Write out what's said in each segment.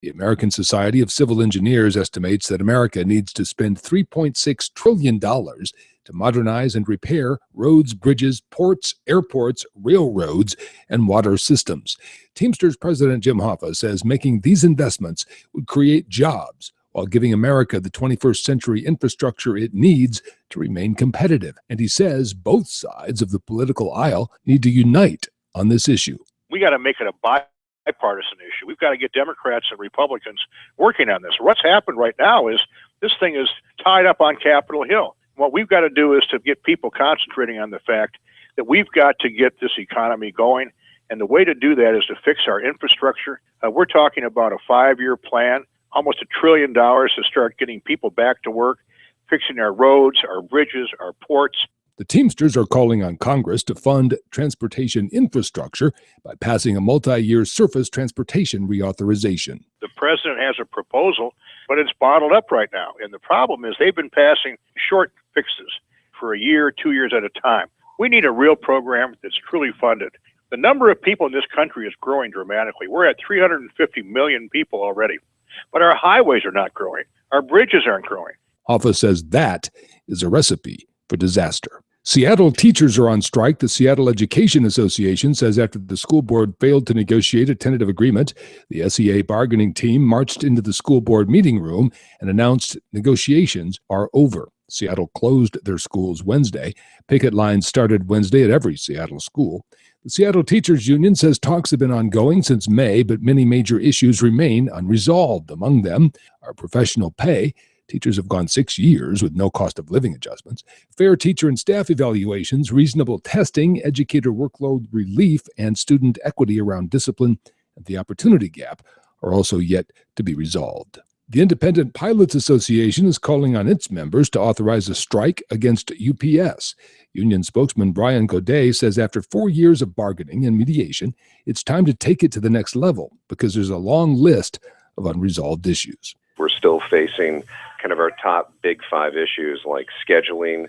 The American Society of Civil Engineers estimates that America needs to spend $3.6 trillion to modernize and repair roads, bridges, ports, airports, railroads, and water systems. Teamsters President Jim Hoffa says making these investments would create jobs while giving America the 21st century infrastructure it needs to remain competitive. And he says both sides of the political aisle need to unite on this issue. We got to make it a bipartisan issue. We've got to get Democrats and Republicans working on this. What's happened right now is this thing is tied up on Capitol Hill. What we've got to do is to get people concentrating on the fact that we've got to get this economy going. And the way to do that is to fix our infrastructure. We're talking about a 5-year plan, almost $1 trillion to start getting people back to work, fixing our roads, our bridges, our ports. The Teamsters are calling on Congress to fund transportation infrastructure by passing a multi-year surface transportation reauthorization. The president has a proposal, but it's bottled up right now. And the problem is they've been passing short fixes for a year, 2 years at a time. We need a real program that's truly funded. The number of people in this country is growing dramatically. We're at 350 million people already, but our highways are not growing. Our bridges aren't growing. Hoffa says that is a recipe for disaster. Seattle teachers are on strike. The Seattle Education Association says after the school board failed to negotiate a tentative agreement, the SEA bargaining team marched into the school board meeting room and announced negotiations are over. Seattle closed their schools Wednesday. Picket lines started Wednesday at every Seattle school. The Seattle Teachers Union says talks have been ongoing since May, but many major issues remain unresolved. Among them are professional pay. Teachers have gone 6 years with no cost of living adjustments, fair teacher and staff evaluations, reasonable testing, educator workload relief, and student equity around discipline and the opportunity gap are also yet to be resolved. The Independent Pilots Association is calling on its members to authorize a strike against UPS. Union spokesman Brian Godet says after 4 years of bargaining and mediation, it's time to take it to the next level because there's a long list of unresolved issues. We're still facing kind of our top big 5 issues like scheduling,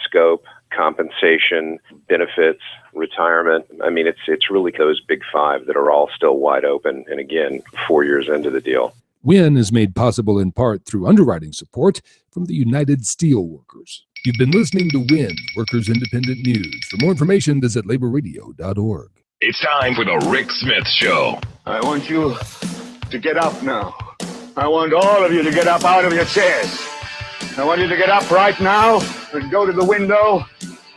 scope, compensation, benefits, retirement. I mean, it's really those big 5 that are all still wide open. And again, 4 years into the deal. WIN is made possible in part through underwriting support from the United Steelworkers. You've been listening to WIN, Workers Independent News. For more information, visit laborradio.org. It's time for the Rick Smith Show. I want you to get up now. I want all of you to get up out of your chairs. I want you to get up right now and go to the window,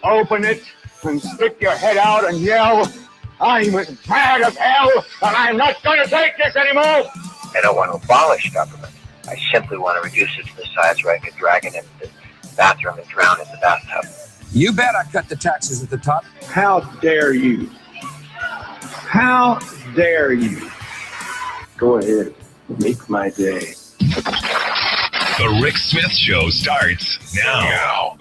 open it, and stick your head out and yell, "I'm as mad as hell, and I'm not going to take this anymore!" I don't want to abolish government. I simply want to reduce it to the size where I could drag it into the bathroom and drown in the bathtub. You bet I cut the taxes at the top. How dare you? How dare you? Go ahead. Make my day. The Rick Smith Show starts now.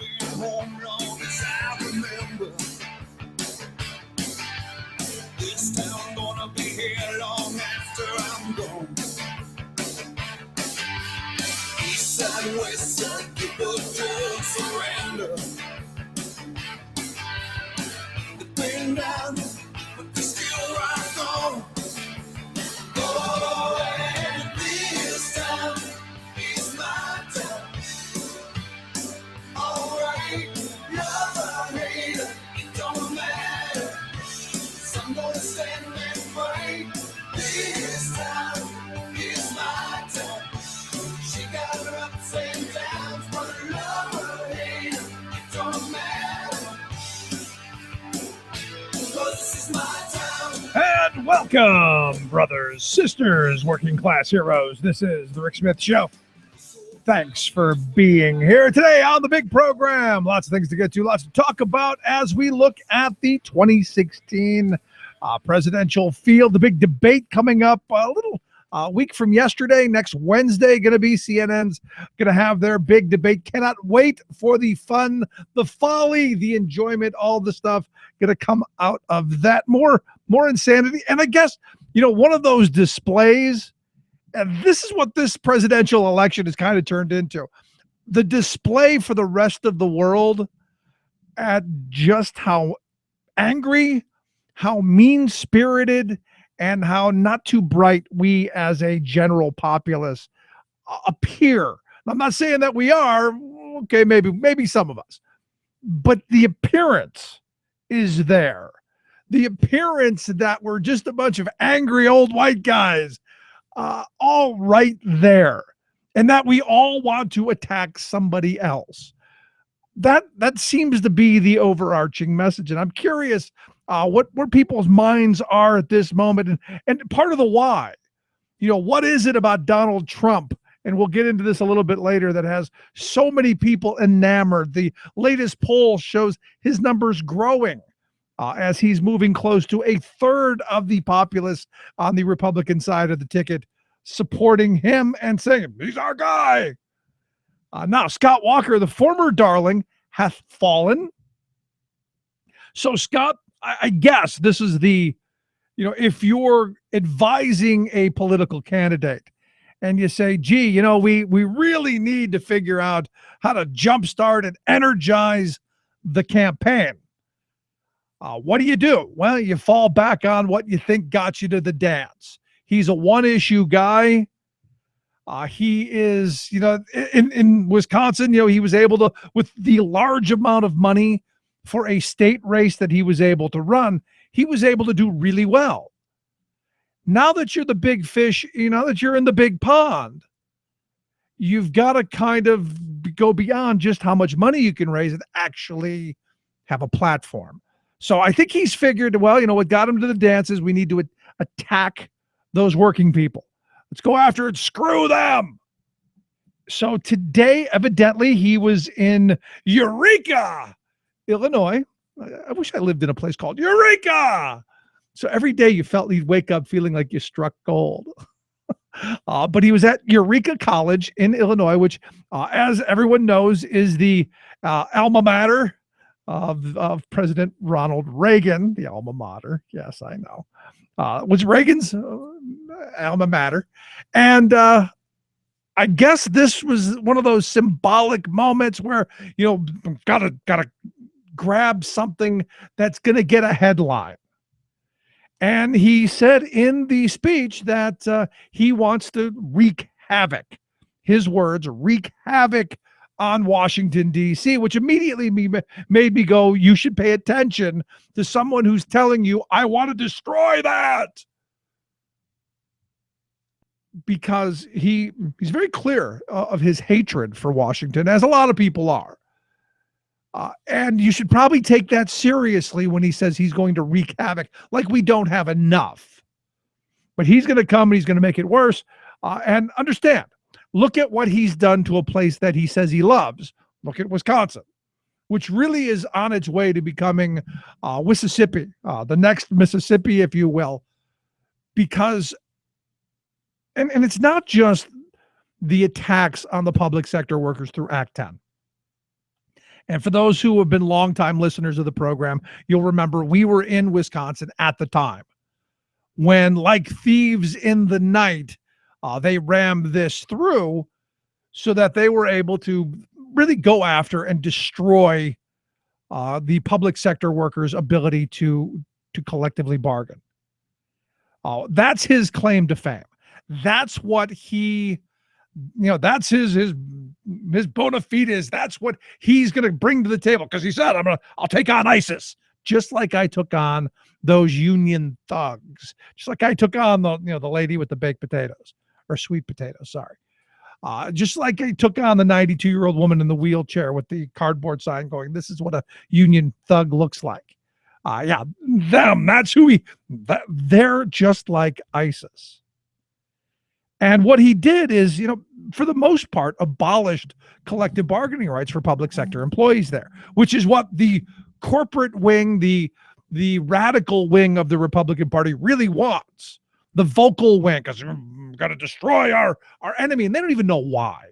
And welcome, brothers, sisters, working class heroes. This is the Rick Smith Show. Thanks for being here today on the big program. Lots of things to get to, lots to talk about as we look at the 2016 presidential field. The big debate coming up a little week from yesterday. Next Wednesday, going to be CNN's going to have their big debate. Cannot wait for the fun, the folly, the enjoyment, all the stuff going to come out of that. More insanity. And I guess, one of those displays, and this is what this presidential election has kind of turned into. The display for the rest of the world at just how angry, how mean-spirited, and how not too bright we as a general populace appear. I'm not saying that we are, okay, maybe some of us, but the appearance is there. The appearance that we're just a bunch of angry old white guys, all right there, and that we all want to attack somebody else. That seems to be the overarching message, and I'm curious what people's minds are at this moment, and part of the why. What is it about Donald Trump? And we'll get into this a little bit later, that has so many people enamored. The latest poll shows his numbers growing as he's moving close to a third of the populace on the Republican side of the ticket supporting him and saying, he's our guy. Now, Scott Walker, the former darling, hath fallen. So, Scott, I guess this is if you're advising a political candidate and you say, gee, we really need to figure out how to jumpstart and energize the campaign. What do? Well, you fall back on what you think got you to the dance. He's a one-issue guy. He is, in Wisconsin, he was able to, with the large amount of money for a state race that he was able to run, he was able to do really well. Now that you're the big fish, that you're in the big pond, you've got to kind of go beyond just how much money you can raise and actually have a platform. So I think he's figured, well, what got him to the dance is we need to attack those working people. Let's go after it. Screw them. So today, evidently, he was in Eureka, Illinois. I wish I lived in a place called Eureka. So every day you felt you'd wake up feeling like you struck gold. But he was at Eureka College in Illinois, which, as everyone knows, is the alma mater of President Ronald Reagan, the alma mater. Yes, I know. Was Reagan's alma mater. And I guess this was one of those symbolic moments where, gotta grab something that's going to get a headline. And he said in the speech that he wants to wreak havoc. His words, wreak havoc on Washington, D.C., which immediately made me go, you should pay attention to someone who's telling you, I want to destroy that. Because he's very clear of his hatred for Washington, as a lot of people are. And you should probably take that seriously when he says he's going to wreak havoc, like we don't have enough. But he's going to come and he's going to make it worse. And understand, look at what he's done to a place that he says he loves. Look at Wisconsin, which really is on its way to becoming Mississippi, the next Mississippi, if you will. Because, and it's not just the attacks on the public sector workers through Act 10. And for those who have been longtime listeners of the program, you'll remember we were in Wisconsin at the time when, like thieves in the night, they rammed this through so that they were able to really go after and destroy the public sector workers' ability to collectively bargain. That's his claim to fame. That's what he, that's his bona fides. That's what he's going to bring to the table, because he said, I'll take on ISIS, just like I took on those union thugs, just like I took on the lady with the baked potatoes, or sweet potatoes, sorry. Just like I took on the 92-year-old woman in the wheelchair with the cardboard sign going, this is what a union thug looks like. Yeah, them, that's who they're just like ISIS. And what he did is, for the most part, abolished collective bargaining rights for public sector employees there, which is what the corporate wing, the radical wing of the Republican Party really wants. The vocal wing, because we've got to destroy our enemy, and they don't even know why.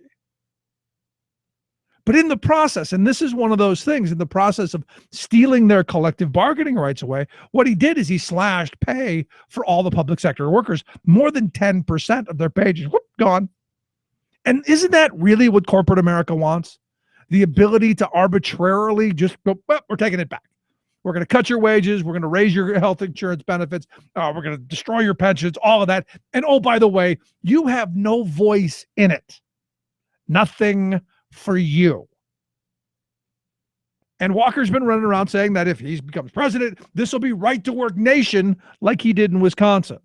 But in the process, and this is one of those things, in the process of stealing their collective bargaining rights away, what he did is he slashed pay for all the public sector workers. More than 10% of their pay just gone. And isn't that really what corporate America wants? The ability to arbitrarily just go, we're taking it back. We're going to cut your wages. We're going to raise your health insurance benefits. We're going to destroy your pensions, all of that. And oh, by the way, you have no voice in it. Nothing for you. And Walker's been running around saying that if he becomes president, this will be right to work nation like he did in Wisconsin.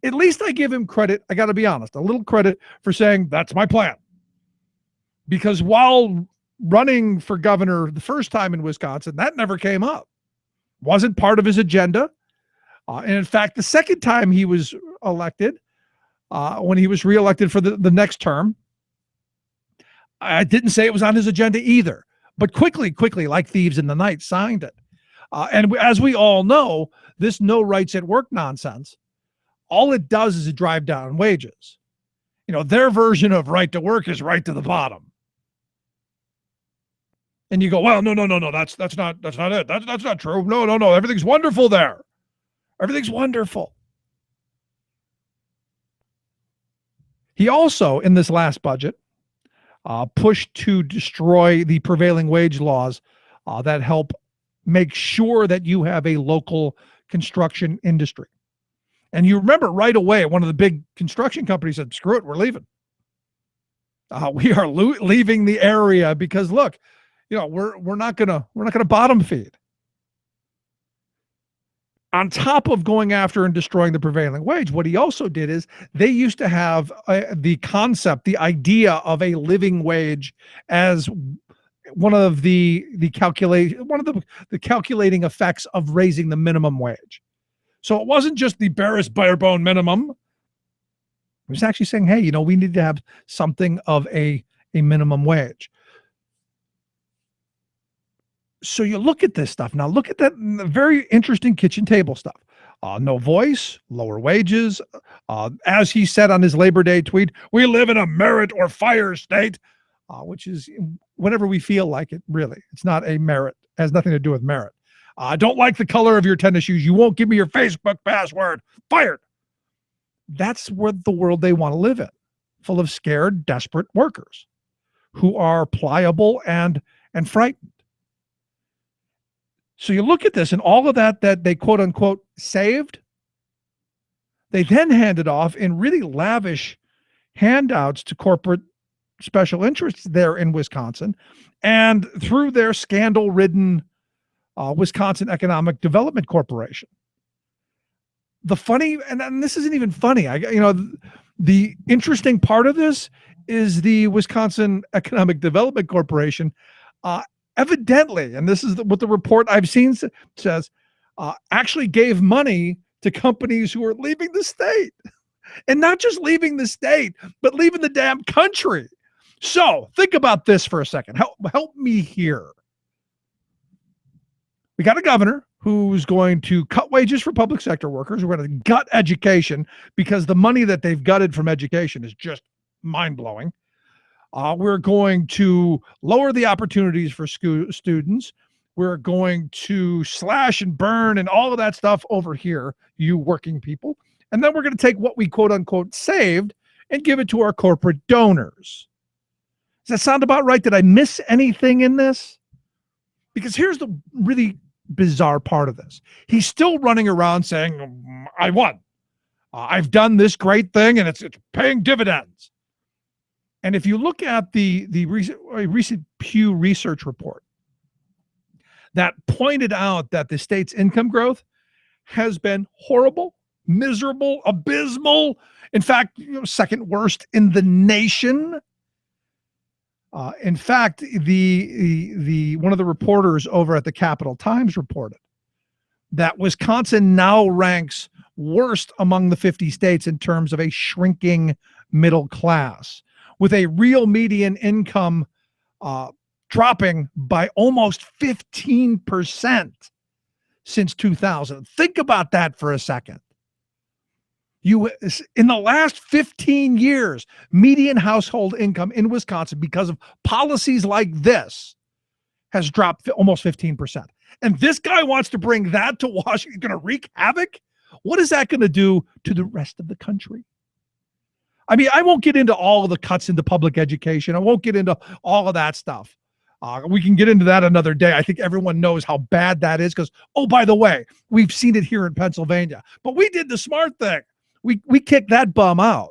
At least I give him credit. I got to be honest, a little credit for saying that's my plan. Because while running for governor the first time in Wisconsin, that never came up. Wasn't part of his agenda. And in fact, the second time he was elected, when he was reelected for the next term, I didn't say it was on his agenda either. But quickly, like thieves in the night, signed it. And as we all know, this no rights at work nonsense, all it does is it drive down wages. You know, their version of right to work is right to the bottom. And you go, well, no, that's not it. That's not true. No. Everything's wonderful there. Everything's wonderful. He also, in this last budget, pushed to destroy the prevailing wage laws that help make sure that you have a local construction industry. And you remember right away, one of the big construction companies said, screw it, we're leaving. We are leaving the area because look, you know, we're not gonna bottom feed. On top of going after and destroying the prevailing wage, what he also did is they used to have the concept, the idea of a living wage as one of the calculating effects of raising the minimum wage. So it wasn't just the barest bare bone minimum. It was actually saying, hey, you know, we need to have something of a minimum wage. So you look at this stuff. Now look at that very interesting kitchen table stuff. No voice, lower wages. As he said on his Labor Day tweet, we live in a merit or fire state, which is whenever we feel like it, really. It's not a merit. It has nothing to do with merit. I don't like the color of your tennis shoes. You won't give me your Facebook password. Fired. That's where the world they want to live in, full of scared, desperate workers who are pliable and frightened. So you look at this and all of that they quote unquote saved, they then handed off in really lavish handouts to corporate special interests there in Wisconsin and through their scandal-ridden Wisconsin Economic Development Corporation. The funny, and this isn't even funny, the interesting part of this is the Wisconsin Economic Development Corporation evidently, and this is what the report I've seen says, actually gave money to companies who are leaving the state. And not just leaving the state, but leaving the damn country. So think about this for a second. Help me here. We got a governor who's going to cut wages for public sector workers. We're going to gut education because the money that they've gutted from education is just mind-blowing. We're going to lower the opportunities for students. We're going to slash and burn and all of that stuff over here, you working people. And then we're going to take what we quote unquote saved and give it to our corporate donors. Does that sound about right? Did I miss anything in this? Because here's the really bizarre part of this. He's still running around saying, I won. I've done this great thing and it's paying dividends. And if you look at the recent Pew Research report that pointed out that the state's income growth has been horrible, miserable, abysmal, in fact, second worst in the nation. In fact, the one of the reporters over at the Capital Times reported that Wisconsin now ranks worst among the 50 states in terms of a shrinking middle class, with a real median income dropping by almost 15% since 2000. Think about that for a second. In the last 15 years, median household income in Wisconsin, because of policies like this, has dropped almost 15%. And this guy wants to bring that to Washington, going to wreak havoc? What is that going to do to the rest of the country? I mean, I won't get into all of the cuts into public education. I won't get into all of that stuff. We can get into that another day. I think everyone knows how bad that is because, oh, by the way, we've seen it here in Pennsylvania. But we did the smart thing. We kicked that bum out.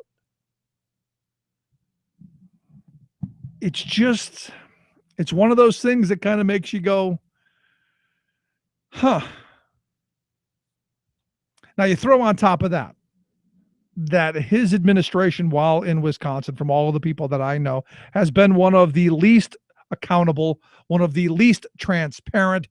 It's one of those things that kind of makes you go, huh. Now you throw on top of that his administration while in Wisconsin, from all of the people that I know, has been one of the least accountable, one of the least transparent.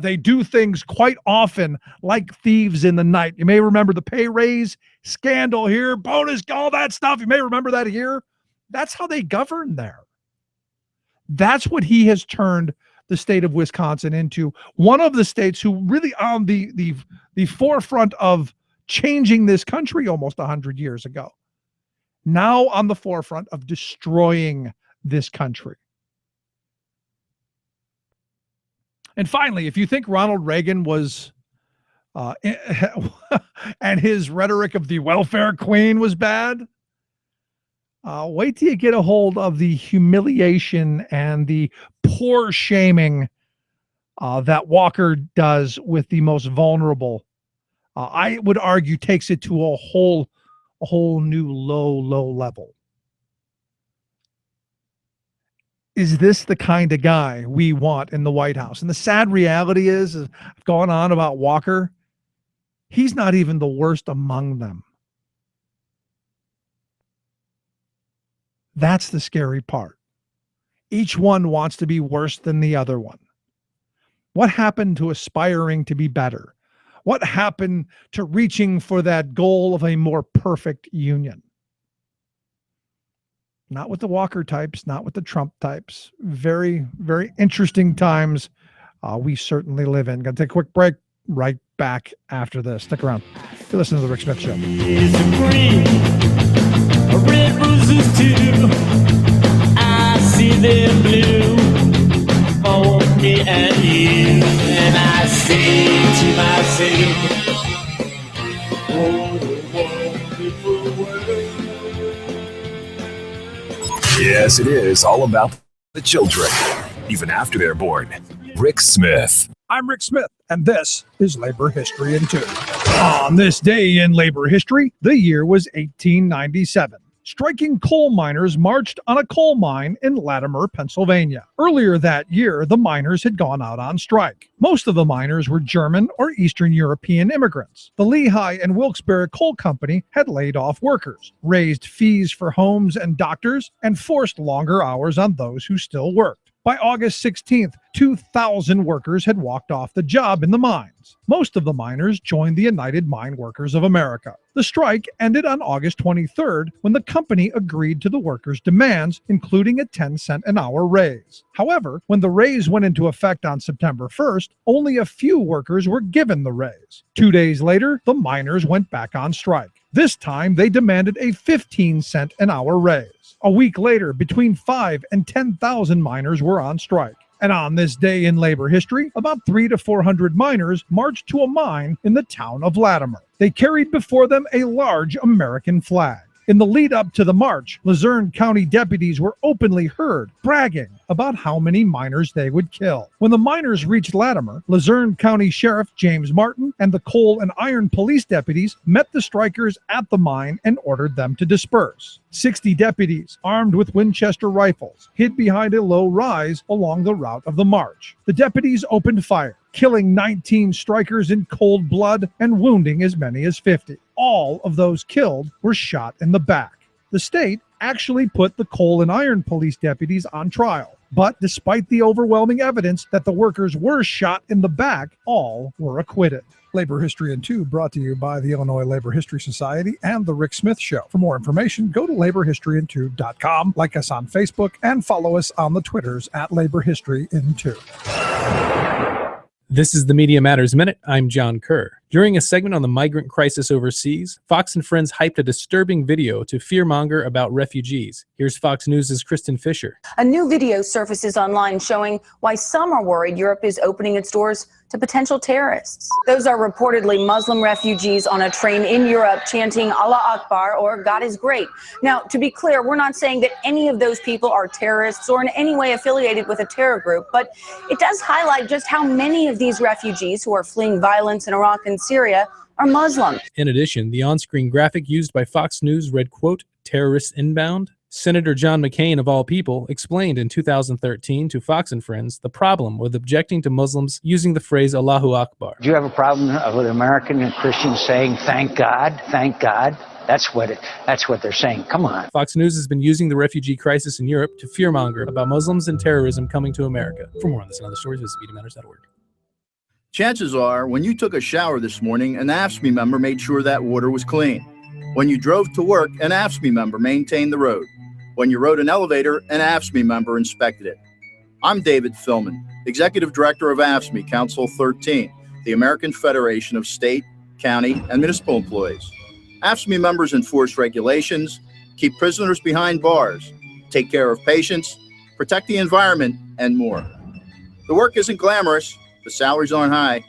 They do things quite often like thieves in the night. You may remember the pay raise scandal here, bonus, all that stuff. You may remember that here. That's how they govern there. That's what he has turned the state of Wisconsin into, one of the states who really on the forefront of changing this country almost 100 years ago. Now on the forefront of destroying this country. And finally, if you think Ronald Reagan was, and his rhetoric of the welfare queen was bad, wait till you get a hold of the humiliation and the poor shaming that Walker does with the most vulnerable. I would argue takes it to a whole new low level. Is this the kind of guy we want in the White House? And the sad reality is I've gone on about Walker. He's not even the worst among them. That's the scary part. Each one wants to be worse than the other one. What happened to aspiring to be better? What happened to reaching for that goal of a more perfect union? Not with the Walker types, not with the Trump types. Very, very interesting times we certainly live in. Going to take a quick break. Right back after this. Stick around. You're listening to The Rick Smith Show. Red roses too. I see them blue for me and you. And I say to myself, what a wonderful world. Yes, it is all about the children, even after they're born. Rick Smith. I'm Rick Smith, and this is Labor History in 2. On this day in labor history, the year was 1897. Striking coal miners marched on a coal mine in Latimer, Pennsylvania. Earlier that year, the miners had gone out on strike. Most of the miners were German or Eastern European immigrants. The Lehigh and Wilkes-Barre Coal Company had laid off workers, raised fees for homes and doctors, and forced longer hours on those who still worked. By August 16th, 2,000 workers had walked off the job in the mines. Most of the miners joined the United Mine Workers of America. The strike ended on August 23rd when the company agreed to the workers' demands, including a 10-cent an hour raise. However, when the raise went into effect on September 1st, only a few workers were given the raise. 2 days later, the miners went back on strike. This time, they demanded a 15-cent an hour raise. A week later, between 5,000 and 10,000 miners were on strike. And on this day in labor history, about 300 to 400 miners marched to a mine in the town of Latimer. They carried before them a large American flag. In the lead up to the march, Luzerne County deputies were openly heard bragging about how many miners they would kill. When the miners reached Latimer, Luzerne County Sheriff James Martin and the coal and iron police deputies met the strikers at the mine and ordered them to disperse. 60 deputies, armed with Winchester rifles, hid behind a low rise along the route of the march. The deputies opened fire, killing 19 strikers in cold blood and wounding as many as 50. All of those killed were shot in the back. The state actually put the coal and iron police deputies on trial. But despite the overwhelming evidence that the workers were shot in the back, all were acquitted. Labor History in 2 brought to you by the Illinois Labor History Society and The Rick Smith Show. For more information, go to laborhistoryin2.com, like us on Facebook, and follow us on the Twitters at Labor History in 2. This is the Media Matters Minute. I'm John Kerr. During a segment on the migrant crisis overseas, Fox and Friends hyped a disturbing video to fearmonger about refugees. Here's Fox News' Kristen Fisher. A new video surfaces online showing why some are worried Europe is opening its doors to potential terrorists. Those are reportedly Muslim refugees on a train in Europe chanting Allah Akbar or God is great. Now, to be clear, we're not saying that any of those people are terrorists or in any way affiliated with a terror group, but it does highlight just how many of these refugees who are fleeing violence in Iraq and Syria are Muslim. In addition, the on-screen graphic used by Fox News read, quote, terrorists inbound. Senator John McCain, of all people, explained in 2013 to Fox and Friends the problem with objecting to Muslims using the phrase Allahu Akbar. Do you have a problem with American and Christians saying, thank God, thank God? That's what they're saying. Come on. Fox News has been using the refugee crisis in Europe to fearmonger about Muslims and terrorism coming to America. For more on this and other stories, visit MediaMatters.org. Chances are, when you took a shower this morning, an AFSCME member made sure that water was clean. When you drove to work, an AFSCME member maintained the road. When you rode an elevator, an AFSCME member inspected it. I'm David Philman, Executive Director of AFSCME Council 13, the American Federation of State, County, and Municipal Employees. AFSCME members enforce regulations, keep prisoners behind bars, take care of patients, protect the environment, and more. The work isn't glamorous, the salaries aren't high,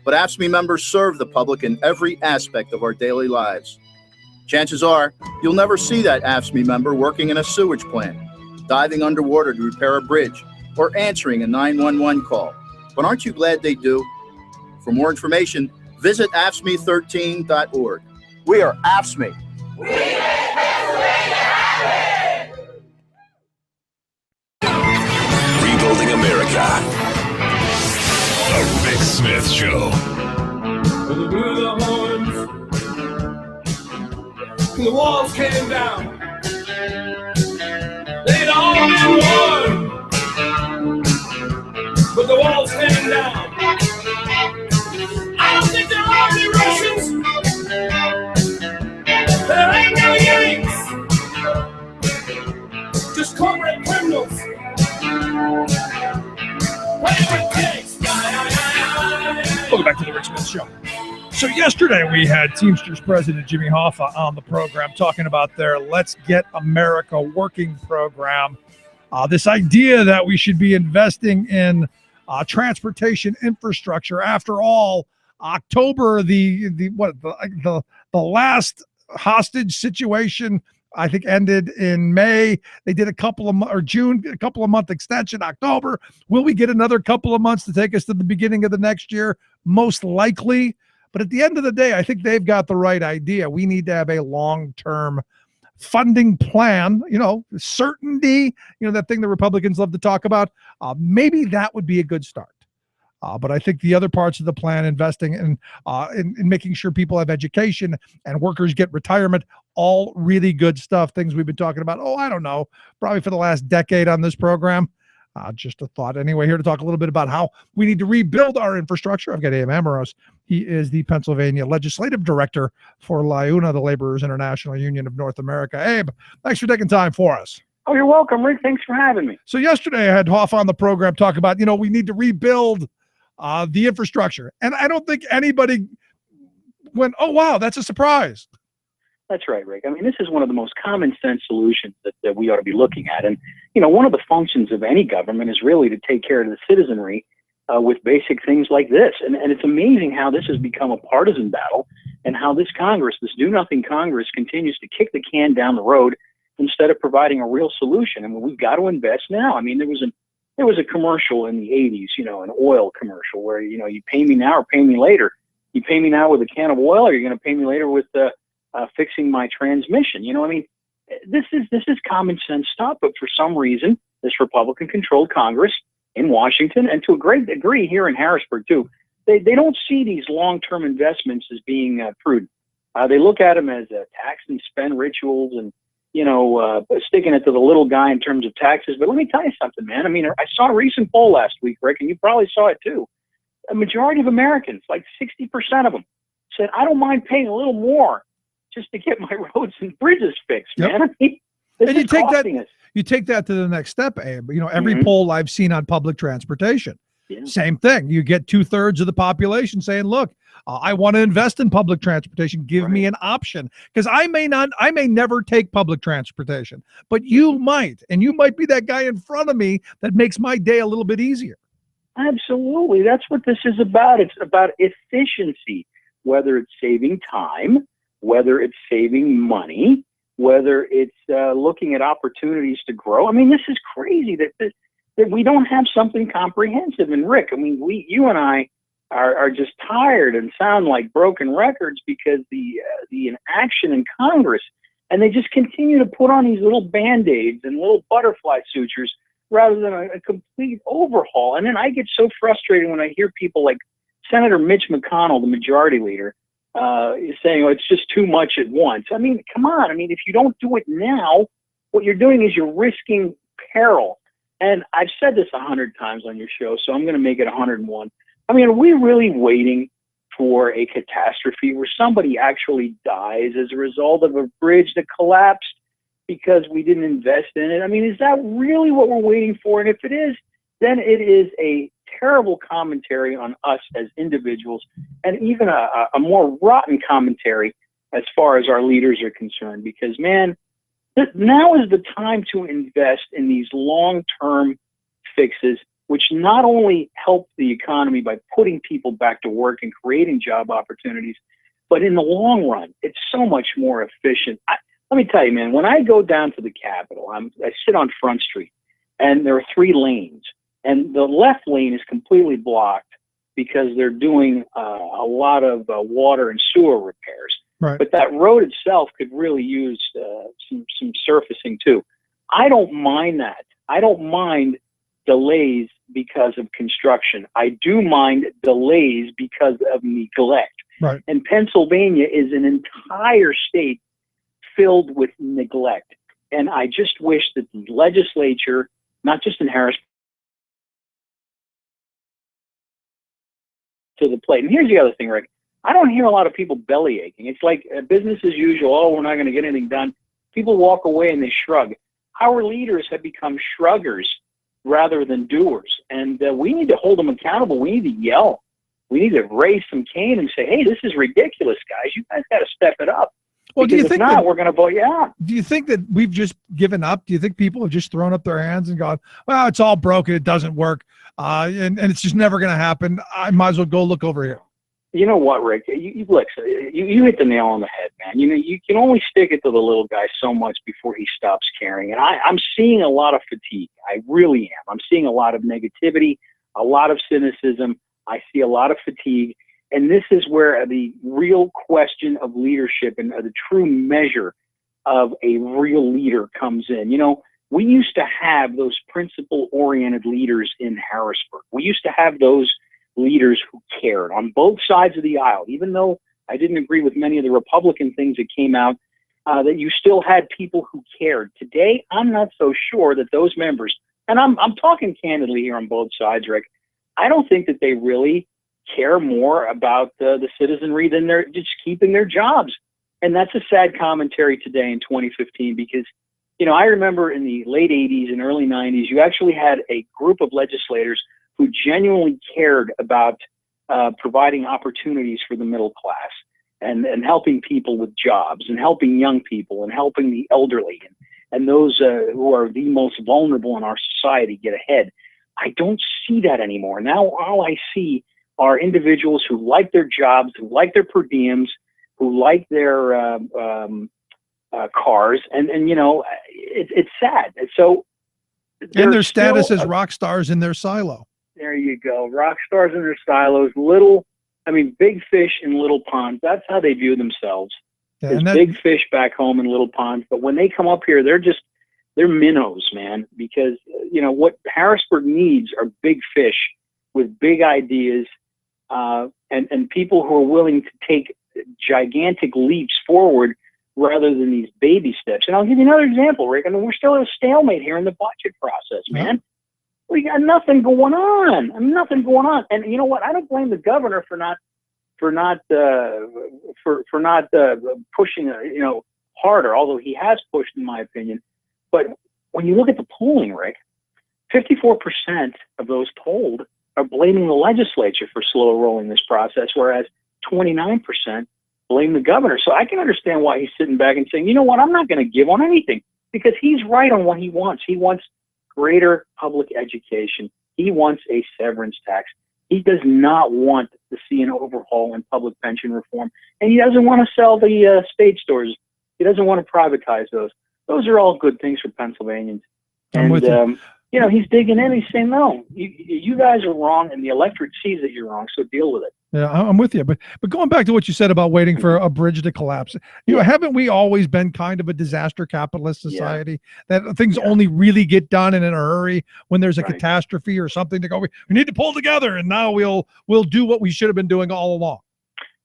but AFSCME members serve the public in every aspect of our daily lives. Chances are, you'll never see that AFSCME member working in a sewage plant, diving underwater to repair a bridge, or answering a 911 call. But aren't you glad they do? For more information, visit AFSCME13.org. We are AFSCME. We make Pennsylvania happen! Rebuilding America. The Rick Smith Show. The horns. The walls came down. They'd all been won, but the walls came down. I don't think there are any Russians. There ain't no Yanks. Just corporate criminals. Welcome back to the Rick Smith Show. So yesterday we had Teamsters President Jimmy Hoffa on the program talking about their Let's Get America Working program. This idea that we should be investing in transportation infrastructure. After all, October, the last hostage situation, I think, ended in May. They did June, a couple of month extension, October. Will we get another couple of months to take us to the beginning of the next year? Most likely. But at the end of the day, I think they've got the right idea. We need to have a long-term funding plan, certainty, that thing the Republicans love to talk about. Maybe that would be a good start. But I think the other parts of the plan, investing in making sure people have education and workers get retirement, all really good stuff, things we've been talking about, I don't know, probably for the last decade on this program. Just a thought. Anyway, here to talk a little bit about how we need to rebuild our infrastructure. I've got Abe Amoros. He is the Pennsylvania Legislative Director for LIUNA, the Laborers International Union of North America. Abe, thanks for taking time for us. Oh, you're welcome, Rick. Thanks for having me. So yesterday I had Hoff on the program talk about, we need to rebuild the infrastructure. And I don't think anybody went, oh, wow, that's a surprise. That's right, Rick. I mean, this is one of the most common sense solutions that we ought to be looking at. And, one of the functions of any government is really to take care of the citizenry with basic things like this. And it's amazing how this has become a partisan battle and how this Congress, this do-nothing Congress, continues to kick the can down the road instead of providing a real solution. And we've got to invest now. I mean, there was a commercial in the 80s, an oil commercial where, you pay me now or pay me later. You pay me now with a can of oil, or you're going to pay me later with fixing my transmission. This is common sense stuff, but for some reason, this Republican-controlled Congress in Washington, and to a great degree here in Harrisburg too, they don't see these long-term investments as being prudent. They look at them as tax and spend rituals and, sticking it to the little guy in terms of taxes. But let me tell you something, man. I mean, I saw a recent poll last week, Rick, and you probably saw it too. A majority of Americans, like 60% of them, said, I don't mind paying a little more just to get my roads and bridges fixed, man. I mean, and you take that to the next step, Abe. Every poll I've seen on public transportation, same thing. You get 2/3 of the population saying, look, I want to invest in public transportation. Give me an option. Because I may never take public transportation, but you might. And you might be that guy in front of me that makes my day a little bit easier. Absolutely. That's what this is about. It's about efficiency, whether it's saving time, whether it's saving money, whether it's looking at opportunities to grow. I mean, this is crazy that we don't have something comprehensive. And Rick, I mean, you and I are just tired and sound like broken records because the inaction in Congress, and they just continue to put on these little Band-Aids and little butterfly sutures rather than a complete overhaul. And then I get so frustrated when I hear people like Senator Mitch McConnell, the majority leader, saying, oh, it's just too much at once. I mean, come on. I mean, if you don't do it now, what you're doing is you're risking peril. And I've said this 100 times on your show, so I'm going to make it 101. I mean, are we really waiting for a catastrophe where somebody actually dies as a result of a bridge that collapsed because we didn't invest in it? I mean, is that really what we're waiting for? And if it is, then it is a terrible commentary on us as individuals, and even a more rotten commentary as far as our leaders are concerned. Because, man, now is the time to invest in these long-term fixes, which not only help the economy by putting people back to work and creating job opportunities, but in the long run, it's so much more efficient. Let me tell you, man, when I go down to the Capitol, I sit on Front Street, and there are 3 lanes, and the left lane is completely blocked because they're doing a lot of water and sewer repairs. Right. But that road itself could really use some surfacing too. I don't mind that. I don't mind delays because of construction. I do mind delays because of neglect. Right. And Pennsylvania is an entire state filled with neglect. And I just wish that the legislature, not just in Harrisburg, to the plate. And here's the other thing, Rick. I don't hear a lot of people belly aching. It's like business as usual. Oh, we're not going to get anything done. People walk away and they shrug. Our leaders have become shruggers rather than doers. And we need to hold them accountable. We need to yell. We need to raise some cane and say, hey, this is ridiculous, guys. You guys got to step it up. Well, because if not, we're going to vote you out. Do you think that we've just given up? Do you think people have just thrown up their hands and gone, well, it's all broken. It doesn't work. And it's just never going to happen. I might as well go look over here. You know what, Rick? You hit the nail on the head, man. You know, you can only stick it to the little guy so much before he stops caring. And I'm seeing a lot of fatigue. I really am. I'm seeing a lot of negativity, a lot of cynicism. I see a lot of fatigue. And this is where the real question of leadership and the true measure of a real leader comes in. You know, we used to have those principle-oriented leaders in Harrisburg. We used to have those leaders who cared on both sides of the aisle. Even though I didn't agree with many of the Republican things that came out, that you still had people who cared. Today, I'm not so sure that those members, and I'm talking candidly here on both sides, Rick, I don't think that they really care more about the citizenry than they're just keeping their jobs. And that's a sad commentary today in 2015 because, you know, I remember in the late 80s and early 90s, you actually had a group of legislators who genuinely cared about providing opportunities for the middle class and helping people with jobs and helping young people and helping the elderly and those who are the most vulnerable in our society get ahead. I don't see that anymore. Now all I see are individuals who like their jobs, who like their per diems, who like their cars, and you know, it's sad. So, and their status as rock stars in their silo. There you go, rock stars in their silos. Big fish in little ponds. That's how they view themselves. Yeah, There's big fish back home in little ponds, but when they come up here, they're minnows, man. Because you know what Harrisburg needs are big fish with big ideas. And people who are willing to take gigantic leaps forward rather than these baby steps. And I'll give you another example, Rick. I mean, we're still at a stalemate here in the budget process, man. We got nothing going on. Nothing going on. And you know what? I don't blame the governor for not pushing, harder. Although he has pushed, in my opinion. But when you look at the polling, Rick, 54% of those polled are blaming the legislature for slow rolling this process, whereas 29% blame the governor. So I can understand why he's sitting back and saying, you know what, I'm not going to give on anything, because he's right on what he wants. He wants greater public education. He wants a severance tax. He does not want to see an overhaul in public pension reform, and he doesn't want to sell the state stores. He doesn't want to privatize those. Those are all good things for Pennsylvanians. And you know, he's digging in. He's saying, no, you guys are wrong, and the electorate sees that you're wrong, so deal with it. Yeah, I'm with you. But going back to what you said about waiting for a bridge to collapse, you know, haven't we always been kind of a disaster capitalist society that things only really get done in a hurry when there's a catastrophe or something to go, we need to pull together, and now we'll do what we should have been doing all along.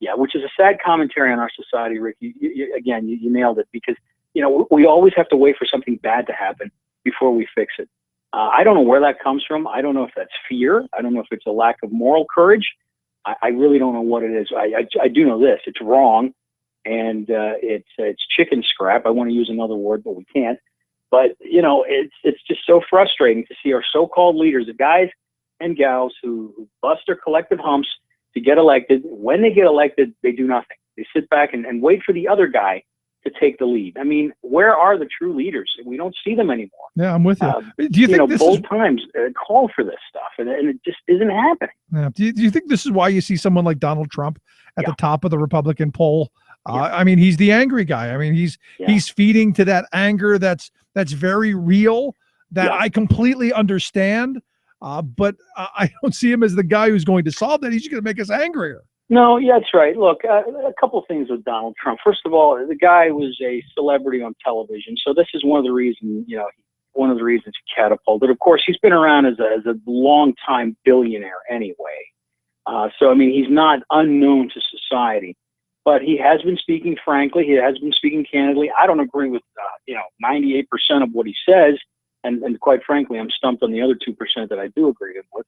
Yeah, which is a sad commentary on our society, Rick. You nailed it, because, you know, we always have to wait for something bad to happen before we fix it. I don't know where that comes from. I don't know if that's fear. I don't know if it's a lack of moral courage. I really don't know what it is. I do know this: it's wrong, and it's chicken scrap. I want to use another word, but we can't. But you know, it's just so frustrating to see our so-called leaders, the guys and gals who bust their collective humps to get elected. When they get elected, they do nothing. They sit back and wait for the other guy to take the lead. I mean, where are the true leaders? We don't see them anymore. Yeah, I'm with you. Do you think this bold times call for this stuff, and it just isn't happening? Yeah. Do you think this is why you see someone like Donald Trump at the top of the Republican poll? I mean, he's the angry guy. I mean, he's feeding to that anger that's very real, that I completely understand. But I don't see him as the guy who's going to solve that. He's just going to make us angrier. No, yeah, that's right. Look, a couple of things with Donald Trump. First of all, the guy was a celebrity on television, so this is one of the reasons, he catapulted. Of course, he's been around as a long-time billionaire anyway. So, I mean, he's not unknown to society, but he has been speaking frankly. He has been speaking candidly. I don't agree with, 98% of what he says. And quite frankly, I'm stumped on the other 2% that I do agree with.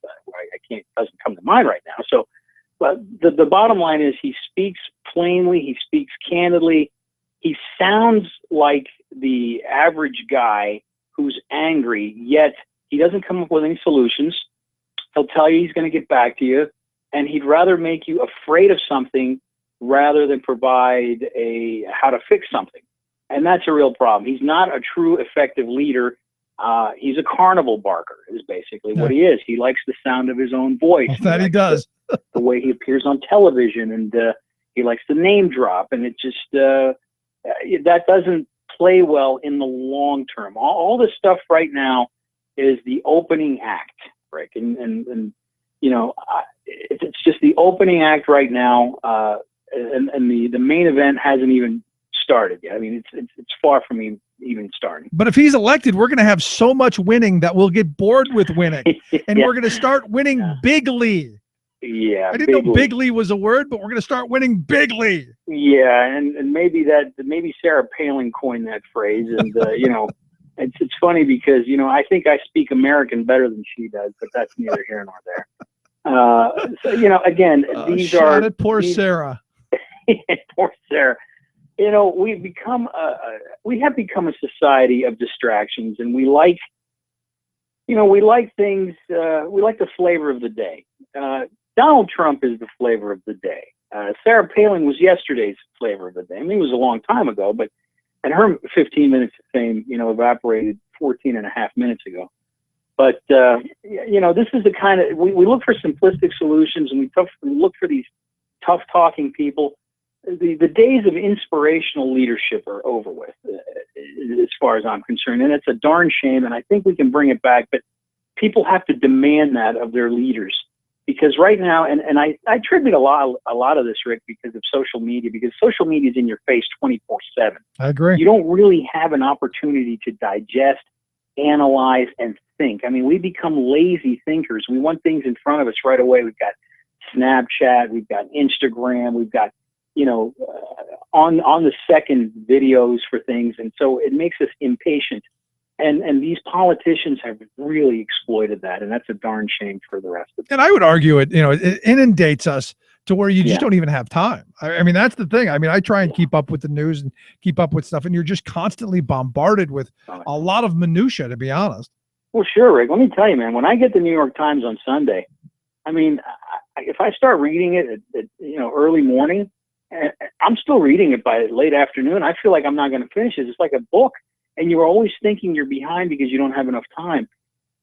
Doesn't come to mind right now. So, but the bottom line is he speaks plainly, he speaks candidly. He sounds like the average guy who's angry, yet he doesn't come up with any solutions. He'll tell you he's going to get back to you, and he'd rather make you afraid of something rather than provide how to fix something. And that's a real problem. He's not a true effective leader. He's a carnival barker is basically what he is. He likes the sound of his own voice. That he does. The way he appears on television, and he likes to name drop, and it just that doesn't play well in the long term. All this stuff right now is the opening act, Rick, and it's just the opening act right now, and the main event hasn't even started yet. I mean, it's far from even starting. But if he's elected, we're going to have so much winning that we'll get bored with winning, and we're going to start winning bigly. Yeah, I didn't know bigly was a word, but we're going to start winning bigly. Yeah, and maybe Sarah Palin coined that phrase, and it's funny because I think I speak American better than she does, but that's neither here nor there. So again, these are poor Sarah. Poor Sarah. We have become a society of distractions, and we like things. We like the flavor of the day. Donald Trump is the flavor of the day. Sarah Palin was yesterday's flavor of the day. I mean, it was a long time ago, and her 15 minutes of fame, evaporated 14 and a half minutes ago. But, this is the kind of, we look for simplistic solutions, and we look for these tough talking people. The days of inspirational leadership are over with, as far as I'm concerned. And it's a darn shame. And I think we can bring it back, but people have to demand that of their leaders. Because right now, and I attribute a lot of this, Rick, because of social media, because social media is in your face 24/7. I agree. You don't really have an opportunity to digest, analyze, and think. I mean, we become lazy thinkers. We want things in front of us right away. We've got Snapchat, we've got Instagram, we've got, on the second videos for things. And so it makes us impatient. And these politicians have really exploited that, and that's a darn shame for the rest of them. And I would argue it inundates us to where you just don't even have time. I mean, that's the thing. I mean, I try and keep up with the news and keep up with stuff, and you're just constantly bombarded with a lot of minutia, to be honest. Well, sure, Rick. Let me tell you, man, when I get the New York Times on Sunday, I mean, if I start reading it at early morning, I'm still reading it by late afternoon. I feel like I'm not going to finish it. It's like a book. And you're always thinking you're behind because you don't have enough time.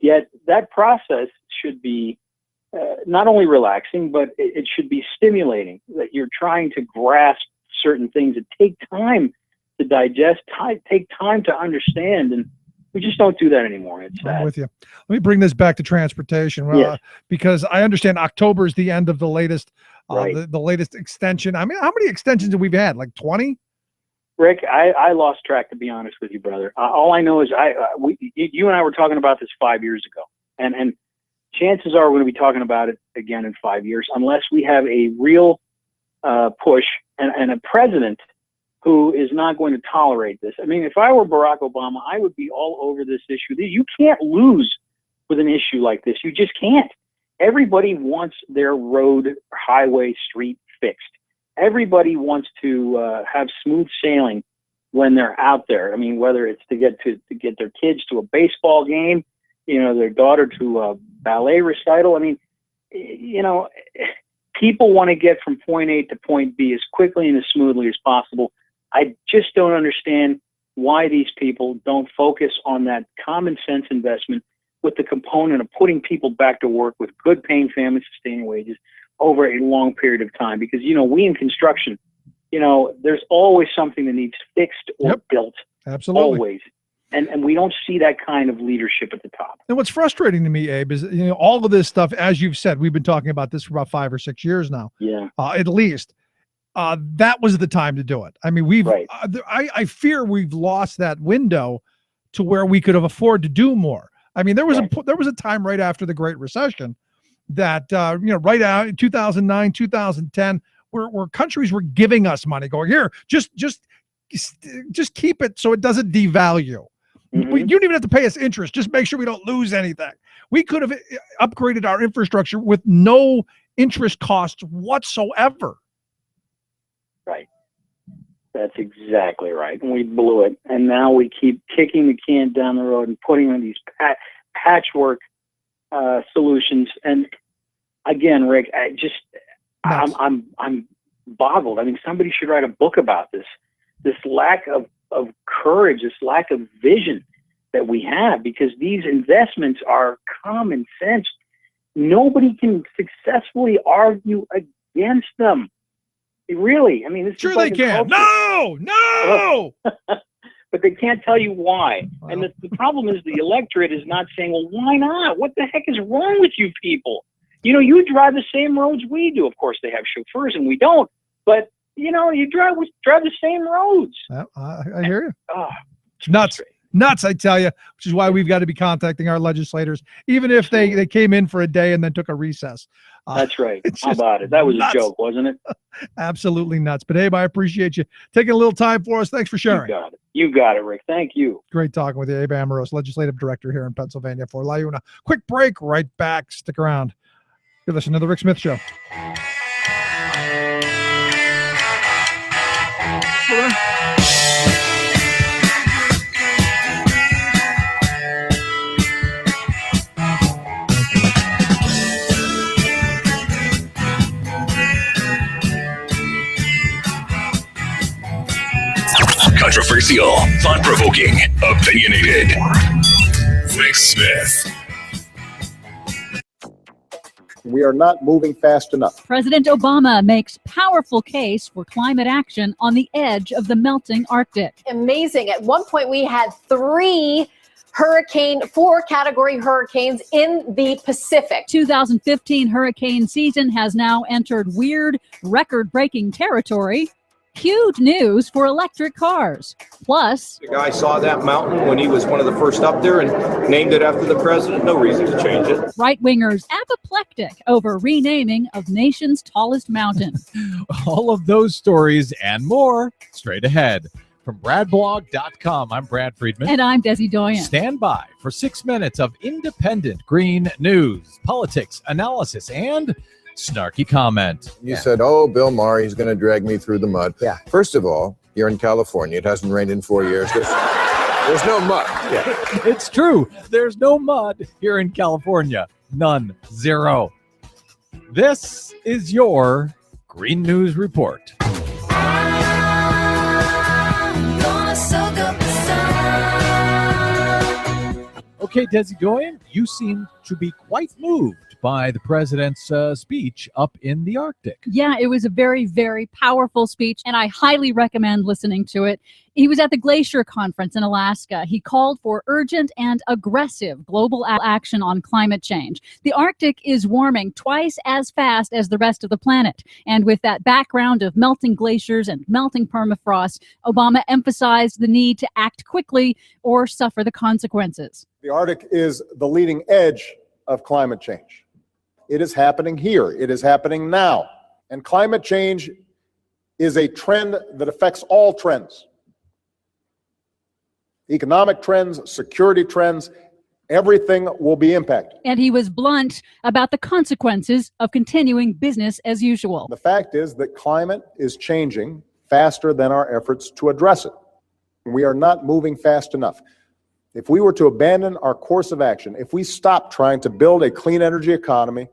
Yet that process should be not only relaxing, but it should be stimulating, that you're trying to grasp certain things that take time to digest, take time to understand, and we just don't do that anymore. It's sad. I'm with you. Let me bring this back to transportation, Yes. because I understand October is the end of the latest, Right. the latest extension. I mean, how many extensions have we had? Like 20? Rick, I lost track, to be honest with you, brother. All I know is you and I were talking about this 5 years ago, and chances are we're going to be talking about it again in 5 years, unless we have a real push and a president who is not going to tolerate this. I mean, if I were Barack Obama, I would be all over this issue. You can't lose with an issue like this. You just can't. Everybody wants their road, highway, street fixed. Everybody wants to have smooth sailing when they're out there. I mean, whether it's to get their kids to a baseball game, their daughter to a ballet recital. I mean, people want to get from point A to point B as quickly and as smoothly as possible. I just don't understand why these people don't focus on that common sense investment with the component of putting people back to work with good paying, family sustaining wages over a long period of time. Because, we in construction, there's always something that needs fixed or built. Absolutely. Always. And we don't see that kind of leadership at the top. And what's frustrating to me, Abe, is all of this stuff, as you've said, we've been talking about this for about 5 or 6 years now. Yeah. At least. That was the time to do it. I mean, I fear we've lost that window to where we could have afforded to do more. I mean, there was a time right after the Great Recession that right out in 2009, 2010, where countries were giving us money, going, here, just keep it so it doesn't devalue. Mm-hmm. You don't even have to pay us interest. Just make sure we don't lose anything. We could have upgraded our infrastructure with no interest costs whatsoever. Right. That's exactly right. And we blew it. And now we keep kicking the can down the road and putting on these patchwork solutions. And again, Rick, I'm boggled. I mean, somebody should write a book about this lack of courage, this lack of vision that we have, because these investments are common sense. Nobody can successfully argue against them. Really, I mean, this sure is like they can. No. But they can't tell you why. Wow. And the problem is the electorate is not saying, well, why not? What the heck is wrong with you people? You drive the same roads we do. Of course, they have chauffeurs and we don't. But, you drive the same roads. I hear you. Nuts, I tell you, which is why we've got to be contacting our legislators, even if they came in for a day and then took a recess. That's right. How about it? That was a joke, wasn't it? Absolutely nuts. But, Abe, I appreciate you taking a little time for us. Thanks for sharing. You got it, Rick. Thank you. Great talking with you, Abe Amoros, Legislative Director here in Pennsylvania for LIUNA. Quick break, right back. Stick around. You're listening to The Rick Smith Show. Controversial, thought-provoking, opinionated. Rick Smith. We are not moving fast enough. President Obama makes powerful case for climate action on the edge of the melting Arctic. Amazing. At one point, we had 4-category hurricanes in the Pacific. 2015 hurricane season has now entered weird, record-breaking territory. Huge news for electric cars. Plus, the guy saw that mountain when he was one of the first up there and named it after the president. No reason to change it. Right-wingers apoplectic over renaming of nation's tallest mountain. All of those stories and more straight ahead. From BradBlog.com, I'm Brad Friedman. And I'm Desi Doyen. Stand by for 6 minutes of independent green news, politics, analysis, and snarky comment. You said, oh, Bill Maher, he's going to drag me through the mud. Yeah. First of all, you're in California. It hasn't rained in 4 years. There's no mud. Yeah. It's true. There's no mud here in California. None. Zero. This is your Green News Report. Okay, Desi Doyen, you seem to be quite moved by the president's speech up in the Arctic. Yeah, it was a very, very powerful speech, and I highly recommend listening to it. He was at the Glacier Conference in Alaska. He called for urgent and aggressive global action on climate change. The Arctic is warming twice as fast as the rest of the planet. And with that background of melting glaciers and melting permafrost, Obama emphasized the need to act quickly or suffer the consequences. The Arctic is the leading edge of climate change. It is happening here. It is happening now. And climate change is a trend that affects all trends. Economic trends, security trends, everything will be impacted. And he was blunt about the consequences of continuing business as usual. The fact is that climate is changing faster than our efforts to address it. We are not moving fast enough. If we were to abandon our course of action, if we stop trying to build a clean energy economy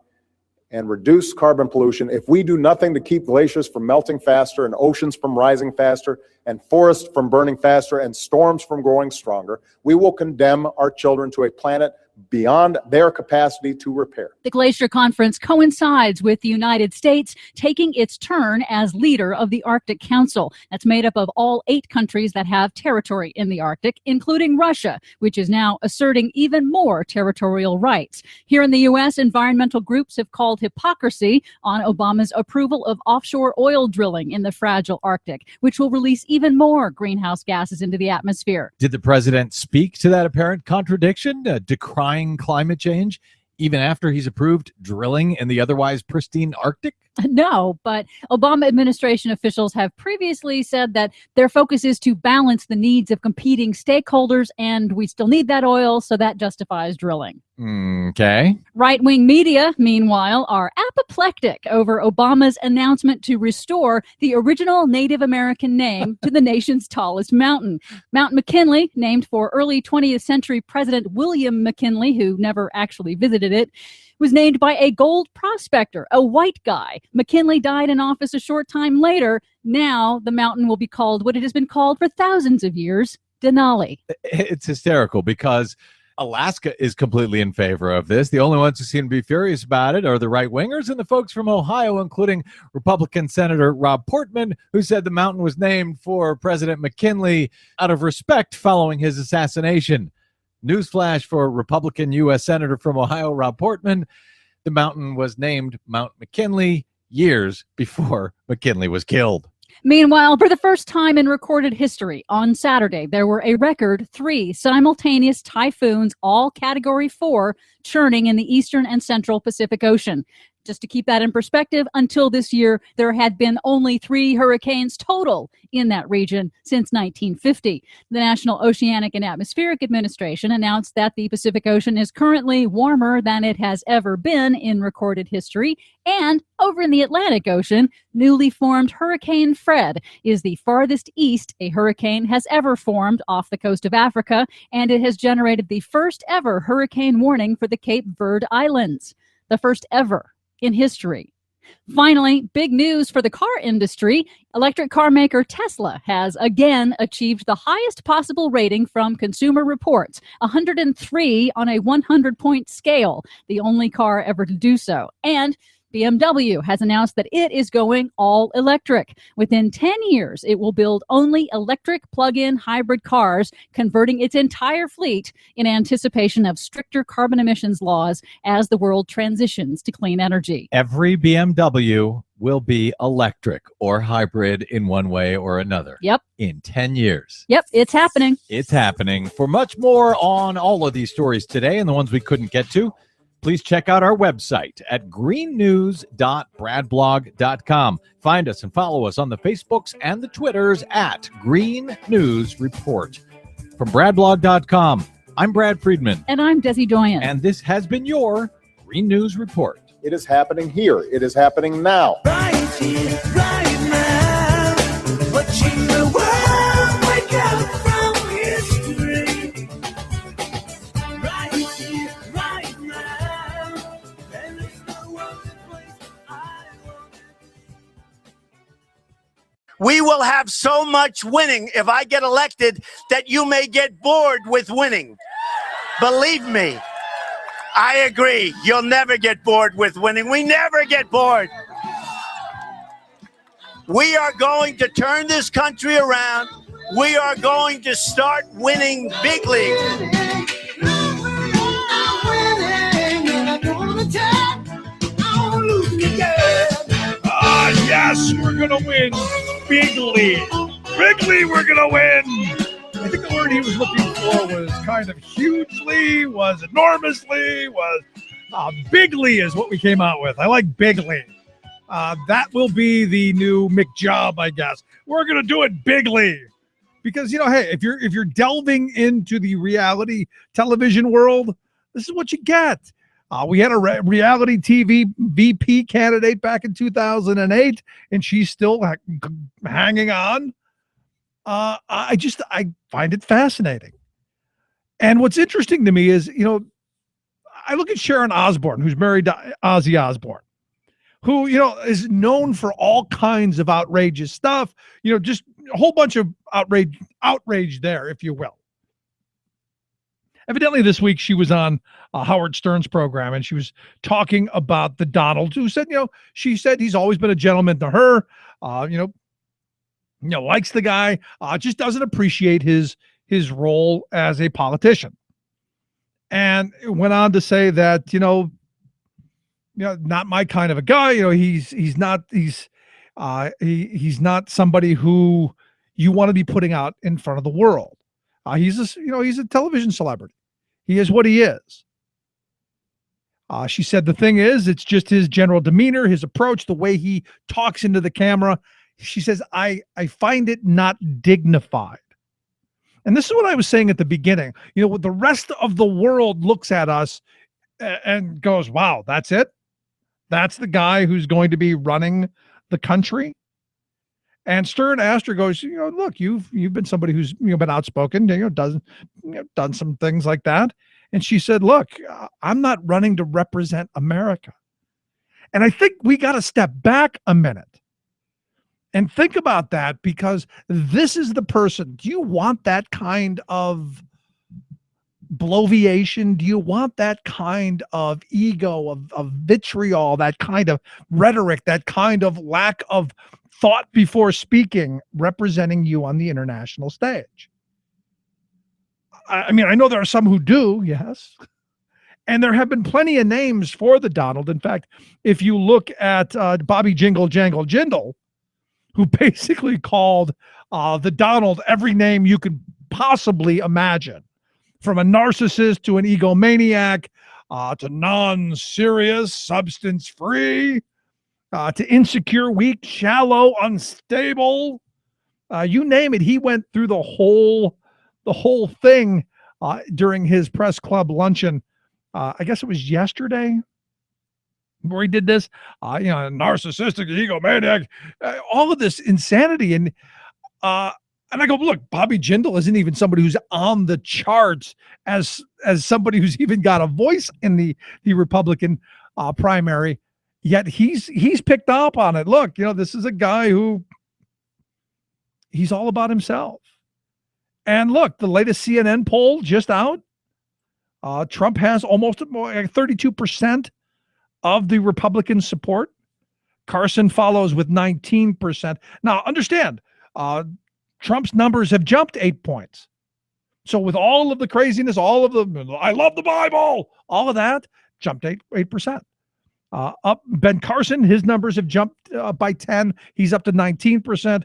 and reduce carbon pollution, if we do nothing to keep glaciers from melting faster and oceans from rising faster and forests from burning faster and storms from growing stronger, we will condemn our children to a planet beyond their capacity to repair. The Glacier Conference coincides with the United States taking its turn as leader of the Arctic Council. That's made up of all 8 countries that have territory in the Arctic, including Russia, which is now asserting even more territorial rights. Here in the U.S., environmental groups have called hypocrisy on Obama's approval of offshore oil drilling in the fragile Arctic, which will release even more greenhouse gases into the atmosphere. Did the president speak to that apparent contradiction, decrying climate change, even after he's approved drilling in the otherwise pristine Arctic? No, but Obama administration officials have previously said that their focus is to balance the needs of competing stakeholders, and we still need that oil, so that justifies drilling. Okay. Right-wing media, meanwhile, are apoplectic over Obama's announcement to restore the original Native American name to the nation's tallest mountain. Mount McKinley, named for early 20th century President William McKinley, who never actually visited it, was named by a gold prospector, a white guy. McKinley died in office a short time later. Now the mountain will be called what it has been called for thousands of years, Denali. It's hysterical because Alaska is completely in favor of this. The only ones who seem to be furious about it are the right-wingers and the folks from Ohio, including Republican Senator Rob Portman, who said the mountain was named for President McKinley out of respect following his assassination. Newsflash for Republican U.S. Senator from Ohio, Rob Portman. The mountain was named Mount McKinley years before McKinley was killed. Meanwhile, for the first time in recorded history, on Saturday, there were a record 3 simultaneous typhoons, all Category 4, churning in the eastern and central Pacific Ocean. Just to keep that in perspective, until this year, there had been only 3 hurricanes total in that region since 1950. The National Oceanic and Atmospheric Administration announced that the Pacific Ocean is currently warmer than it has ever been in recorded history. And over in the Atlantic Ocean, newly formed Hurricane Fred is the farthest east a hurricane has ever formed off the coast of Africa, and it has generated the first ever hurricane warning for the Cape Verde Islands. The first ever in history. Finally, big news for the car industry. Electric car maker Tesla has again achieved the highest possible rating from Consumer Reports, 103 on a 100-point scale, the only car ever to do so. And BMW has announced that it is going all electric. Within 10 years, it will build only electric plug-in hybrid cars, converting its entire fleet in anticipation of stricter carbon emissions laws as the world transitions to clean energy. Every BMW will be electric or hybrid in one way or another. Yep. In 10 years. Yep, it's happening. It's happening. For much more on all of these stories today and the ones we couldn't get to, please check out our website at greennews.bradblog.com. Find us and follow us on the Facebooks and the Twitters at Green News Report. From bradblog.com, I'm Brad Friedman. And I'm Desi Doyen. And this has been your Green News Report. It is happening here. It is happening now. Right here, right now. Watching the world wake up from history. Right here, right now. There is no other place I want to be. We will have so much winning if I get elected that you may get bored with winning. Believe me, I agree. You'll never get bored with winning. We never get bored. We are going to turn this country around. We are going to start winning big league. Yes, we're going to win bigly. Bigly, we're going to win. I think the word he was looking for was kind of hugely, was enormously, was bigly is what we came out with. I like bigly. That will be the new McJob, I guess. We're going to do it bigly. Because, hey, if you're delving into the reality television world, this is what you get. We had a reality TV VP candidate back in 2008, and she's still hanging on. I find it fascinating. And what's interesting to me is, I look at Sharon Osbourne, who's married to Ozzy Osbourne, who, is known for all kinds of outrageous stuff, just a whole bunch of outrage there, if you will. Evidently this week she was on Howard Stern's program, and she was talking about the Donald, who said, she said he's always been a gentleman to her, likes the guy, just doesn't appreciate his role as a politician. And it went on to say that, not my kind of a guy, he's not somebody who you want to be putting out in front of the world. He's a television celebrity. He is what he is. She said the thing is, it's just his general demeanor, his approach, the way he talks into the camera. She says, I find it not dignified. And this is what I was saying at the beginning. What the rest of the world looks at us and goes, wow, that's it? That's the guy who's going to be running the country? And Stern asked her, goes, look, you've been somebody who's been outspoken, done some things like that. And she said, look, I'm not running to represent America. And I think we got to step back a minute and think about that, because this is the person. Do you want that kind of bloviation? Do you want that kind of ego, of vitriol, that kind of rhetoric, that kind of lack of thought before speaking representing you on the international stage? I mean, I know there are some who do, yes. And there have been plenty of names for the Donald. In fact, if you look at Bobby Jingle Jangle Jindal, who basically called the Donald every name you could possibly imagine, from a narcissist to an egomaniac, to non-serious, substance-free, to insecure, weak, shallow, unstable, you name it. He went through the whole thing during his press club luncheon. I guess it was yesterday where he did this. Narcissistic, egomaniac, all of this insanity, and I go, look, Bobby Jindal isn't even somebody who's on the charts as somebody who's even got a voice in the Republican primary. Yet he's picked up on it. Look, this is a guy who he's all about himself. And look, the latest CNN poll just out. Trump has almost 32% of the Republican support. Carson follows with 19%. Now, understand, Trump's numbers have jumped 8 points. So with all of the craziness, all of the, I love the Bible, all of that jumped 8%. Up Ben Carson, his numbers have jumped by 10. He's up to 19%.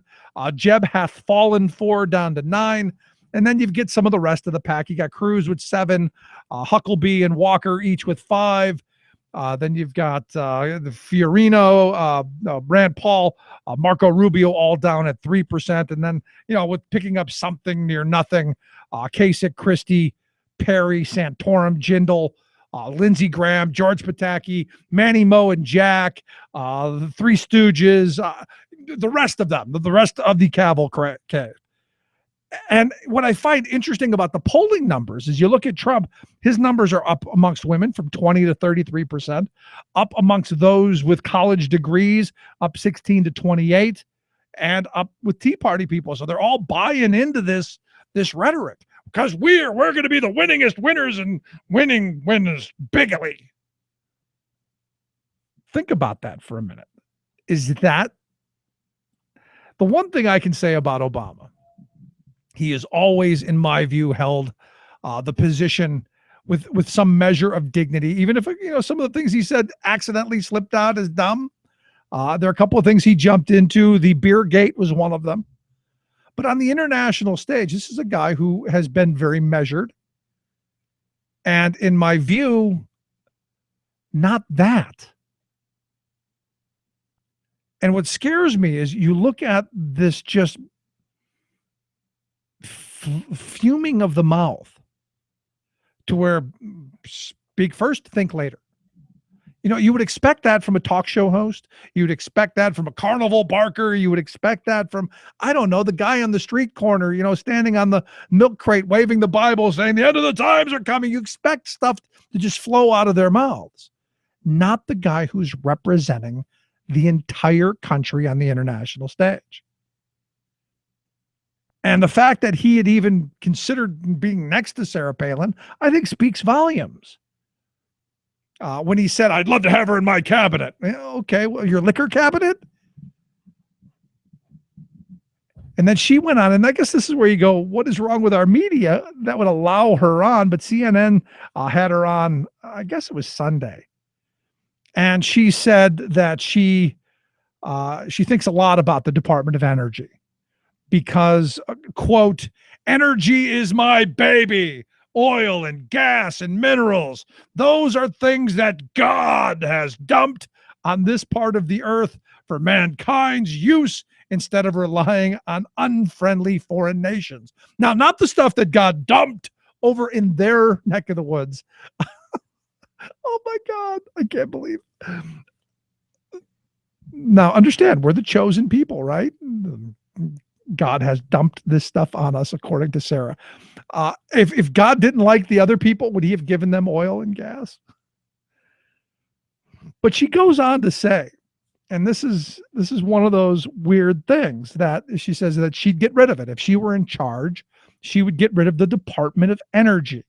Jeb hath fallen 4 down to 9. And then you get some of the rest of the pack. You got Cruz with 7, Huckabee and Walker each with 5. Then you've got the Fiorino, Rand Paul, Marco Rubio all down at 3%. And then, with picking up something near nothing, Kasich, Christie, Perry, Santorum, Jindal, Lindsey Graham, George Pataki, Manny Moe and Jack, the Three Stooges, the rest of them, the rest of the cavalcade. And what I find interesting about the polling numbers is you look at Trump, his numbers are up amongst women from 20 to 33%, up amongst those with college degrees, up 16 to 28, and up with Tea Party people. So they're all buying into this rhetoric. because we're going to be the winningest winners and winning winners bigly. Think about that for a minute. Is that the one thing I can say about Obama? He is always, in my view, held the position with some measure of dignity, even if some of the things he said accidentally slipped out as dumb. There are a couple of things he jumped into. The beer gate was one of them. But on the international stage, this is a guy who has been very measured. And in my view, not that. And what scares me is you look at this just fuming of the mouth to where speak first, think later. You would expect that from a talk show host. You would expect that from a carnival barker. You would expect that from, I don't know, the guy on the street corner, standing on the milk crate, waving the Bible, saying the end of the times are coming. You expect stuff to just flow out of their mouths. Not the guy who's representing the entire country on the international stage. And the fact that he had even considered being next to Sarah Palin, I think speaks volumes. When he said, I'd love to have her in my cabinet. Okay, well, your liquor cabinet? And then she went on, and I guess this is where you go, what is wrong with our media that would allow her on? But CNN had her on, I guess it was Sunday. And she said that she thinks a lot about the Department of Energy because, quote, energy is my baby. Oil and gas and minerals. Those are things that God has dumped on this part of the earth for mankind's use instead of relying on unfriendly foreign nations. Now, not the stuff that God dumped over in their neck of the woods. Oh my God, I can't believe. Now, understand, we're the chosen people, right? God has dumped this stuff on us, according to Sarah. If God didn't like the other people, would he have given them oil and gas? But she goes on to say, and this is one of those weird things that she says that she'd get rid of it. If she were in charge, she would get rid of the Department of Energy.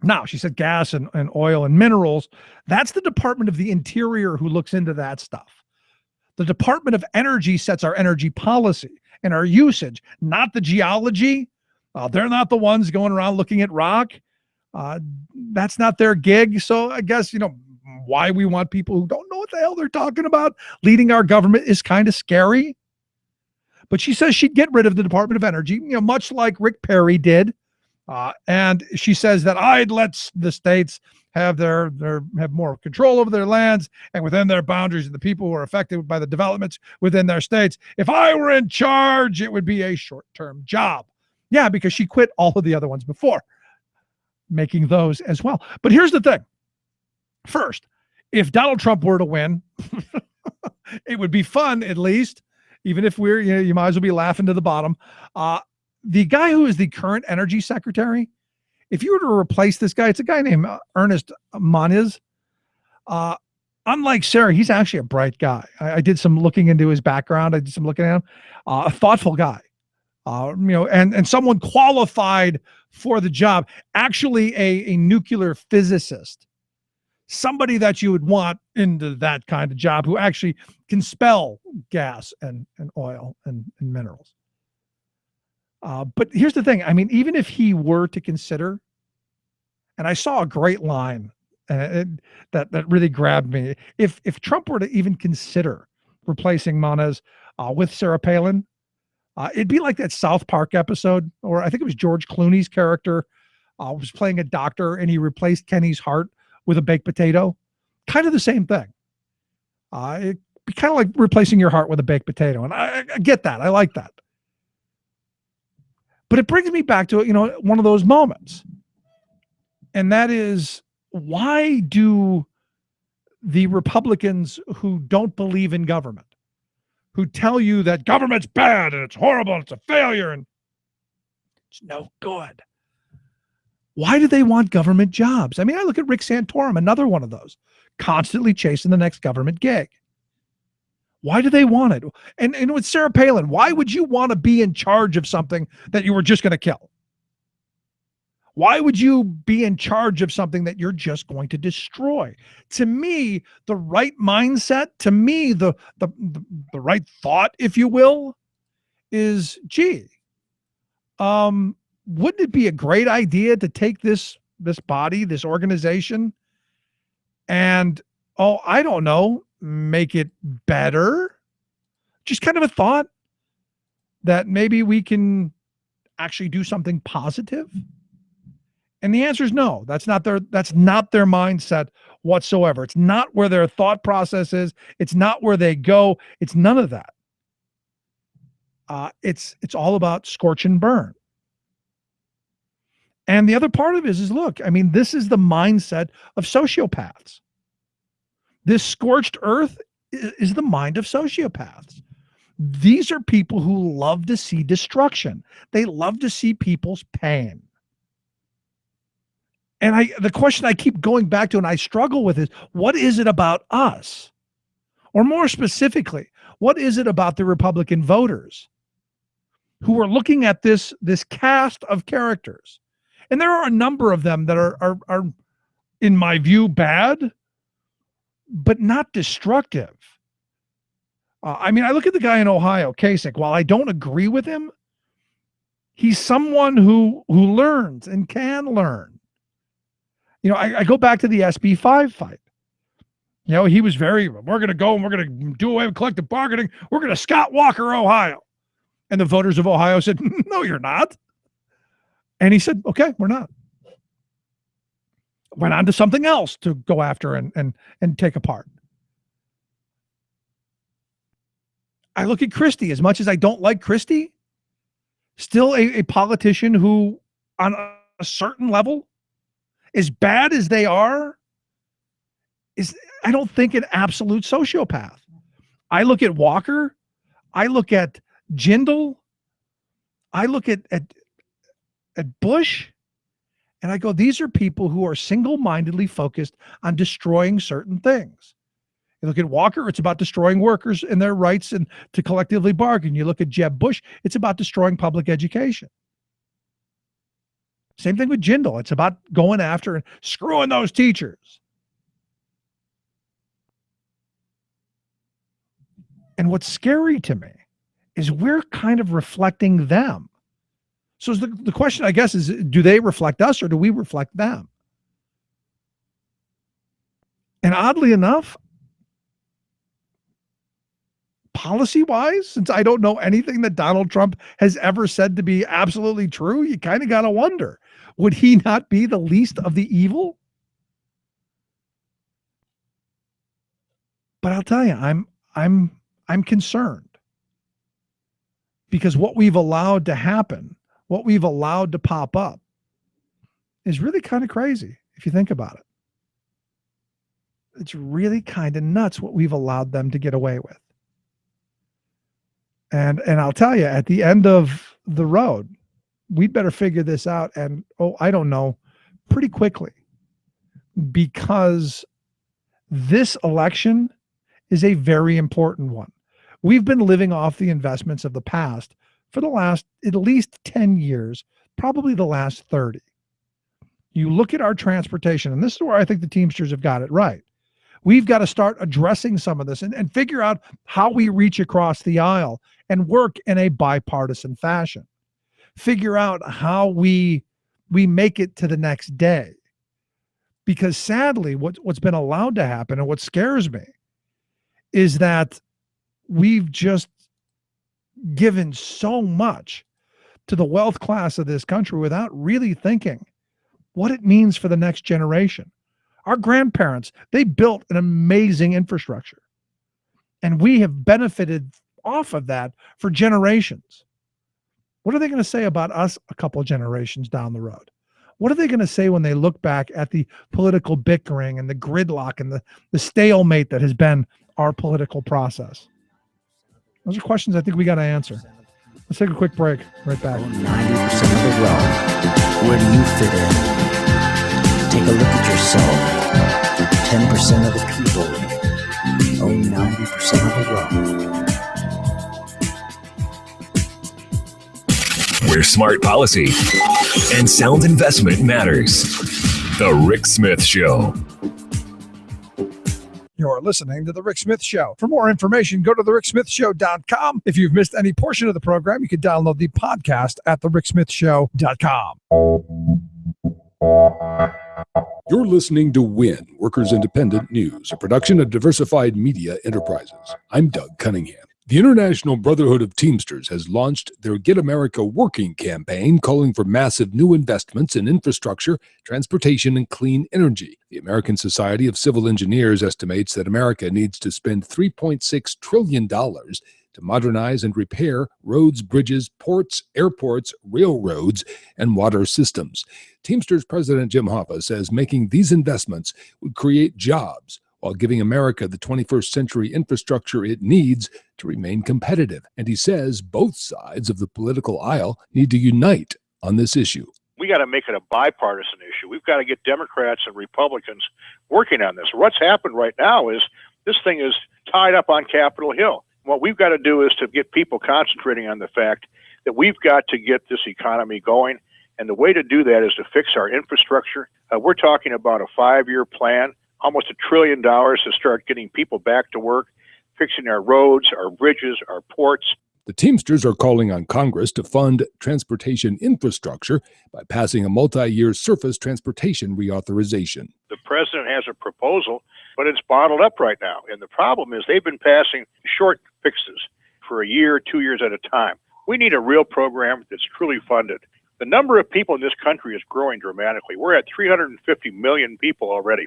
Now, she said gas and oil and minerals. That's the Department of the Interior who looks into that stuff. The Department of Energy sets our energy policy and our usage, not the geology. They're not the ones going around looking at rock. That's not their gig. So I guess, why we want people who don't know what the hell they're talking about leading our government is kind of scary. But she says she'd get rid of the Department of Energy, much like Rick Perry did. And she says that I'd let the states have have more control over their lands and within their boundaries and the people who are affected by the developments within their states. If I were in charge, it would be a short-term job. Yeah, because she quit all of the other ones before, making those as well. But here's the thing. First, if Donald Trump were to win, it would be fun, at least, even if you might as well be laughing to the bottom. The guy who is the current energy secretary, if you were to replace this guy, it's a guy named Ernest Moniz. Unlike Sarah, he's actually a bright guy. I did some looking into his background. I did some looking at him. A thoughtful guy, and someone qualified for the job. Actually, a nuclear physicist, somebody that you would want into that kind of job who actually can spell gas and oil and minerals. But here's the thing. I mean, even if he were to consider, and I saw a great line that really grabbed me. If Trump were to even consider replacing Moniz with Sarah Palin, it'd be like that South Park episode, or I think it was George Clooney's character was playing a doctor and he replaced Kenny's heart with a baked potato. Kind of the same thing. It'd be kind of like replacing your heart with a baked potato. And I get that. I like that. But it brings me back to, one of those moments. And that is, why do the Republicans who don't believe in government, who tell you that government's bad and it's horrible and it's a failure and it's no good, why do they want government jobs? I mean, I look at Rick Santorum, another one of those, constantly chasing the next government gig. Why do they want it? And with Sarah Palin, why would you want to be in charge of something that you were just going to kill? Why would you be in charge of something that you're just going to destroy? To me, the right mindset, to me, the right thought, if you will, is, gee, wouldn't it be a great idea to take this body, this organization, and, I don't know, make it better? Just kind of a thought that maybe we can actually do something positive. And the answer is no. That's not their mindset whatsoever. It's not where their thought process is. It's not where they go. It's none of that. It's all about scorch and burn. And the other part of it is look, I mean, this is the mindset of sociopaths. This scorched earth is the mind of sociopaths. These are people who love to see destruction. They love to see people's pain. And the question I keep going back to and I struggle with is, what is it about us? Or more specifically, what is it about the Republican voters who are looking at this cast of characters? And there are a number of them that are in my view, bad, but not destructive. I mean, I look at the guy in Ohio, Kasich. While I don't agree with him, he's someone who learns and can learn. You know, I go back to the SB 5 fight. You know, he was we're going to go and we're going to do away with collective bargaining. We're going to Scott Walker, Ohio. And the voters of Ohio said, no, you're not. And he said, okay, we're not. Went on to something else to go after and take apart. I look at Christie. As much as I don't like Christie, still a politician who, on a certain level, as bad as they are, is, I don't think, an absolute sociopath. I look at Walker. I look at Jindal. I look at Bush. And I go, these are people who are single-mindedly focused on destroying certain things. You look at Walker, it's about destroying workers and their rights and to collectively bargain. You look at Jeb Bush, it's about destroying public education. Same thing with Jindal. It's about going after and screwing those teachers. And what's scary to me is we're kind of reflecting them. So the question, I guess, is, do they reflect us or do we reflect them? And oddly enough, policy-wise, since I don't know anything that Donald Trump has ever said to be absolutely true, you kind of got to wonder, would he not be the least of the evil? But I'll tell you, I'm concerned, because what we've allowed to happen, what we've allowed to pop up, is really kind of crazy if you think about it. It's really kind of nuts what we've allowed them to get away with. And I'll tell you, at the end of the road, we'd better figure this out, and I don't know, pretty quickly, because this election is a very important one. We've been living off the investments of the past for the last at least 10 years, probably the last 30. You look at our transportation, and this is where I think the Teamsters have got it right. We've got to start addressing some of this and figure out how we reach across the aisle and work in a bipartisan fashion. Figure out how we make it to the next day. Because sadly, what's been allowed to happen, and what scares me, is that we've just given so much to the wealth class of this country without really thinking what it means for the next generation. Our grandparents, they built an amazing infrastructure, and we have benefited off of that for generations. What are they going to say about us a couple of generations down the road? What are they going to say when they look back at the political bickering and the gridlock and the stalemate that has been our political process? Those are questions I think we got to answer. Let's take a quick break. Right back. 90% of the road. Where do you fit in? Take a look at yourself. 10% of the people own 90% of the road. where smart policy and sound investment matters. The Rick Smith Show. You're listening to The Rick Smith Show. For more information, go to thericksmithshow.com. If you've missed any portion of the program, you can download the podcast at thericksmithshow.com. You're listening to WIN, Workers Independent News, a production of Diversified Media Enterprises. I'm Doug Cunningham. The International Brotherhood of Teamsters has launched their Get America Working campaign, calling for massive new investments in infrastructure, transportation, and clean energy. The American Society of Civil Engineers estimates that America needs to spend $3.6 trillion to modernize and repair roads, bridges, ports, airports, railroads, and water systems. Teamsters President Jim Hoffa says making these investments would create jobs while giving America the 21st century infrastructure it needs to remain competitive. And he says both sides of the political aisle need to unite on this issue. We got to make it a bipartisan issue. We've got to get Democrats and Republicans working on this. What's happened right now is this thing is tied up on Capitol Hill. What we've got to do is to get people concentrating on the fact that we've got to get this economy going. And the way to do that is to fix our infrastructure. We're talking about a 5-year plan, almost $1 trillion to start getting people back to work, fixing our roads, our bridges, our ports. The Teamsters are calling on Congress to fund transportation infrastructure by passing a multi-year surface transportation reauthorization. The president has a proposal, but it's bottled up right now. And the problem is they've been passing short fixes for a year, 2 years at a time. We need a real program that's truly funded. The number of people in this country is growing dramatically. We're at 350 million people already,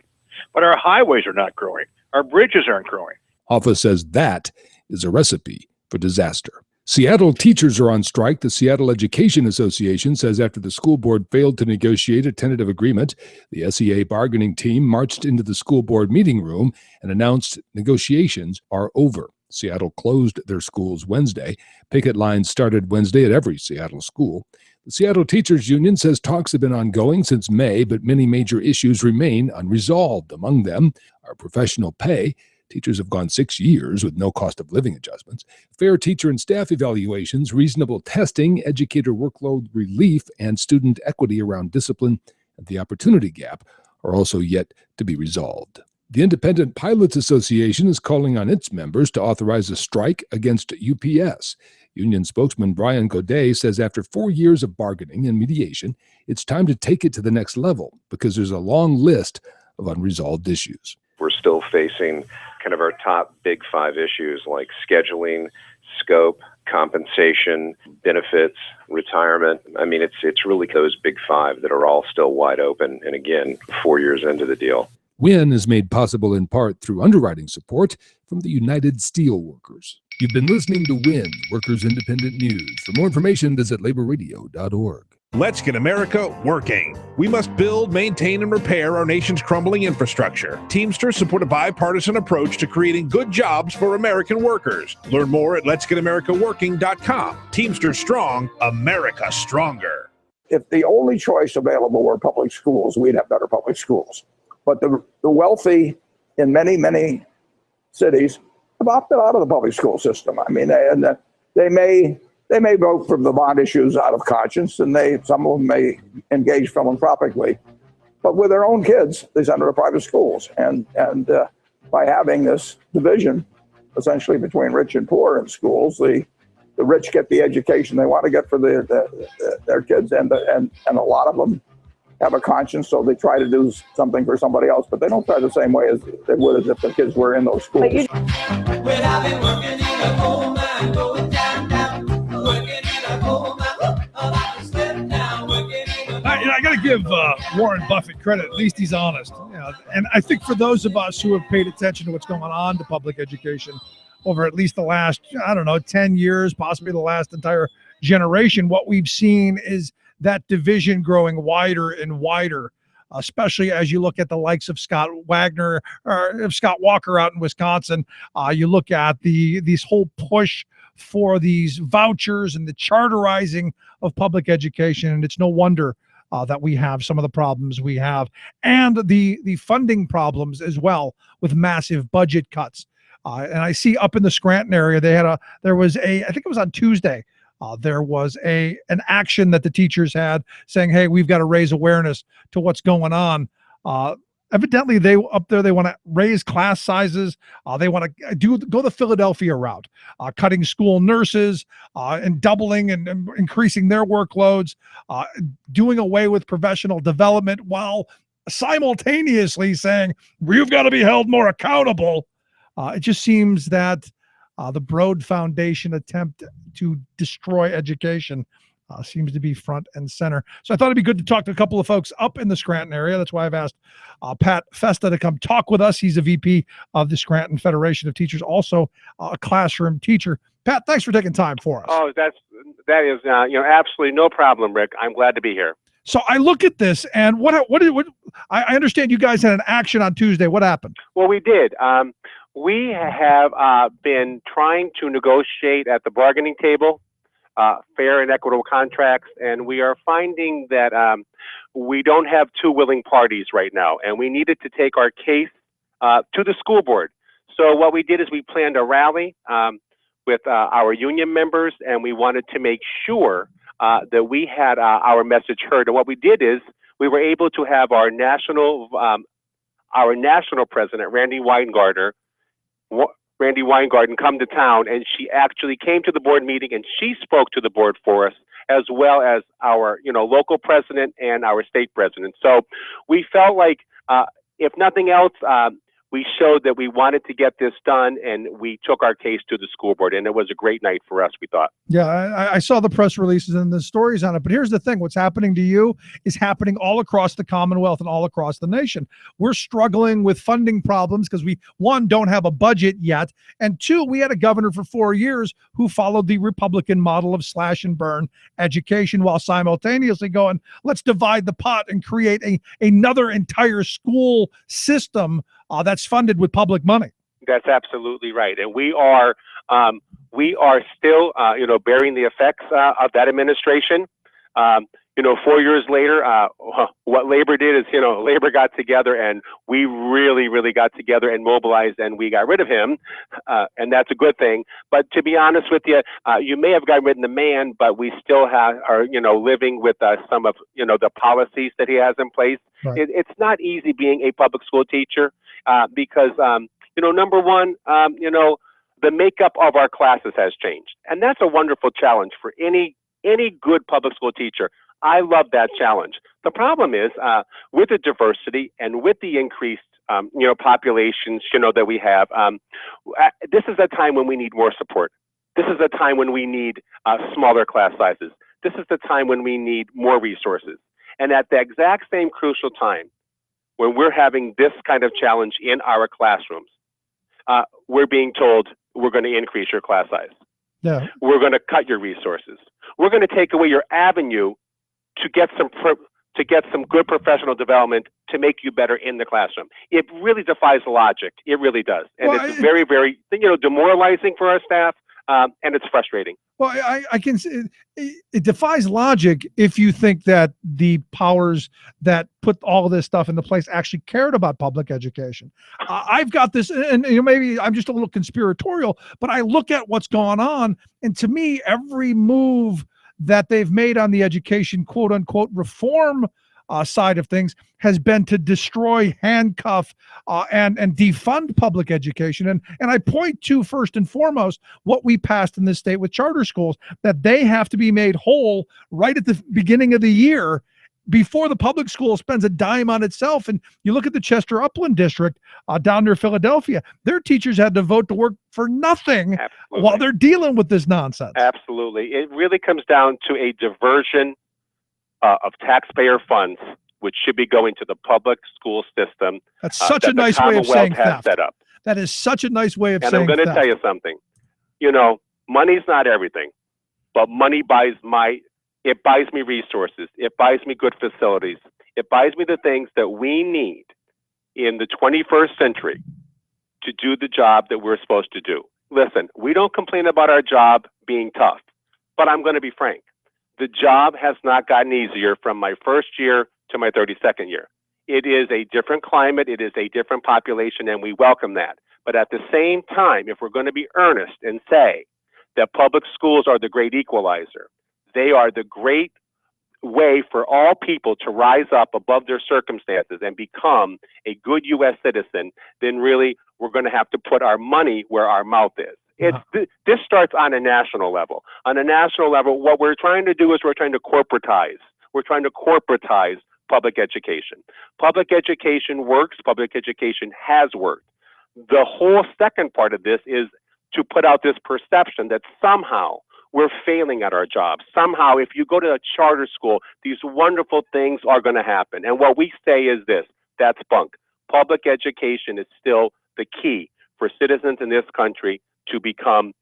but our highways are not growing. Our bridges aren't growing. Hoffa says that is a recipe for disaster. Seattle teachers are on strike. The Seattle Education Association says after the school board failed to negotiate a tentative agreement, the SEA bargaining team marched into the school board meeting room and announced negotiations are over. Seattle closed their schools Wednesday. Picket lines started Wednesday at every Seattle school. The Seattle Teachers Union says talks have been ongoing since May, but many major issues remain unresolved. Among them are professional pay. Teachers have gone 6 years with no cost of living adjustments, fair teacher and staff evaluations, reasonable testing, educator workload relief, and student equity around discipline and the opportunity gap are also yet to be resolved. The Independent Pilots Association is calling on its members to authorize a strike against UPS. Union spokesman Brian Godet says after 4 years of bargaining and mediation, it's time to take it to the next level because there's a long list of unresolved issues. We're still facing kind of our top big 5 issues like scheduling, scope, compensation, benefits, retirement. I mean, it's really those big 5 that are all still wide open. And again, 4 years into the deal. WIN is made possible in part through underwriting support from the United Steelworkers. You've been listening to WIN, Workers Independent News. For more information, visit laborradio.org. Let's get America working. We must build, maintain, and repair our nation's crumbling infrastructure. Teamsters support a bipartisan approach to creating good jobs for American workers. Learn more at letsgetamericaworking.com. Teamsters strong, America stronger. If the only choice available were public schools, we'd have better public schools. But the wealthy in many, many cities have opted out of the public school system. I mean, they may vote for the bond issues out of conscience, and some of them may engage philanthropically. But with their own kids, they send them to private schools. And by having this division, essentially between rich and poor in schools, the rich get the education they want to get for their kids, and a lot of them have a conscience, so they try to do something for somebody else, but they don't try the same way as they would as if the kids were in those schools. I got to give Warren Buffett credit. At least he's honest. And I think for those of us who have paid attention to what's going on to public education over at least the last, 10 years, possibly the last entire generation, what we've seen is that division growing wider and wider, especially as you look at the likes of Scott Walker out in Wisconsin. You look at this whole push for these vouchers and the charterizing of public education, and it's no wonder that we have some of the problems we have, and the funding problems as well with massive budget cuts. And I see up in the Scranton area, I think it was on Tuesday, There was an action that the teachers had saying, hey, we've got to raise awareness to what's going on. Evidently, they want to raise class sizes. They want to go the Philadelphia route, cutting school nurses and doubling and increasing their workloads, doing away with professional development while simultaneously saying, we've got to be held more accountable. It just seems that the Broad Foundation attempt to destroy education seems to be front and center. So I thought it'd be good to talk to a couple of folks up in the Scranton area. That's why I've asked Pat Festa to come talk with us. He's a VP of the Scranton Federation of Teachers, also a classroom teacher. Pat, thanks for taking time for us. Oh, that is absolutely no problem, Rick. I'm glad to be here. So I look at this, and what I understand you guys had an action on Tuesday. What happened? Well, we did. We have been trying to negotiate at the bargaining table fair and equitable contracts, and we are finding that we don't have two willing parties right now, and we needed to take our case to the school board. So what we did is we planned a rally with our union members, and we wanted to make sure that we had our message heard. And what we did is we were able to have our national president, Randy Weingarten, come to town, and she actually came to the board meeting and she spoke to the board for us, as well as our local president and our state president. So we felt like, if nothing else, we showed that we wanted to get this done, and we took our case to the school board, and it was a great night for us, we thought. Yeah, I saw the press releases and the stories on it, but here's the thing. What's happening to you is happening all across the Commonwealth and all across the nation. We're struggling with funding problems because we, one, don't have a budget yet, and two, we had a governor for 4 years who followed the Republican model of slash and burn education while simultaneously going, let's divide the pot and create another entire school system that's funded with public money. That's absolutely right, and we are still, bearing the effects of that administration. 4 years later, what Labor did is, Labor got together, and we really got together and mobilized, and we got rid of him, and that's a good thing. But to be honest with you, you may have gotten rid of the man, but we still are living with some of the policies that he has in place. Right. It's not easy being a public school teacher because number one, the makeup of our classes has changed, and that's a wonderful challenge for any good public school teacher. I love that challenge. The problem is with the diversity and with the increased, populations, that we have, this is a time when we need more support. This is a time when we need smaller class sizes. This is the time when we need more resources. And at the exact same crucial time, when we're having this kind of challenge in our classrooms, we're being told we're going to increase your class size. Yeah. We're going to cut your resources. We're going to take away your avenue to get some good professional development to make you better in the classroom. It really defies logic. It really does. And it's very, very, demoralizing for our staff, and it's frustrating. Well, I can say it defies logic if you think that the powers that put all of this stuff into place actually cared about public education. I've got this, and maybe I'm just a little conspiratorial, but I look at what's going on, and to me, every move that they've made on the education, quote unquote, reform side of things has been to destroy, handcuff, and defund public education. And I point to, first and foremost, what we passed in this state with charter schools, that they have to be made whole right at the beginning of the year before the public school spends a dime on itself. And you look at the Chester Upland District down near Philadelphia, their teachers had to vote to work for nothing. Absolutely. While they're dealing with this nonsense. Absolutely. It really comes down to a diversion of taxpayer funds, which should be going to the public school system. That's such a nice way of saying theft. Set up. That is such a nice way of saying theft. And I'm going to tell you something. Money's not everything, but money buys me resources. It buys me good facilities. It buys me the things that we need in the 21st century to do the job that we're supposed to do. Listen, we don't complain about our job being tough, but I'm going to be frank. The job has not gotten easier from my first year to my 32nd year. It is a different climate. It is a different population, and we welcome that. But at the same time, if we're going to be earnest and say that public schools are the great equalizer. They are the great way for all people to rise up above their circumstances and become a good U.S. citizen. Then really we're going to have to put our money where our mouth is. This starts on a national level. On a national level, what we're trying to do is we're trying to corporatize. We're trying to corporatize public education. Public education works. Public education has worked. The whole second part of this is to put out this perception that somehow we're failing at our jobs. Somehow, if you go to a charter school, these wonderful things are going to happen. And what we say is this: that's bunk. Public education is still the key for citizens in this country to become,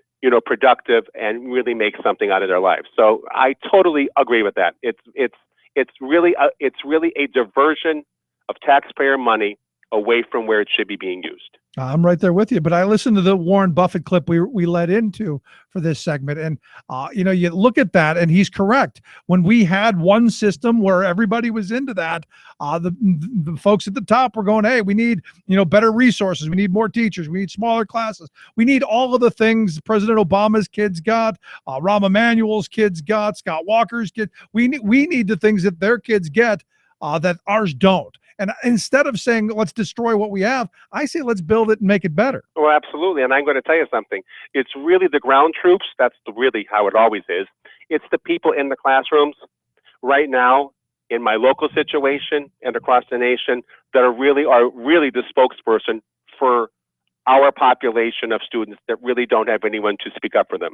productive and really make something out of their lives. So I totally agree with that. It's really a diversion of taxpayer money away from where it should be being used. I'm right there with you, but I listened to the Warren Buffett clip we led into for this segment. And, you look at that and he's correct. When we had one system where everybody was into that, the folks at the top were going, hey, we need, better resources. We need more teachers. We need smaller classes. We need all of the things President Obama's kids got, Rahm Emanuel's kids got, Scott Walker's kids. We need the things that their kids get that ours don't. And instead of saying, let's destroy what we have, I say, let's build it and make it better. Well, absolutely. And I'm going to tell you something. It's really the ground troops. That's really how it always is. It's the people in the classrooms right now in my local situation and across the nation that are really the spokesperson for our population of students that really don't have anyone to speak up for them.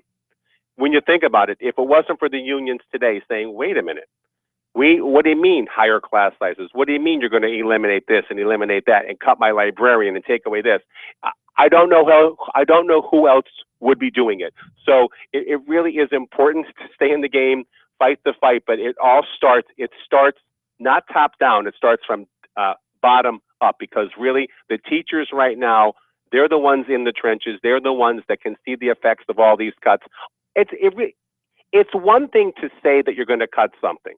When you think about it, if it wasn't for the unions today saying, wait a minute, what do you mean higher class sizes? What do you mean you're going to eliminate this and eliminate that and cut my librarian and take away this? I don't know who else would be doing it. So it really is important to stay in the game, fight the fight, but it starts not top down, it starts from bottom up, because really the teachers right now, they're the ones in the trenches. They're the ones that can see the effects of all these cuts. It's one thing to say that you're going to cut something.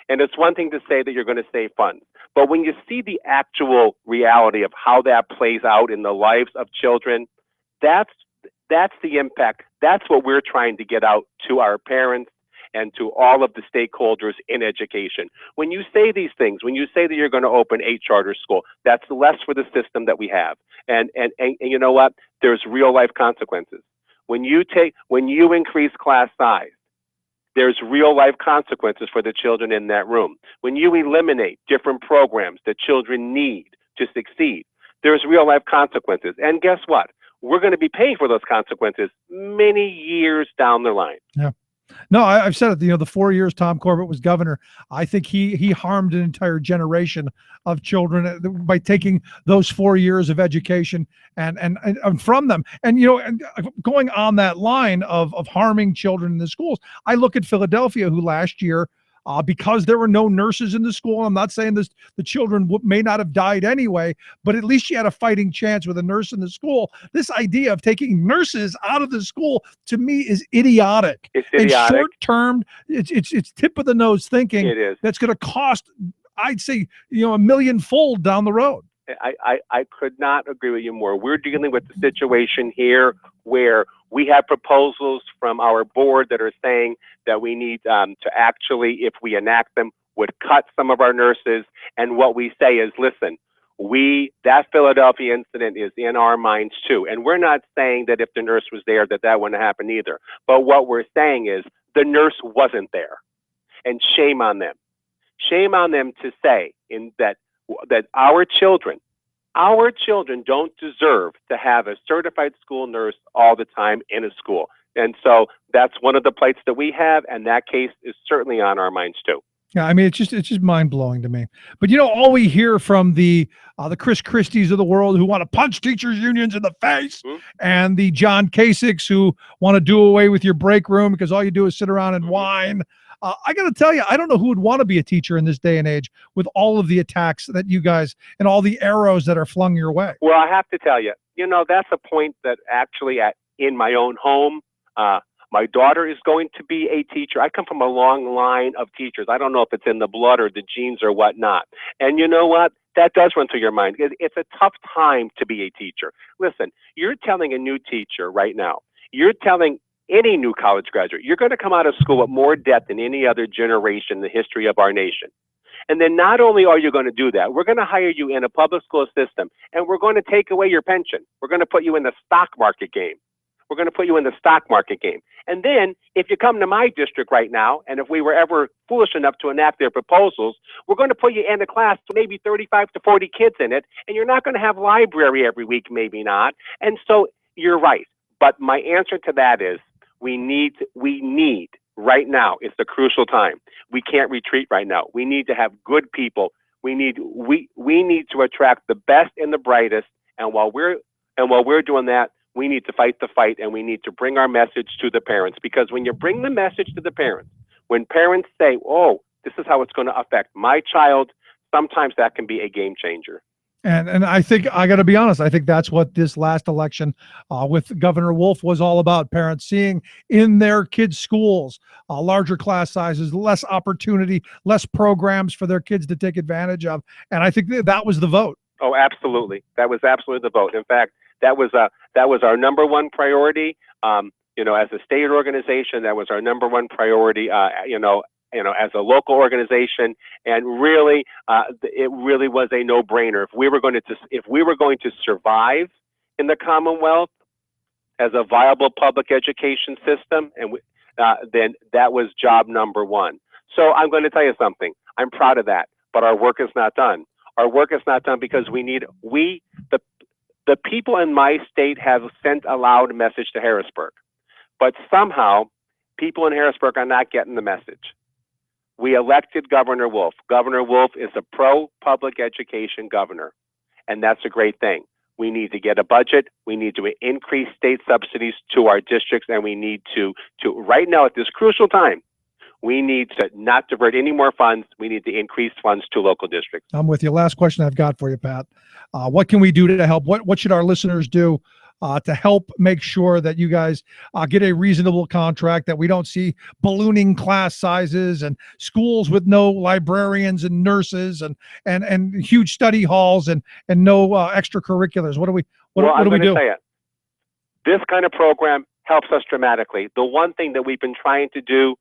And it's one thing to say that you're going to save funds. But when you see the actual reality of how that plays out in the lives of children, that's the impact. That's what we're trying to get out to our parents and to all of the stakeholders in education. When you say these things, when you say that you're going to open 8 charter schools, that's less for the system that we have. And you know what? There's real life consequences. When you increase class size, there's real life consequences for the children in that room. When you eliminate different programs that children need to succeed, there's real life consequences. And guess what? We're going to be paying for those consequences many years down the line. Yeah. No, I've said it, the 4 years Tom Corbett was governor, I think he harmed an entire generation of children by taking those 4 years of education and from them. And, going on that line of harming children in the schools, I look at Philadelphia, who last year, because there were no nurses in the school. I'm not saying the children may not have died anyway, but at least you had a fighting chance with a nurse in the school. This idea of taking nurses out of the school, to me, is idiotic. It's idiotic. It's short-term. It's tip of the nose thinking. It is. That's going to cost, I'd say, a million-fold down the road. I could not agree with you more. We're dealing with the situation here where we have proposals from our board that are saying that we need to actually, if we enact them, would cut some of our nurses. And what we say is, listen, that Philadelphia incident is in our minds too. And we're not saying that if the nurse was there that wouldn't happen either. But what we're saying is the nurse wasn't there. And shame on them. Shame on them to say that our children don't deserve to have a certified school nurse all the time in a school. And so that's one of the plights that we have, and that case is certainly on our minds too. Yeah, I mean, it's just mind-blowing to me. But all we hear from the Chris Christies of the world who want to punch teachers' unions in the face, and the John Kasichs who want to do away with your break room because all you do is sit around and whine. I got to tell you, I don't know who would want to be a teacher in this day and age with all of the attacks that you guys and all the arrows that are flung your way. Well, I have to tell you, that's a point that actually in my own home, my daughter is going to be a teacher. I come from a long line of teachers. I don't know if it's in the blood or the genes or whatnot. And you know what? That does run through your mind. It's a tough time to be a teacher. Listen, you're telling a new teacher right now, you're telling any new college graduate, you're going to come out of school with more debt than any other generation in the history of our nation. And then not only are you going to do that, we're going to hire you in a public school system, and we're going to take away your pension. We're going to put you in the stock market game. We're going to put you in the stock market game. And then if you come to my district right now, and if we were ever foolish enough to enact their proposals, we're going to put you in a class with maybe 35 to 40 kids in it, and you're not going to have library every week, maybe not. And so you're right. But my answer to that is we need right now, it's the crucial time. We can't retreat right now. We need to have good people. We need to attract the best and the brightest. And while we're doing that, we need to fight the fight, and we need to bring our message to the parents. Because when you bring the message to the parents, when parents say, "Oh, this is how it's going to affect my child," sometimes that can be a game changer. And I think, I got to be honest, I think that's what this last election with Governor Wolf was all about. Parents seeing in their kids' schools larger class sizes, less opportunity, less programs for their kids to take advantage of. And I think that was the vote. Oh, absolutely. That was absolutely the vote. In fact, that was our number one priority. As a state organization, that was our number one priority. As a local organization, and really, it really was a no-brainer. If we were going to survive in the Commonwealth as a viable public education system, then that was job number one. So I'm going to tell you something. I'm proud of that, but our work is not done. Our work is not done because the people in my state have sent a loud message to Harrisburg, but somehow people in Harrisburg are not getting the message. We elected Governor Wolf. Governor Wolf is a pro-public education governor, and that's a great thing. We need to get a budget. We need to increase state subsidies to our districts, and we need to right now at this crucial time, we need to not divert any more funds. We need to increase funds to local districts. I'm with you. Last question I've got for you, Pat. What can we do to help? What should our listeners do to help make sure that you guys get a reasonable contract, that we don't see ballooning class sizes and schools with no librarians and nurses and huge study halls and no extracurriculars? What do we do? I'm going to say it. This kind of program helps us dramatically. The one thing that we've been trying to do,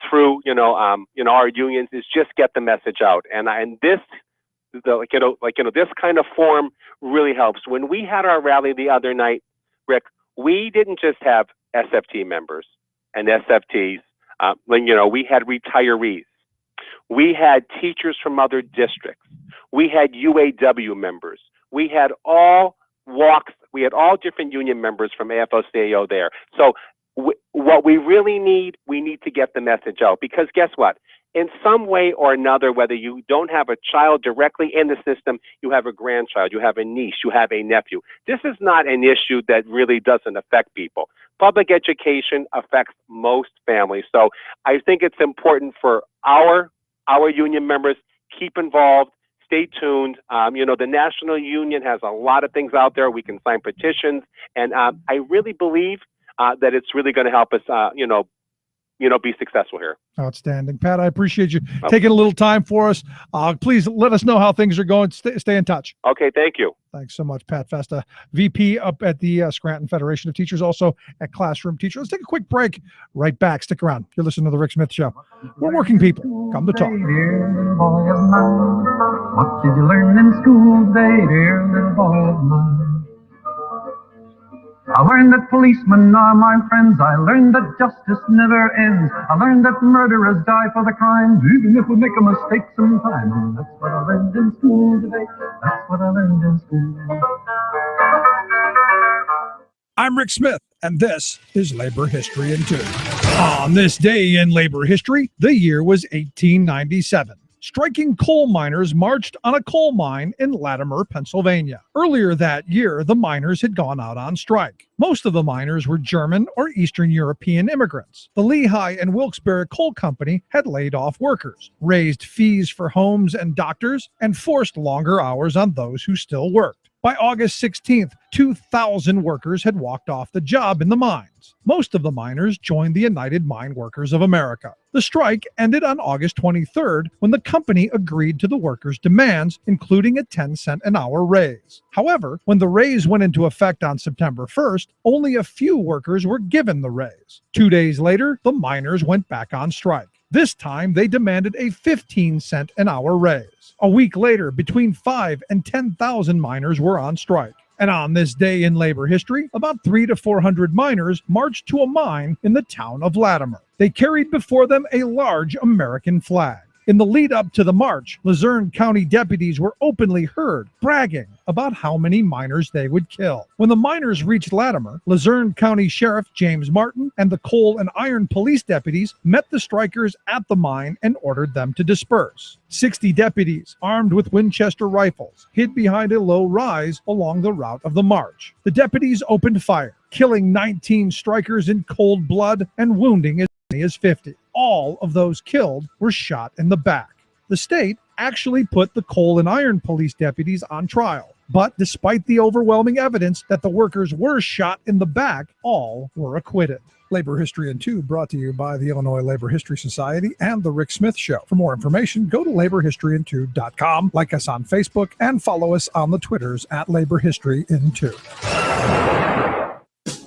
through our unions, is just get the message out. And this, this kind of form really helps. When we had our rally the other night, Rick, we didn't just have SFT members and SFTs. We had retirees. We had teachers from other districts. We had UAW members. We had all walks. We had all different union members from AFL-CIO there. So what we really need, we need to get the message out, because guess what? In some way or another, whether you don't have a child directly in the system, you have a grandchild, you have a niece, you have a nephew. This is not an issue that really doesn't affect people. Public education affects most families. So I think it's important for our union members, keep involved, stay tuned. The National Union has a lot of things out there. We can sign petitions. And I really believe that it's really going to help us, be successful here. Outstanding. Pat, I appreciate you taking a little time for us. Please let us know how things are going. Stay in touch. Okay, thank you. Thanks so much, Pat Festa, VP up at the Scranton Federation of Teachers, also at Classroom Teacher. Let's take a quick break. Right back. Stick around. You're listening to The Rick Smith Show. We're working people. Come to talk. Dear boy of mine, what did you learn in school today, dear little boy of mine? I learned that policemen are my friends. I learned that justice never ends. I learned that murderers die for the crime, even if we make a mistake sometime. And that's what I learned in school today. That's what I learned in school. I'm Rick Smith, and this is Labor History in 2. On this day in labor history, the year was 1897. Striking coal miners marched on a coal mine in Latimer, Pennsylvania. Earlier that year, the miners had gone out on strike. Most of the miners were German or Eastern European immigrants. The Lehigh and Wilkes-Barre Coal Company had laid off workers, raised fees for homes and doctors, and forced longer hours on those who still worked. By August 16th, 2,000 workers had walked off the job in the mines. Most of the miners joined the United Mine Workers of America. The strike ended on August 23rd when the company agreed to the workers' demands, including a 10-cent an hour raise. However, when the raise went into effect on September 1st, only a few workers were given the raise. 2 days later, the miners went back on strike. This time, they demanded a 15-cent an hour raise. A week later, between 5,000 and 10,000 miners were on strike. And on this day in labor history, about 300 to 400 miners marched to a mine in the town of Latimer. They carried before them a large American flag. In the lead up to the march, Luzerne County deputies were openly heard bragging about how many miners they would kill. When the miners reached Latimer, Luzerne County Sheriff James Martin and the coal and iron police deputies met the strikers at the mine and ordered them to disperse. 60 deputies, armed with Winchester rifles, hid behind a low rise along the route of the march. The deputies opened fire, killing 19 strikers in cold blood and wounding as many as 50. All of those killed were shot in the back. The state actually put the coal and iron police deputies on trial. But despite the overwhelming evidence that the workers were shot in the back, all were acquitted. Labor History in 2 brought to you by the Illinois Labor History Society and The Rick Smith Show. For more information, go to laborhistoryin2.com, like us on Facebook, and follow us on the Twitters at Labor History in 2.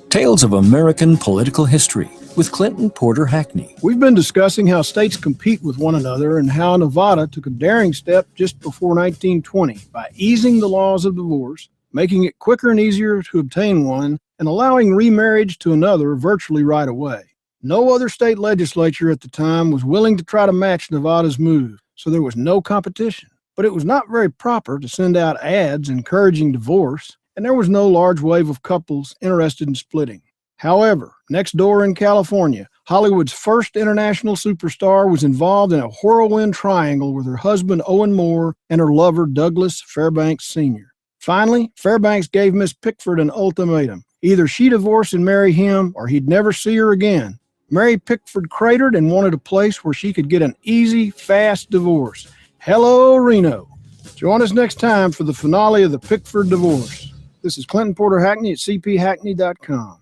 Tales of American Political History with Clinton Porter Hackney. We've been discussing how states compete with one another and how Nevada took a daring step just before 1920 by easing the laws of divorce, making it quicker and easier to obtain one, and allowing remarriage to another virtually right away. No other state legislature at the time was willing to try to match Nevada's move, so there was no competition. But it was not very proper to send out ads encouraging divorce, and there was no large wave of couples interested in splitting. However, next door in California, Hollywood's first international superstar was involved in a whirlwind triangle with her husband Owen Moore and her lover Douglas Fairbanks Sr. Finally, Fairbanks gave Miss Pickford an ultimatum. Either she divorce and marry him, or he'd never see her again. Mary Pickford cratered and wanted a place where she could get an easy, fast divorce. Hello, Reno. Join us next time for the finale of the Pickford divorce. This is Clinton Porter Hackney at cphackney.com.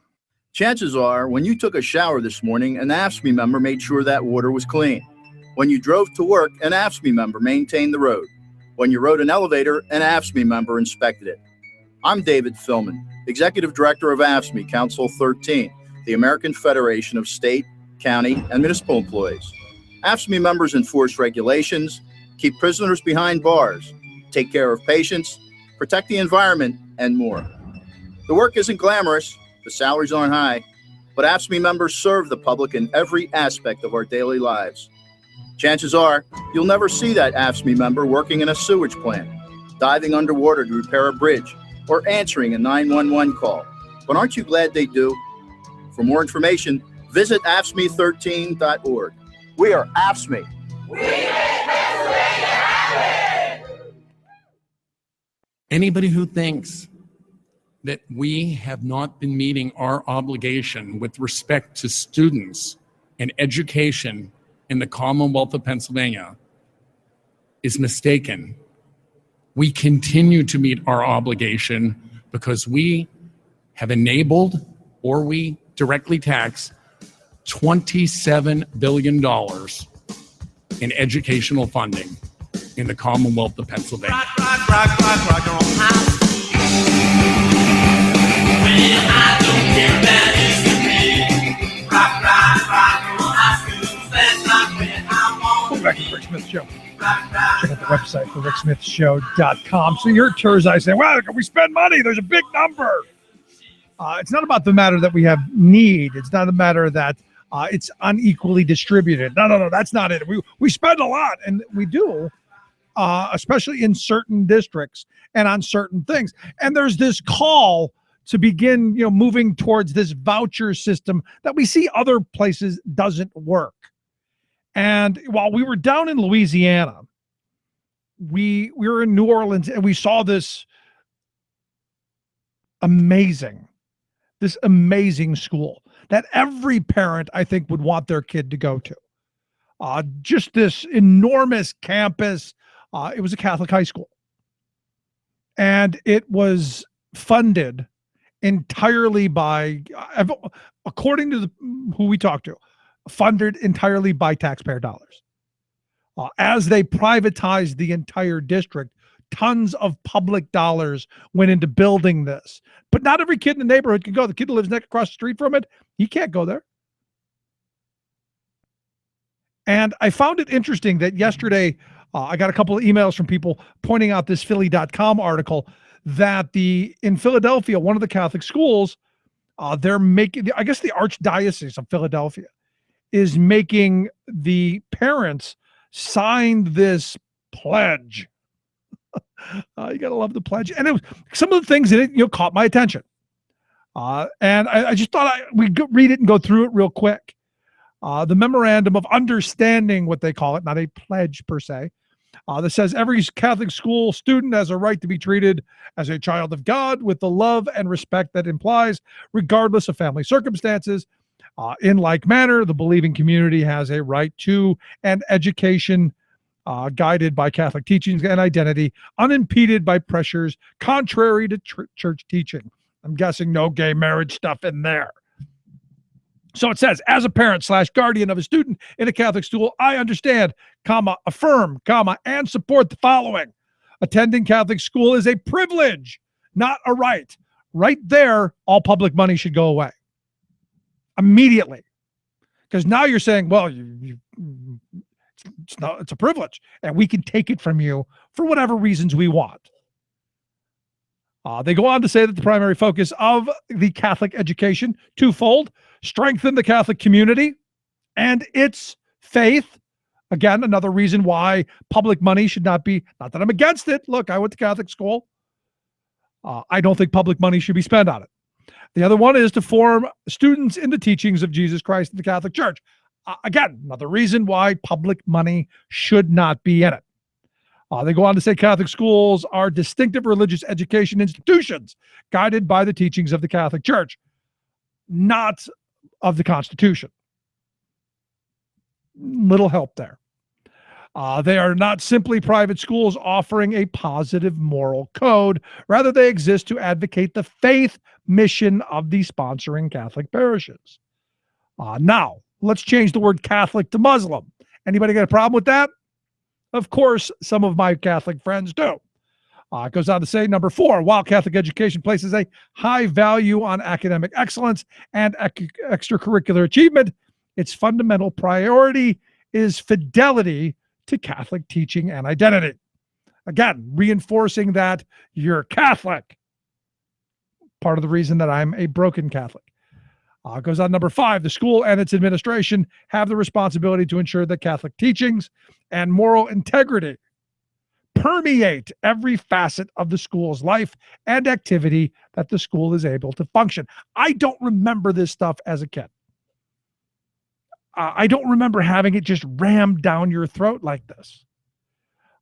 Chances are, when you took a shower this morning, an AFSCME member made sure that water was clean. When you drove to work, an AFSCME member maintained the road. When you rode an elevator, an AFSCME member inspected it. I'm David Philman, Executive Director of AFSCME Council 13, the American Federation of State, County, and Municipal Employees. AFSCME members enforce regulations, keep prisoners behind bars, take care of patients, protect the environment, and more. The work isn't glamorous, the salaries aren't high, but AFSCME members serve the public in every aspect of our daily lives. Chances are, you'll never see that AFSCME member working in a sewage plant, diving underwater to repair a bridge, or answering a 911 call. But aren't you glad they do? For more information, visit AFSCME13.org. We are AFSCME. Anybody who thinks that we have not been meeting our obligation with respect to students and education in the Commonwealth of Pennsylvania is mistaken. We continue to meet our obligation because we have enabled, or we directly tax, $27 billion in educational funding in the Commonwealth of Pennsylvania. Welcome back to the Rick Smith Show. Check out the website for ricksmithshow.com. So your Turzai saying, well, can we spend money? There's a big number. It's not about the matter that we have need. It's not a matter that it's unequally distributed. No, that's not it. We spend a lot, and we do, especially in certain districts and on certain things. And there's this call to begin, moving towards this voucher system that we see other places doesn't work. And while we were down in Louisiana, we were in New Orleans, and we saw this amazing school that every parent, I think, would want their kid to go to. Just this enormous campus. It was a Catholic high school. and it was funded entirely by, according to who we talked to, funded entirely by taxpayer dollars. As they privatized the entire district, tons of public dollars went into building this. But not every kid in the neighborhood can go. The kid who lives next across the street from it, he can't go there. And I found it interesting that yesterday, I got a couple of emails from people pointing out this Philly.com article that in Philadelphia, one of the Catholic schools, they're making, I guess the Archdiocese of Philadelphia is making the parents sign this pledge. You got to love the pledge. And it was, some of the things in it, caught my attention. And I just thought we'd read it and go through it real quick. The memorandum of understanding, what they call it, not a pledge per se, that says every Catholic school student has a right to be treated as a child of God with the love and respect that implies, regardless of family circumstances. In like manner, the believing community has a right to an education guided by Catholic teachings and identity, unimpeded by pressures contrary to church teaching. I'm guessing no gay marriage stuff in there. So it says, as a parent / guardian of a student in a Catholic school, I understand, affirm, and support the following. Attending Catholic school is a privilege, not a right. Right there, all public money should go away immediately. Because now you're saying, well, it's a privilege, and we can take it from you for whatever reasons we want. They go on to say that the primary focus of the Catholic education, twofold: strengthen the Catholic community and its faith. Again, another reason why public money should not be, not that I'm against it. Look, I went to Catholic school. I don't think public money should be spent on it. The other one is to form students in the teachings of Jesus Christ in the Catholic Church. Again, another reason why public money should not be in it. They go on to say Catholic schools are distinctive religious education institutions guided by the teachings of the Catholic Church, not of the Constitution. Little help there. They are not simply private schools offering a positive moral code. Rather, they exist to advocate the faith mission of the sponsoring Catholic parishes. Now, let's change the word Catholic to Muslim. Anybody got a problem with that? Of course, some of my Catholic friends do. It goes on to say, number 4, while Catholic education places a high value on academic excellence and extracurricular achievement, its fundamental priority is fidelity to Catholic teaching and identity. Again, reinforcing that you're Catholic. Part of the reason that I'm a broken Catholic. It goes on, number 5, the school and its administration have the responsibility to ensure that Catholic teachings and moral integrity permeate every facet of the school's life and activity that the school is able to function. I don't remember this stuff as a kid. I don't remember having it just rammed down your throat like this.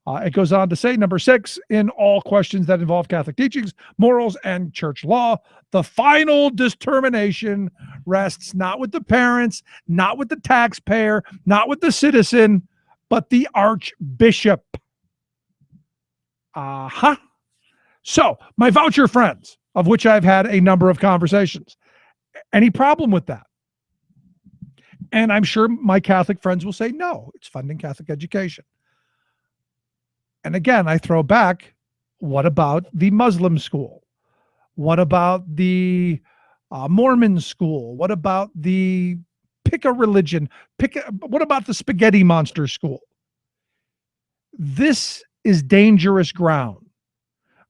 It goes on to say, number 6, in all questions that involve Catholic teachings, morals, and church law, the final determination rests not with the parents, not with the taxpayer, not with the citizen, but the archbishop. So, my voucher friends, of which I've had a number of conversations, any problem with that? And I'm sure my Catholic friends will say, no, it's funding Catholic education. And again, I throw back, what about the Muslim school? What about the Mormon school? What about the pick a religion? What about the spaghetti monster school? This is dangerous ground.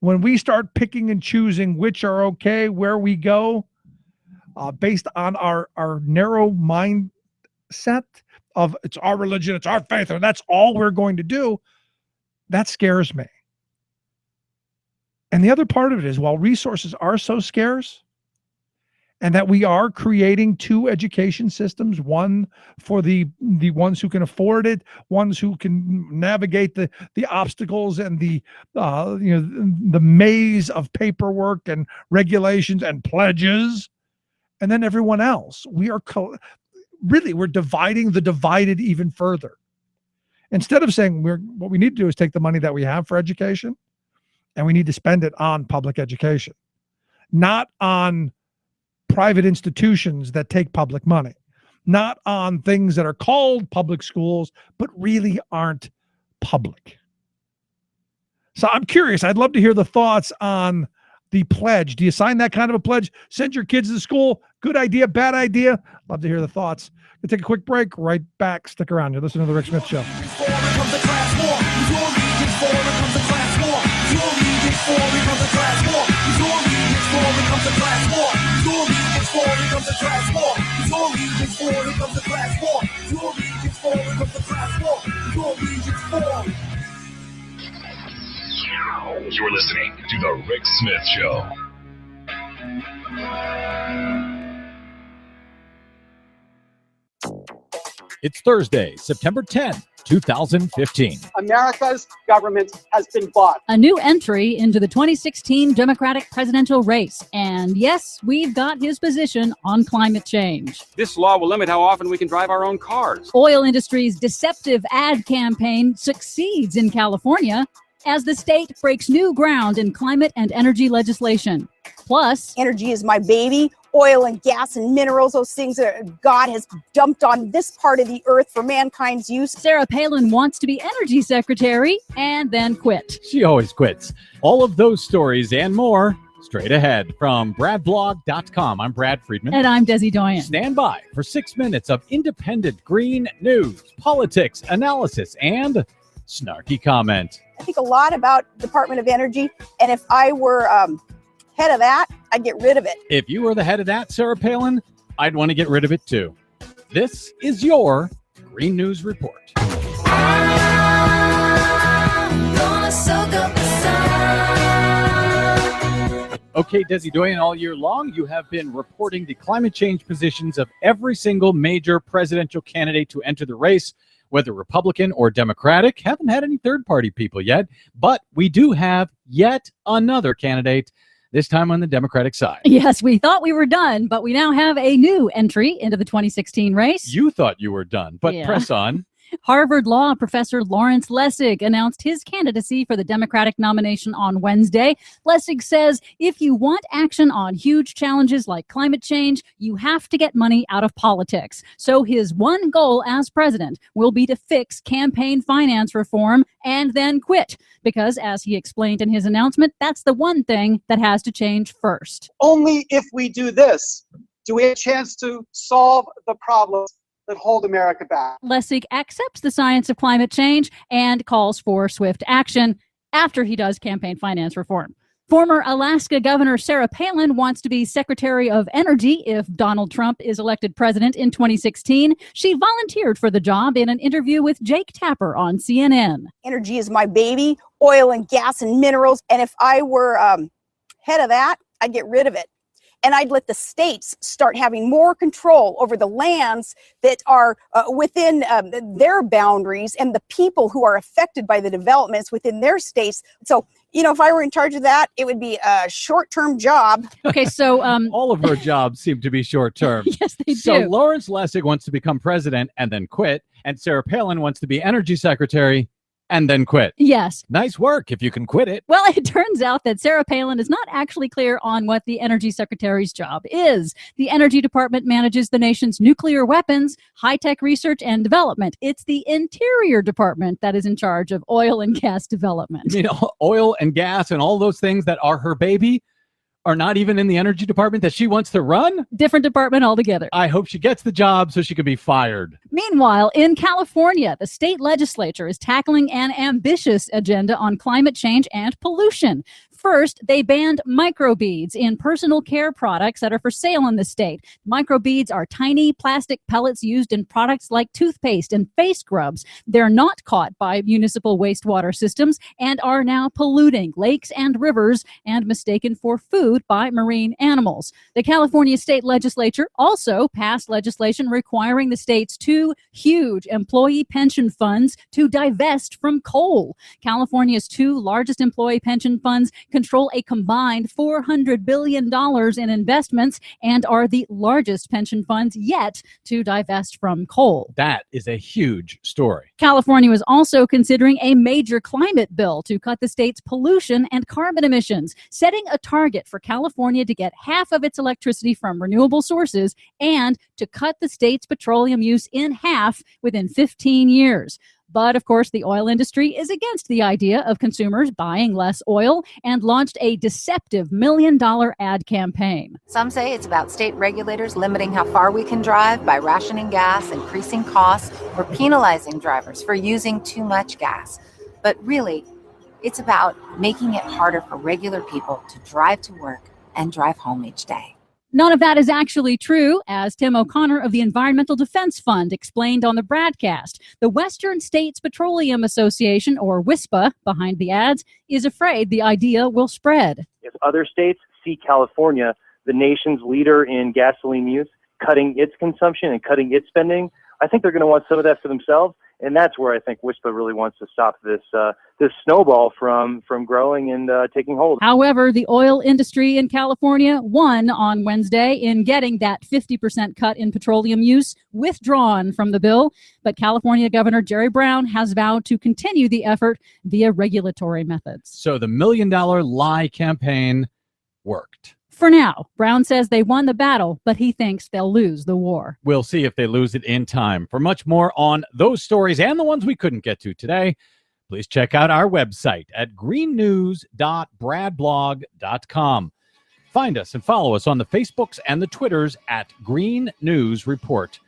When we start picking and choosing which are okay, where we go, based on our narrow mindset of it's our religion, it's our faith, and that's all we're going to do, that scares me. And the other part of it is, while resources are so scarce, and that we are creating 2 education systems, one for the ones who can afford it, ones who can navigate the obstacles and the maze of paperwork and regulations and pledges, and then everyone else. We're dividing the divided even further. Instead of saying what we need to do is take the money that we have for education And we need to spend it on public education, not on private institutions that take public money, not on things that are called public schools, but really aren't public. So I'm curious. I'd love to hear the thoughts on the pledge. Do you sign that kind of a pledge? Send your kids to school? Good idea, bad idea? Love to hear the thoughts. We'll take a quick break. Right back. Stick around. You're listening to The Rick Smith Show. You're listening to The Rick Smith Show. It's Thursday, September 10th, 2015. America's government has been bought. A new entry into the 2016 Democratic presidential race. And yes, we've got his position on climate change. This law will limit how often we can drive our own cars. Oil industry's deceptive ad campaign succeeds in California as the state breaks new ground in climate and energy legislation. Plus, energy is my baby. Oil and gas and minerals, those things that God has dumped on this part of the earth for mankind's use. Sarah Palin wants to be energy secretary and then quit. She always quits. All of those stories and more straight ahead from bradblog.com. I'm Brad Friedman. And I'm Desi Doyen. Stand by for 6 minutes of independent green news, politics, analysis, and snarky comment. I think a lot about Department of Energy, and if I were head of that, I'd get rid of it. If you were the head of that, Sarah Palin, I'd want to get rid of it too. This is your Green News Report. Okay, Desi Doyen, all year long, you have been reporting the climate change positions of every single major presidential candidate to enter the race, whether Republican or Democratic. Haven't had any third-party people yet, but we do have yet another candidate, this time on the Democratic side. Yes, we thought we were done, but we now have a new entry into the 2016 race. You thought you were done, but Yeah. press on. Harvard Law professor Lawrence Lessig announced his candidacy for the Democratic nomination on Wednesday. Lessig says if you want action on huge challenges like climate change, you have to get money out of politics. So his one goal as president will be to fix campaign finance reform and then quit. Because, as he explained in his announcement, that's the one thing that has to change first. Only if we do this do we have a chance to solve the problems that hold America back. Lessig accepts the science of climate change and calls for swift action after he does campaign finance reform. Former Alaska Governor Sarah Palin wants to be Secretary of Energy if Donald Trump is elected president in 2016. She volunteered for the job in an interview with Jake Tapper on CNN. Energy is my baby. Oil and gas and minerals. And if I were head of that, I'd get rid of it. And I'd let the states start having more control over the lands that are within their boundaries and the people who are affected by the developments within their states. So, you know, if I were in charge of that, it would be a short-term job. Okay, so all of her jobs seem to be short-term. Yes, they So do. Lawrence Lessig wants to become president and then quit, and Sarah Palin wants to be energy secretary and then quit. Yes. Nice work if you can quit it. Well, it turns out that Sarah Palin is not actually clear on what the Energy Secretary's job is. The Energy Department manages the nation's nuclear weapons, high-tech research and development. It's the Interior Department that is in charge of oil and gas development. You know, oil and gas and all those things that are her baby are not even in the energy department that she wants to run? Different department altogether. I hope she gets the job so she can be fired. Meanwhile, in California, the state legislature is tackling an ambitious agenda on climate change and pollution. First, they banned microbeads in personal care products that are for sale in the state. Microbeads are tiny plastic pellets used in products like toothpaste and face scrubs. They're not caught by municipal wastewater systems and are now polluting lakes and rivers and mistaken for food food by marine animals. The California state legislature also passed legislation requiring the state's two huge employee pension funds to divest from coal. California's two largest employee pension funds control a combined $400 billion in investments and are the largest pension funds yet to divest from coal. That is a huge story. California was also considering a major climate bill to cut the state's pollution and carbon emissions, setting a target for California to get half of its electricity from renewable sources and to cut the state's petroleum use in half within 15 years. But, of course, the oil industry is against the idea of consumers buying less oil and launched a deceptive $1 million ad campaign. Some say it's about state regulators limiting how far we can drive by rationing gas, increasing costs, or penalizing drivers for using too much gas. But really, it's about making it harder for regular people to drive to work and drive home each day. None of that is actually true, as Tim O'Connor of the Environmental Defense Fund explained on the broadcast. The Western States Petroleum Association, or WISPA, behind the ads, is afraid the idea will spread. If other states see California, the nation's leader in gasoline use, cutting its consumption and cutting its spending, I think they're going to want some of that for themselves. And that's where I think WISPA really wants to stop this snowball from growing and taking hold. However, the oil industry in California won on Wednesday in getting that 50% cut in petroleum use withdrawn from the bill. But California Governor Jerry Brown has vowed to continue the effort via regulatory methods. So the $1 million lie campaign worked. For now, Brown says they won the battle, but he thinks they'll lose the war. We'll see if they lose it in time. For much more on those stories and the ones we couldn't get to today, please check out our website at greennews.bradblog.com. Find us and follow us on the Facebooks and the Twitters at Green News Report.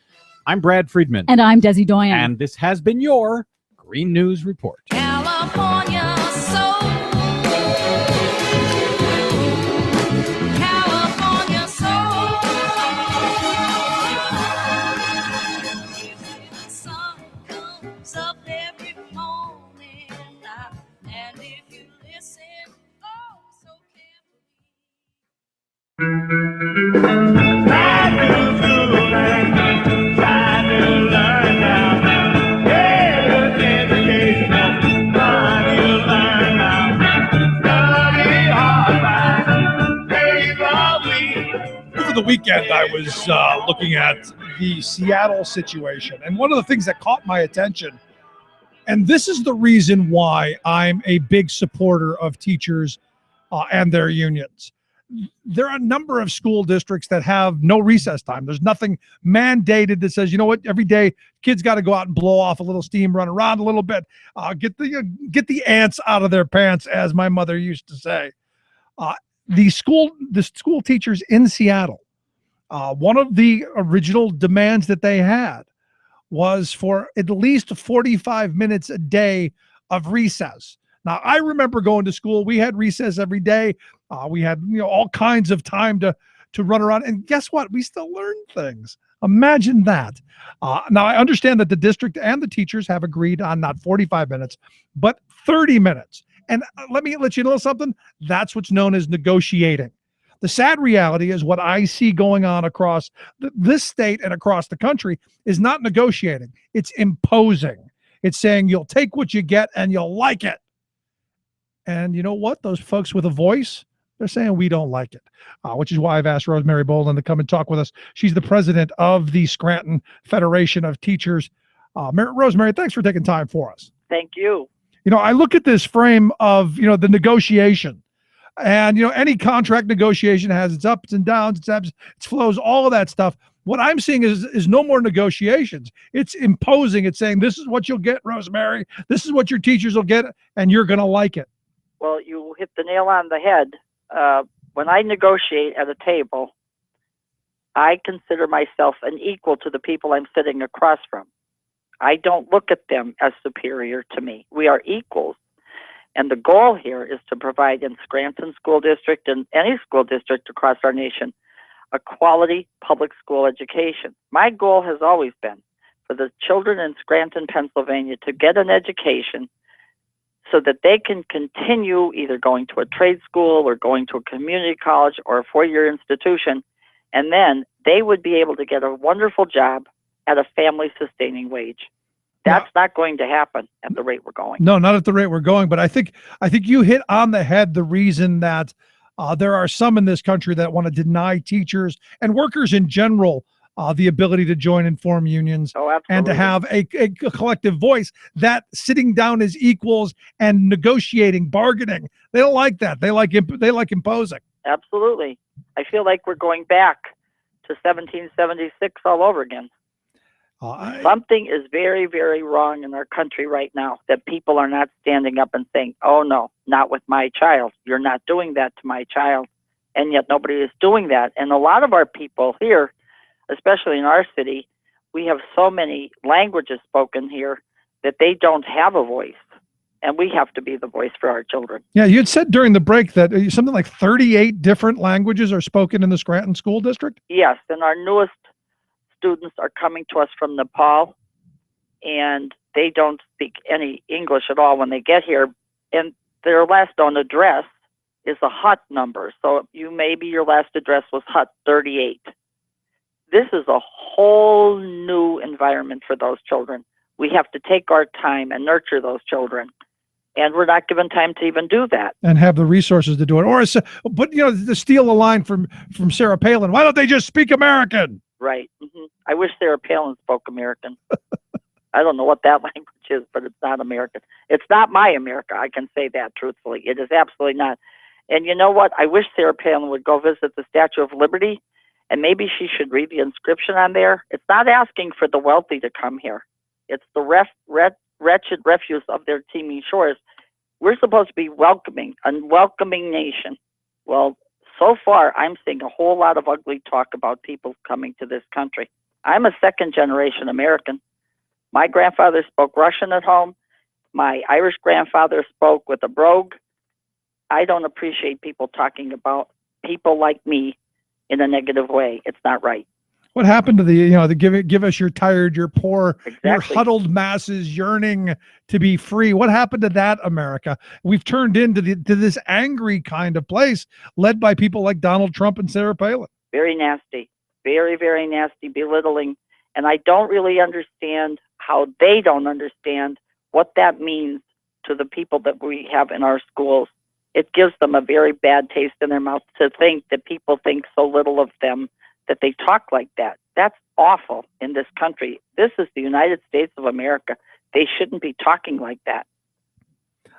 I'm Brad Friedman. And I'm Desi Doyen. And this has been your Green News Report. California soul. Over the weekend, I was looking at the Seattle situation, and one of the things that caught my attention, and this is the reason why I'm a big supporter of teachers and their unions. There are a number of school districts that have no recess time. There's nothing mandated that says, you know what, every day kids got to go out and blow off a little steam, run around a little bit, get the ants out of their pants, as my mother used to say. The school teachers in Seattle, one of the original demands that they had was for at least 45 minutes a day of recess. Now, I remember going to school. We had recess every day. We had all kinds of time to run around. And guess what? We still learn things. Imagine that. Now, I understand that the district and the teachers have agreed on not 45 minutes, but 30 minutes. And let me let you know something. That's what's known as negotiating. The sad reality is what I see going on across this state and across the country is not negotiating. It's imposing. It's saying you'll take what you get and you'll like it. And you know what? Those folks with a voice, they're saying we don't like it, which is why I've asked Rosemary Boland to come and talk with us. She's the president of the Scranton Federation of Teachers. Rosemary, thanks for taking time for us. Thank you. I look at this frame of, the negotiation, and, any contract negotiation has its ups and downs, its ebbs, its flows, all of that stuff. What I'm seeing is no more negotiations. It's imposing. It's saying, this is what you'll get, Rosemary. This is what your teachers will get, and you're going to like it. Well, you hit the nail on the head. When I negotiate at a table, I consider myself an equal to the people I'm sitting across from. I don't look at them as superior to me. We are equals. And the goal here is to provide in Scranton School District and any school district across our nation a quality public school education. My goal has always been for the children in Scranton, Pennsylvania to get an education so that they can continue either going to a trade school or going to a community college or a four-year institution, and then they would be able to get a wonderful job at a family-sustaining wage. That's not going to happen at the rate we're going. No, not at the rate we're going. But I think you hit on the head the reason that there are some in this country that want to deny teachers and workers in general the ability to join and form unions and to have a collective voice, that sitting down as equals and negotiating, bargaining. They don't like that. They like imposing. Absolutely. I feel like we're going back to 1776 all over again. Something is very, very wrong in our country right now, that people are not standing up and saying, oh no, not with my child. You're not doing that to my child. And yet nobody is doing that. And a lot of our people here, especially in our city, we have so many languages spoken here that they don't have a voice. And we have to be the voice for our children. Yeah, you had said during the break that something like 38 different languages are spoken in the Scranton School District? Yes, and our newest students are coming to us from Nepal, and they don't speak any English at all when they get here. And their last known address is a hut number. So maybe your last address was hut 38. This is a whole new environment for those children. We have to take our time and nurture those children. And we're not given time to even do that. And have the resources to do it. Or, but to steal a line from Sarah Palin, why don't they just speak American? Right. I wish Sarah Palin spoke American. I don't know what that language is, but it's not American. It's not my America. I can say that truthfully. It is absolutely not. And you know what? I wish Sarah Palin would go visit the Statue of Liberty, and maybe she should read the inscription on there. It's not asking for the wealthy to come here. It's the wretched refuse of their teeming shores. We're supposed to be welcoming, a welcoming nation. Well, so far, I'm seeing a whole lot of ugly talk about people coming to this country. I'm a second-generation American. My grandfather spoke Russian at home. My Irish grandfather spoke with a brogue. I don't appreciate people talking about people like me in a negative way. It's not right. What happened to the give us your tired, your poor, your huddled masses yearning to be free? What happened to that America? We've turned into this angry kind of place led by people like Donald Trump and Sarah Palin. Very nasty, very, very nasty, belittling. And I don't really understand how they don't understand what that means to the people that we have in our schools. It gives them a very bad taste in their mouth to think that people think so little of them, that they talk like that. That's awful in this country. This is the United States of America. They shouldn't be talking like that.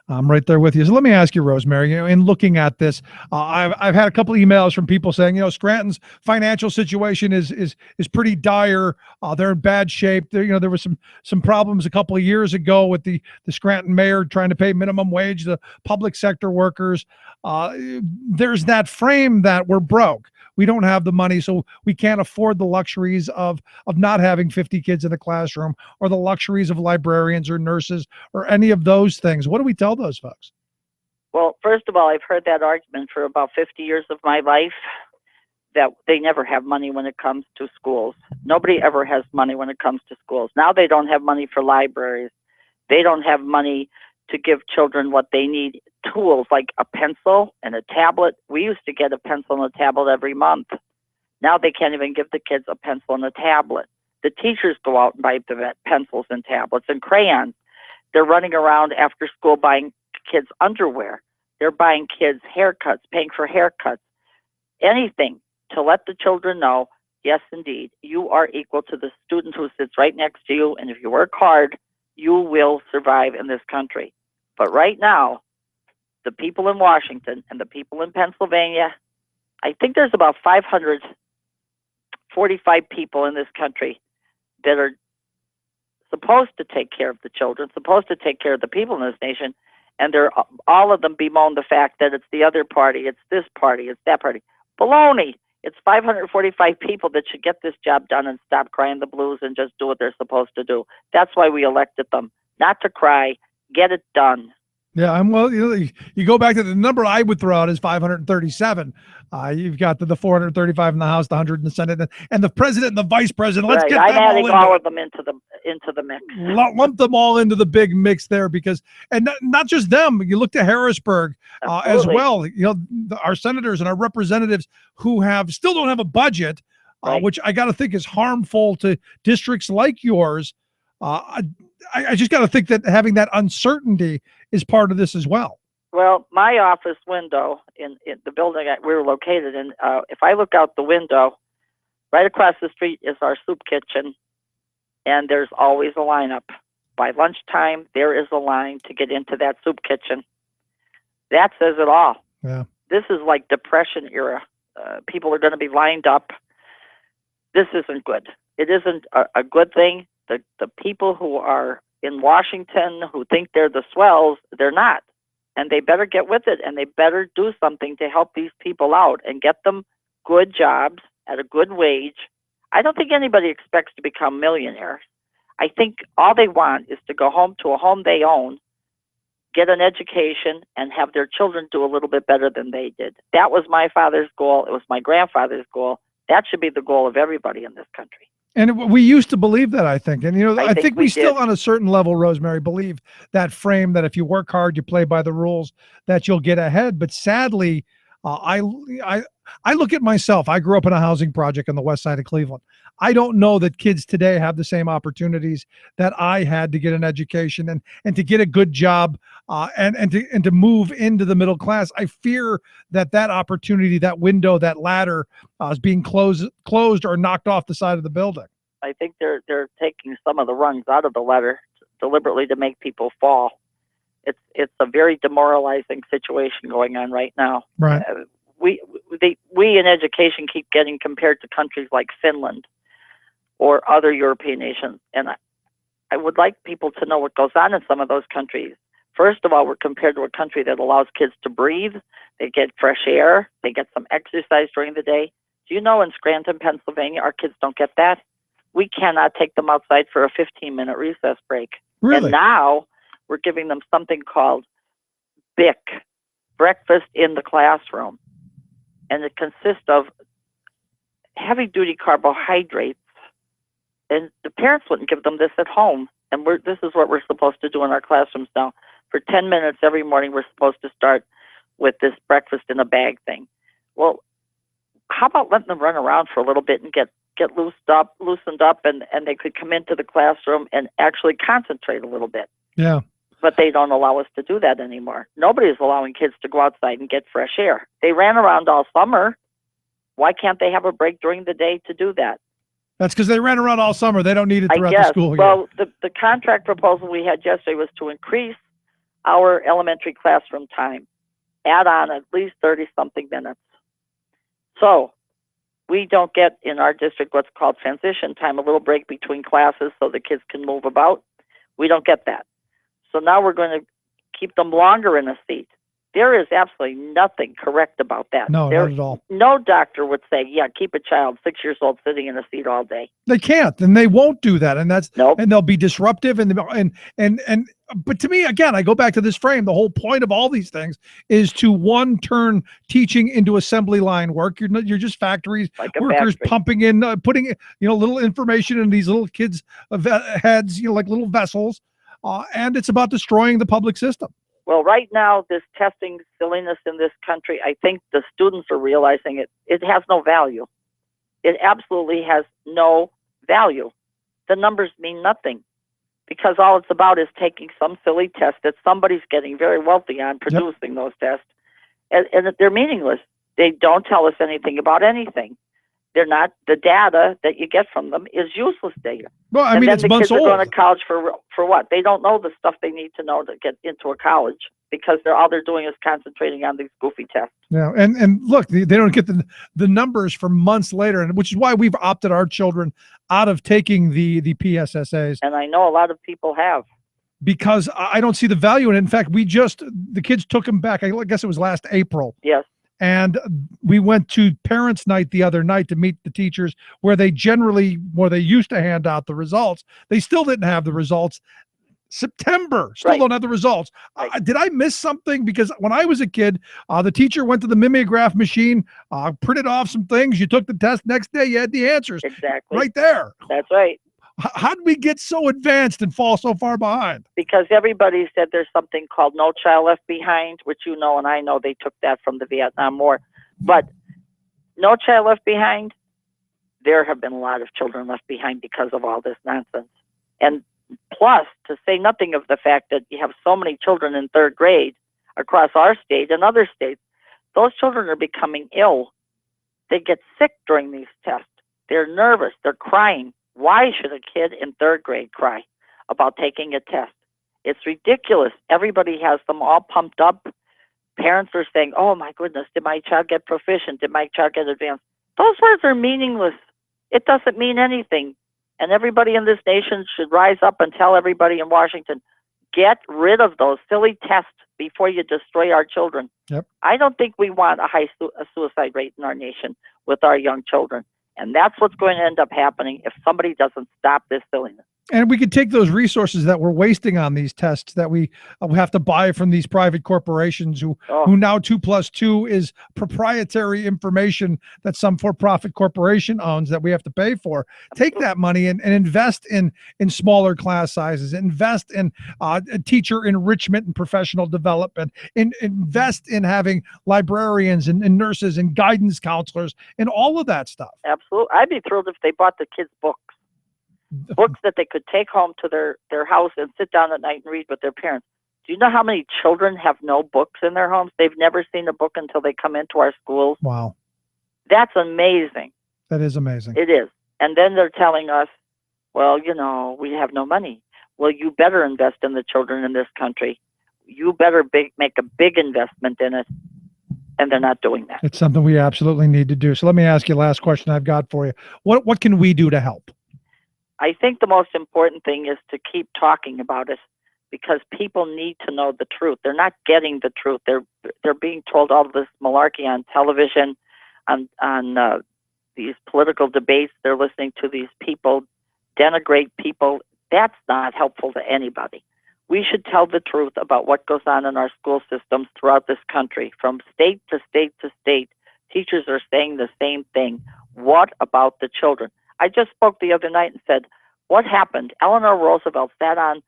I'm right there with you. So let me ask you, Rosemary, in looking at this, I've had a couple of emails from people saying, Scranton's financial situation is pretty dire. They're in bad shape. There was some problems a couple of years ago with the Scranton mayor trying to pay minimum wage to public sector workers. There's that frame that we're broke. We don't have the money, so we can't afford the luxuries of not having 50 kids in a classroom, or the luxuries of librarians or nurses or any of those things. What do we tell those folks? Well, first of all, I've heard that argument for about 50 years of my life, that they never have money when it comes to schools. Nobody ever has money when it comes to schools. Now they don't have money for libraries. They don't have money to give children what they need, tools like a pencil and a tablet. We used to get a pencil and a tablet every month. Now they can't even give the kids a pencil and a tablet. The teachers go out and buy the pencils and tablets and crayons. They're running around after school buying kids underwear. They're buying kids haircuts, paying for haircuts, anything to let the children know, yes, indeed, you are equal to the student who sits right next to you, and if you work hard, you will survive in this country. But right now, the people in Washington and the people in Pennsylvania, I think there's about 545 people in this country that are supposed to take care of the children, supposed to take care of the people in this nation, and they're all of them bemoan the fact that it's the other party, it's this party, it's that party. Baloney! It's 545 people that should get this job done and stop crying the blues and just do what they're supposed to do. That's why we elected them. Not to cry, get it done. Yeah, you go back to the number I would throw out is 537. You've got the 435 in the House, the 100 in the Senate, and the president and the vice president. Let's Right. get I'm them adding all all of them into the mix. lump them all into the big mix there, because, and not just them. You look to Harrisburg as Absolutely. well. Our senators and our representatives who still don't have a budget, which I got to think is harmful to districts like yours. I just got to think that having that uncertainty is part of this as well. Well, my office window in the building we were located in, if I look out the window, right across the street is our soup kitchen, and there's always a lineup. By lunchtime, there is a line to get into that soup kitchen. That says it all. Yeah. This is like Depression era. People are going to be lined up. This isn't good. It isn't a good thing. The people who are in Washington who think they're the swells, they're not. And they better get with it, and they better do something to help these people out and get them good jobs at a good wage. I don't think anybody expects to become millionaires. I think all they want is to go home to a home they own, get an education, and have their children do a little bit better than they did. That was my father's goal. It was my grandfather's goal. That should be the goal of everybody in this country. And we used to believe that, I think. And, I think we still, did. on a certain level, Rosemary, believe that frame that if you work hard, you play by the rules, that you'll get ahead. But sadly, I look at myself. I grew up in a housing project on the west side of Cleveland. I don't know that kids today have the same opportunities that I had to get an education and to get a good job and to move into the middle class. I fear that opportunity, that window, that ladder is being closed or knocked off the side of the building. I think they're taking some of the rungs out of the ladder deliberately to make people fall. It's a very demoralizing situation going on right now. Right. We in education keep getting compared to countries like Finland or other European nations. And I would like people to know what goes on in some of those countries. First of all, we're compared to a country that allows kids to breathe. They get fresh air. They get some exercise during the day. Do you know in Scranton, Pennsylvania, our kids don't get that? We cannot take them outside for a 15-minute recess break. Really? And now we're giving them something called BIC, breakfast in the classroom. And it consists of heavy-duty carbohydrates. And the parents wouldn't give them this at home. And this is what we're supposed to do in our classrooms now. For 10 minutes every morning, we're supposed to start with this breakfast in a bag thing. Well, how about letting them run around for a little bit and get loosened up, and they could come into the classroom and actually concentrate a little bit. Yeah. But they don't allow us to do that anymore. Nobody's allowing kids to go outside and get fresh air. They ran around all summer. Why can't they have a break during the day to do that? That's because they ran around all summer. They don't need it throughout I guess. the school year. Well, the contract proposal we had yesterday was to increase our elementary classroom time, add on at least 30-something minutes. So we don't get in our district what's called transition time, a little break between classes so the kids can move about. We don't get that. So now we're going to keep them longer in a seat. There is absolutely nothing correct about that. No, not at all. No doctor would say, yeah, keep a child 6 years old sitting in a seat all day. They can't, and they won't do that, and and they'll be disruptive, and but to me, again, I go back to this frame. The whole point of all these things is to turn teaching into assembly line work. You're just factories, workers pumping in, putting little information in these little kids' heads, like little vessels, and it's about destroying the public system. Well, right now, this testing silliness in this country, I think the students are realizing it has no value. It absolutely has no value. The numbers mean nothing because all it's about is taking some silly test that somebody's getting very wealthy on producing those tests, and they're meaningless. They don't tell us anything about anything. They're not, the data that you get from them is useless data. Well, I mean, it's months old. The kids are going to college for what? They don't know the stuff they need to know to get into a college because all they're doing is concentrating on these goofy tests. Yeah, and look, they don't get the numbers for months later, and which is why we've opted our children out of taking the PSSAs. And I know a lot of people have. Because I don't see the value in it. In fact, the kids took them back. I guess it was last April. Yes. And we went to parents' night the other night to meet the teachers where they used to hand out the results. They still didn't have the results. September. Still Right. don't have the results. Did I miss something? Because when I was a kid, the teacher went to the mimeograph machine, printed off some things. You took the test. Next day, you had the answers. Exactly. Right there. That's right. How did we get so advanced and fall so far behind? Because everybody said there's something called No Child Left Behind, which you know and I know they took that from the Vietnam War. But No Child Left Behind, there have been a lot of children left behind because of all this nonsense. And plus, to say nothing of the fact that you have so many children in third grade across our state and other states, those children are becoming ill. They get sick during these tests. They're nervous. They're crying. Why should a kid in third grade cry about taking a test? It's ridiculous. Everybody has them all pumped up. Parents are saying, oh my goodness, did my child get proficient? Did my child get advanced? Those words are meaningless. It doesn't mean anything. And everybody in this nation should rise up and tell everybody in Washington, get rid of those silly tests before you destroy our children. Yep. I don't think we want a suicide rate in our nation with our young children. And that's what's going to end up happening if somebody doesn't stop this silliness. And we could take those resources that we're wasting on these tests that we have to buy from these private corporations who now 2+2 is proprietary information that some for-profit corporation owns that we have to pay for. Take that money and invest in smaller class sizes, invest in teacher enrichment and professional development, invest in having librarians and nurses and guidance counselors and all of that stuff. Absolutely. I'd be thrilled if they bought the kids books. Books that they could take home to their house and sit down at night and read with their parents. Do you know how many children have no books in their homes? They've never seen a book until they come into our schools. Wow. That's amazing. That is amazing. It is. And then they're telling us, well, we have no money. Well, you better invest in the children in this country. You better make a big investment in it. And they're not doing that. It's something we absolutely need to do. So let me ask you the last question I've got for you. What can we do to help? I think the most important thing is to keep talking about it because people need to know the truth. They're not getting the truth. They're being told all this malarkey on television, on these political debates. They're listening to these people denigrate people. That's not helpful to anybody. We should tell the truth about what goes on in our school systems throughout this country. From state to state to state, teachers are saying the same thing. What about the children? I just spoke the other night and said, what happened? Eleanor Roosevelt sat on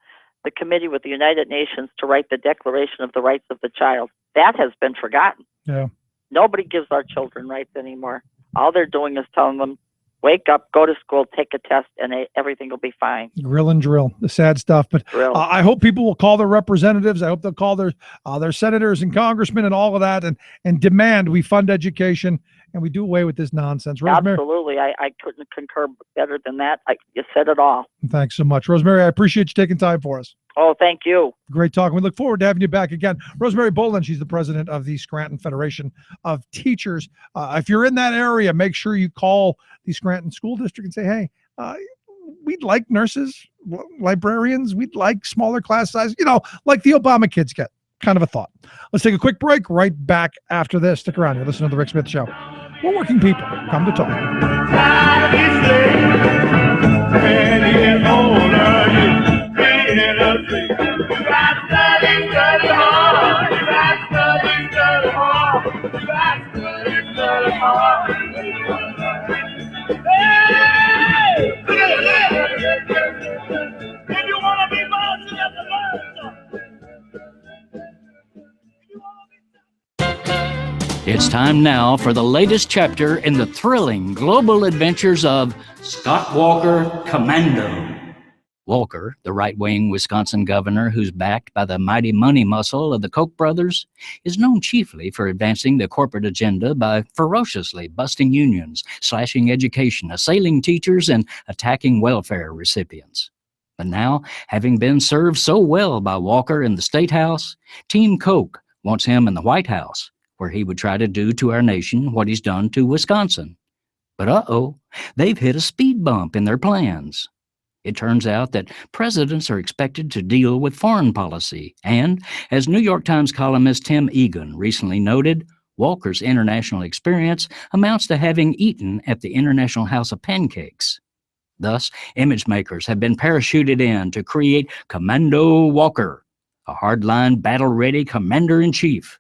the committee with the United Nations to write the Declaration of the Rights of the Child. That has been forgotten. Yeah. Nobody gives our children rights anymore. All they're doing is telling them, wake up, go to school, take a test, and everything will be fine. Grill and drill, the sad stuff. But I hope people will call their representatives. I hope they'll call their senators and congressmen and all of that and demand we fund education and we do away with this nonsense. Rosemary, absolutely. I couldn't concur better than that. You said it all. Thanks so much. Rosemary, I appreciate you taking time for us. Oh, thank you. Great talk. We look forward to having you back again. Rosemary Boland, she's the president of the Scranton Federation of Teachers. If you're in that area, make sure you call the Scranton School District and say, hey, we'd like nurses, librarians, we'd like smaller class size, like the Obama kids get. Kind of a thought. Let's take a quick break. Right back after this. Stick around. You're listening to The Rick Smith Show. We're working people. Come to talk. It's time now for the latest chapter in the thrilling global adventures of Scott Walker Commando. Walker, the right-wing Wisconsin governor who's backed by the mighty money muscle of the Koch brothers, is known chiefly for advancing the corporate agenda by ferociously busting unions, slashing education, assailing teachers, and attacking welfare recipients. But now, having been served so well by Walker in the State House, Team Koch wants him in the White House, where he would try to do to our nation what he's done to Wisconsin. But they've hit a speed bump in their plans. It turns out that presidents are expected to deal with foreign policy, and, as New York Times columnist Tim Egan recently noted, Walker's international experience amounts to having eaten at the International House of Pancakes. Thus, image makers have been parachuted in to create Commando Walker, a hardline, battle-ready commander-in-chief.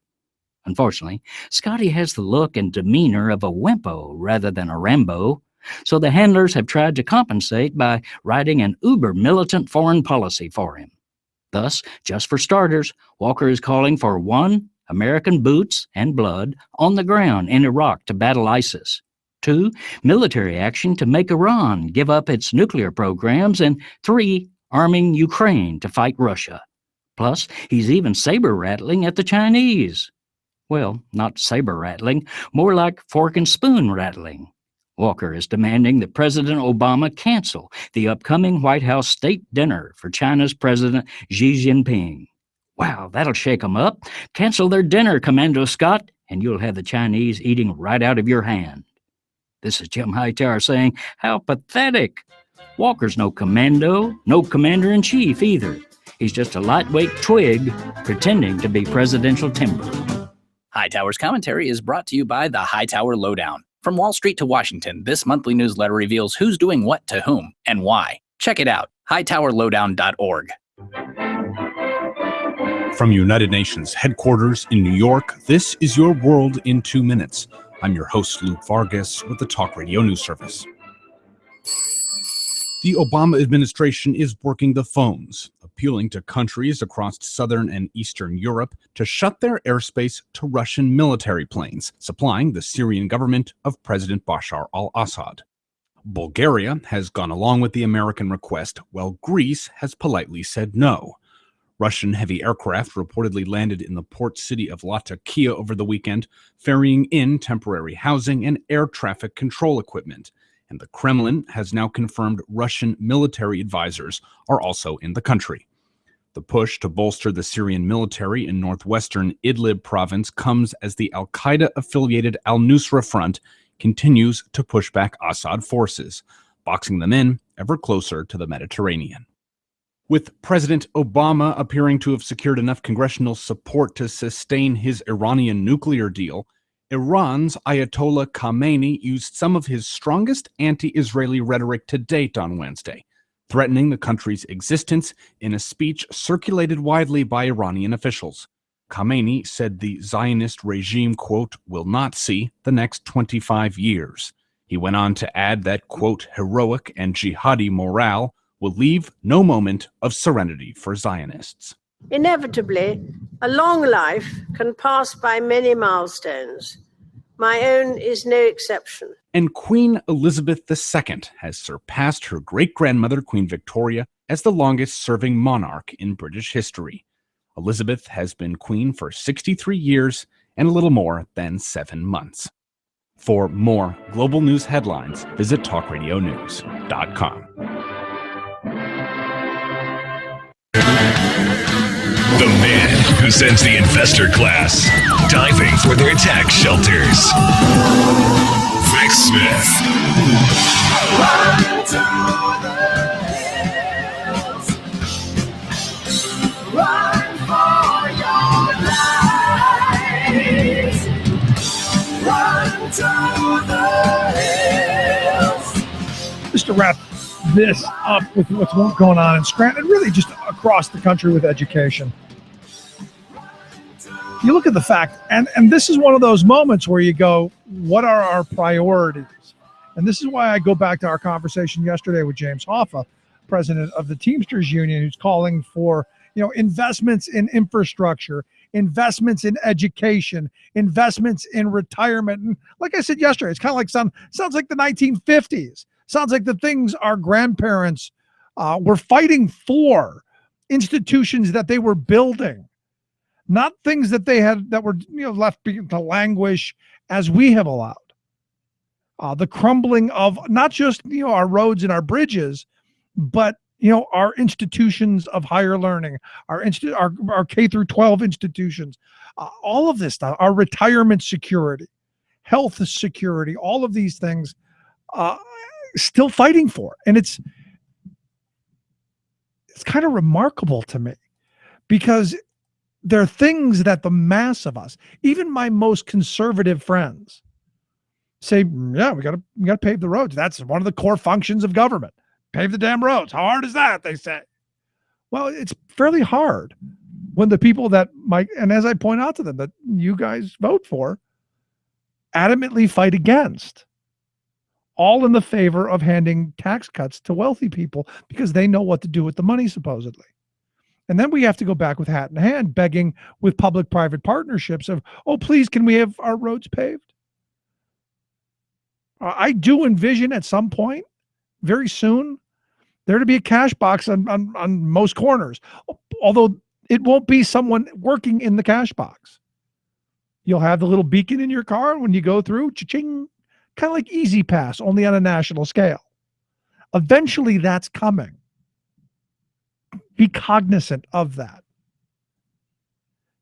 Unfortunately, Scotty has the look and demeanor of a wimpo rather than a Rambo, so the handlers have tried to compensate by writing an uber-militant foreign policy for him. Thus, just for starters, Walker is calling for 1, American boots and blood on the ground in Iraq to battle ISIS. 2, military action to make Iran give up its nuclear programs, and 3, arming Ukraine to fight Russia. Plus, he's even saber-rattling at the Chinese. Well, not saber-rattling, more like fork and spoon rattling. Walker is demanding that President Obama cancel the upcoming White House state dinner for China's President Xi Jinping. Wow, that'll shake 'em up. Cancel their dinner, Commando Scott, and you'll have the Chinese eating right out of your hand. This is Jim Hightower saying, how pathetic. Walker's no commando, no commander-in-chief either. He's just a lightweight twig pretending to be presidential timber. Hightower's commentary is brought to you by the Hightower Lowdown. From Wall Street to Washington, this monthly newsletter reveals who's doing what to whom and why. Check it out, hightowerlowdown.org. From United Nations headquarters in New York, this is your World in 2 Minutes. I'm your host, Luke Vargas, with the Talk Radio News Service. The Obama administration is working the phones, appealing to countries across southern and eastern Europe to shut their airspace to Russian military planes, supplying the Syrian government of President Bashar al-Assad. Bulgaria has gone along with the American request, while Greece has politely said no. Russian heavy aircraft reportedly landed in the port city of Latakia over the weekend, ferrying in temporary housing and air traffic control equipment. And the Kremlin has now confirmed Russian military advisors are also in the country. The push to bolster the Syrian military in northwestern Idlib province comes as the al-Qaeda-affiliated al-Nusra Front continues to push back Assad forces, boxing them in ever closer to the Mediterranean. With President Obama appearing to have secured enough congressional support to sustain his Iranian nuclear deal, Iran's Ayatollah Khamenei used some of his strongest anti-Israeli rhetoric to date on Wednesday, threatening the country's existence in a speech circulated widely by Iranian officials. Khamenei said the Zionist regime, quote, will not see the next 25 years. He went on to add that, quote, heroic and jihadi morale will leave no moment of serenity for Zionists. Inevitably, a long life can pass by many milestones. My own is no exception. And Queen Elizabeth II has surpassed her great-grandmother, Queen Victoria, as the longest-serving monarch in British history. Elizabeth has been queen for 63 years and a little more than 7 months. For more global news headlines, visit talkradionews.com. The man who sends the investor class diving for their tax shelters. Rick Smith. Run to the hills. Run for your lives. Run to the hills. Just to wrap this up with what's going on in Scranton, really just across the country with education. You look at the fact, and this is one of those moments where you go, what are our priorities? And this is why I go back to our conversation yesterday with James Hoffa, president of the Teamsters Union, who's calling for, investments in infrastructure, investments in education, investments in retirement. And like I said yesterday, it's kind of like sounds like the 1950s. Sounds like the things our grandparents were fighting for, institutions that they were building, not things that they had that were left to languish as we have allowed. The crumbling of not just our roads and our bridges, but our institutions of higher learning, our K through 12 institutions, all of this stuff, our retirement security, health security, all of these things. Still fighting for. And it's kind of remarkable to me because there are things that the mass of us, even my most conservative friends, say, yeah, we got to pave the roads. That's one of the core functions of government. Pave the damn roads. How hard is that, they say? Well, it's fairly hard when the people that might, and as I point out to them, that you guys vote for, adamantly fight against, all in the favor of handing tax cuts to wealthy people because they know what to do with the money, supposedly. And then we have to go back with hat in hand, begging with public-private partnerships of, oh, please, can we have our roads paved? I do envision at some point, very soon, there to be a cash box on most corners, although it won't be someone working in the cash box. You'll have the little beacon in your car when you go through, cha-ching, kind of like Easy Pass, only on a national scale. Eventually, that's coming. Be cognizant of that.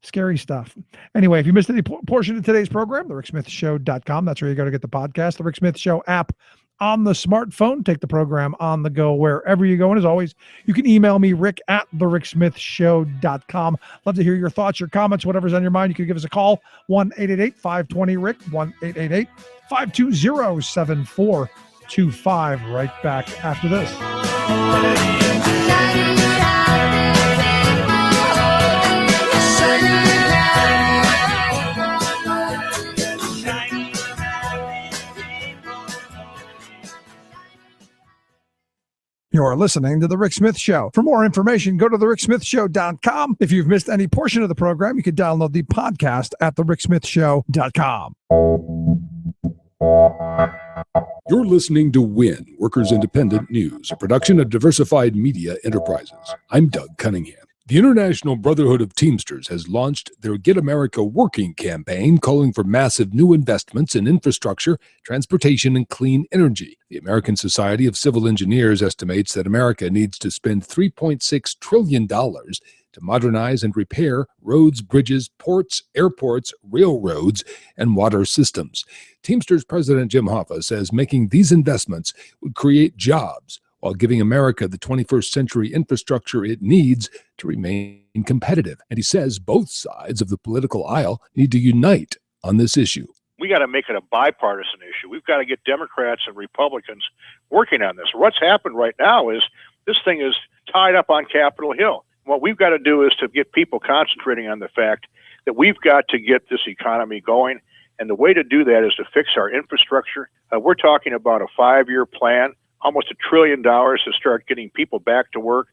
Scary stuff. Anyway, if you missed any portion of today's program, thericksmithshow.com. That's where you go to get the podcast. The Rick Smith Show app on the smartphone. Take the program on the go wherever you go. And as always, you can email me, rick at thericksmithshow.com. Love to hear your thoughts, your comments, whatever's on your mind. You can give us a call, 1-888-520-RICK, 1-888-520-7425. Right back after this. You're listening to The Rick Smith Show. For more information, go to thericksmithshow.com. If you've missed any portion of the program, you can download the podcast at thericksmithshow.com. You're listening to WIN, Workers Independent News, a production of Diversified Media Enterprises. I'm Doug Cunningham. The International Brotherhood of Teamsters has launched their Get America Working campaign, calling for massive new investments in infrastructure, transportation, and clean energy. The American Society of Civil Engineers estimates that America needs to spend $3.6 trillion to modernize and repair roads, bridges, ports, airports, railroads, and water systems. Teamsters President Jim Hoffa says making these investments would create jobs while giving America the 21st century infrastructure it needs to remain competitive. And he says both sides of the political aisle need to unite on this issue. We got to make it a bipartisan issue. We've got to get Democrats and Republicans working on this. What's happened right now is this thing is tied up on Capitol Hill. What we've got to do is to get people concentrating on the fact that we've got to get this economy going. And the way to do that is to fix our infrastructure. We're talking about a 5-year plan, almost $1 trillion to start getting people back to work,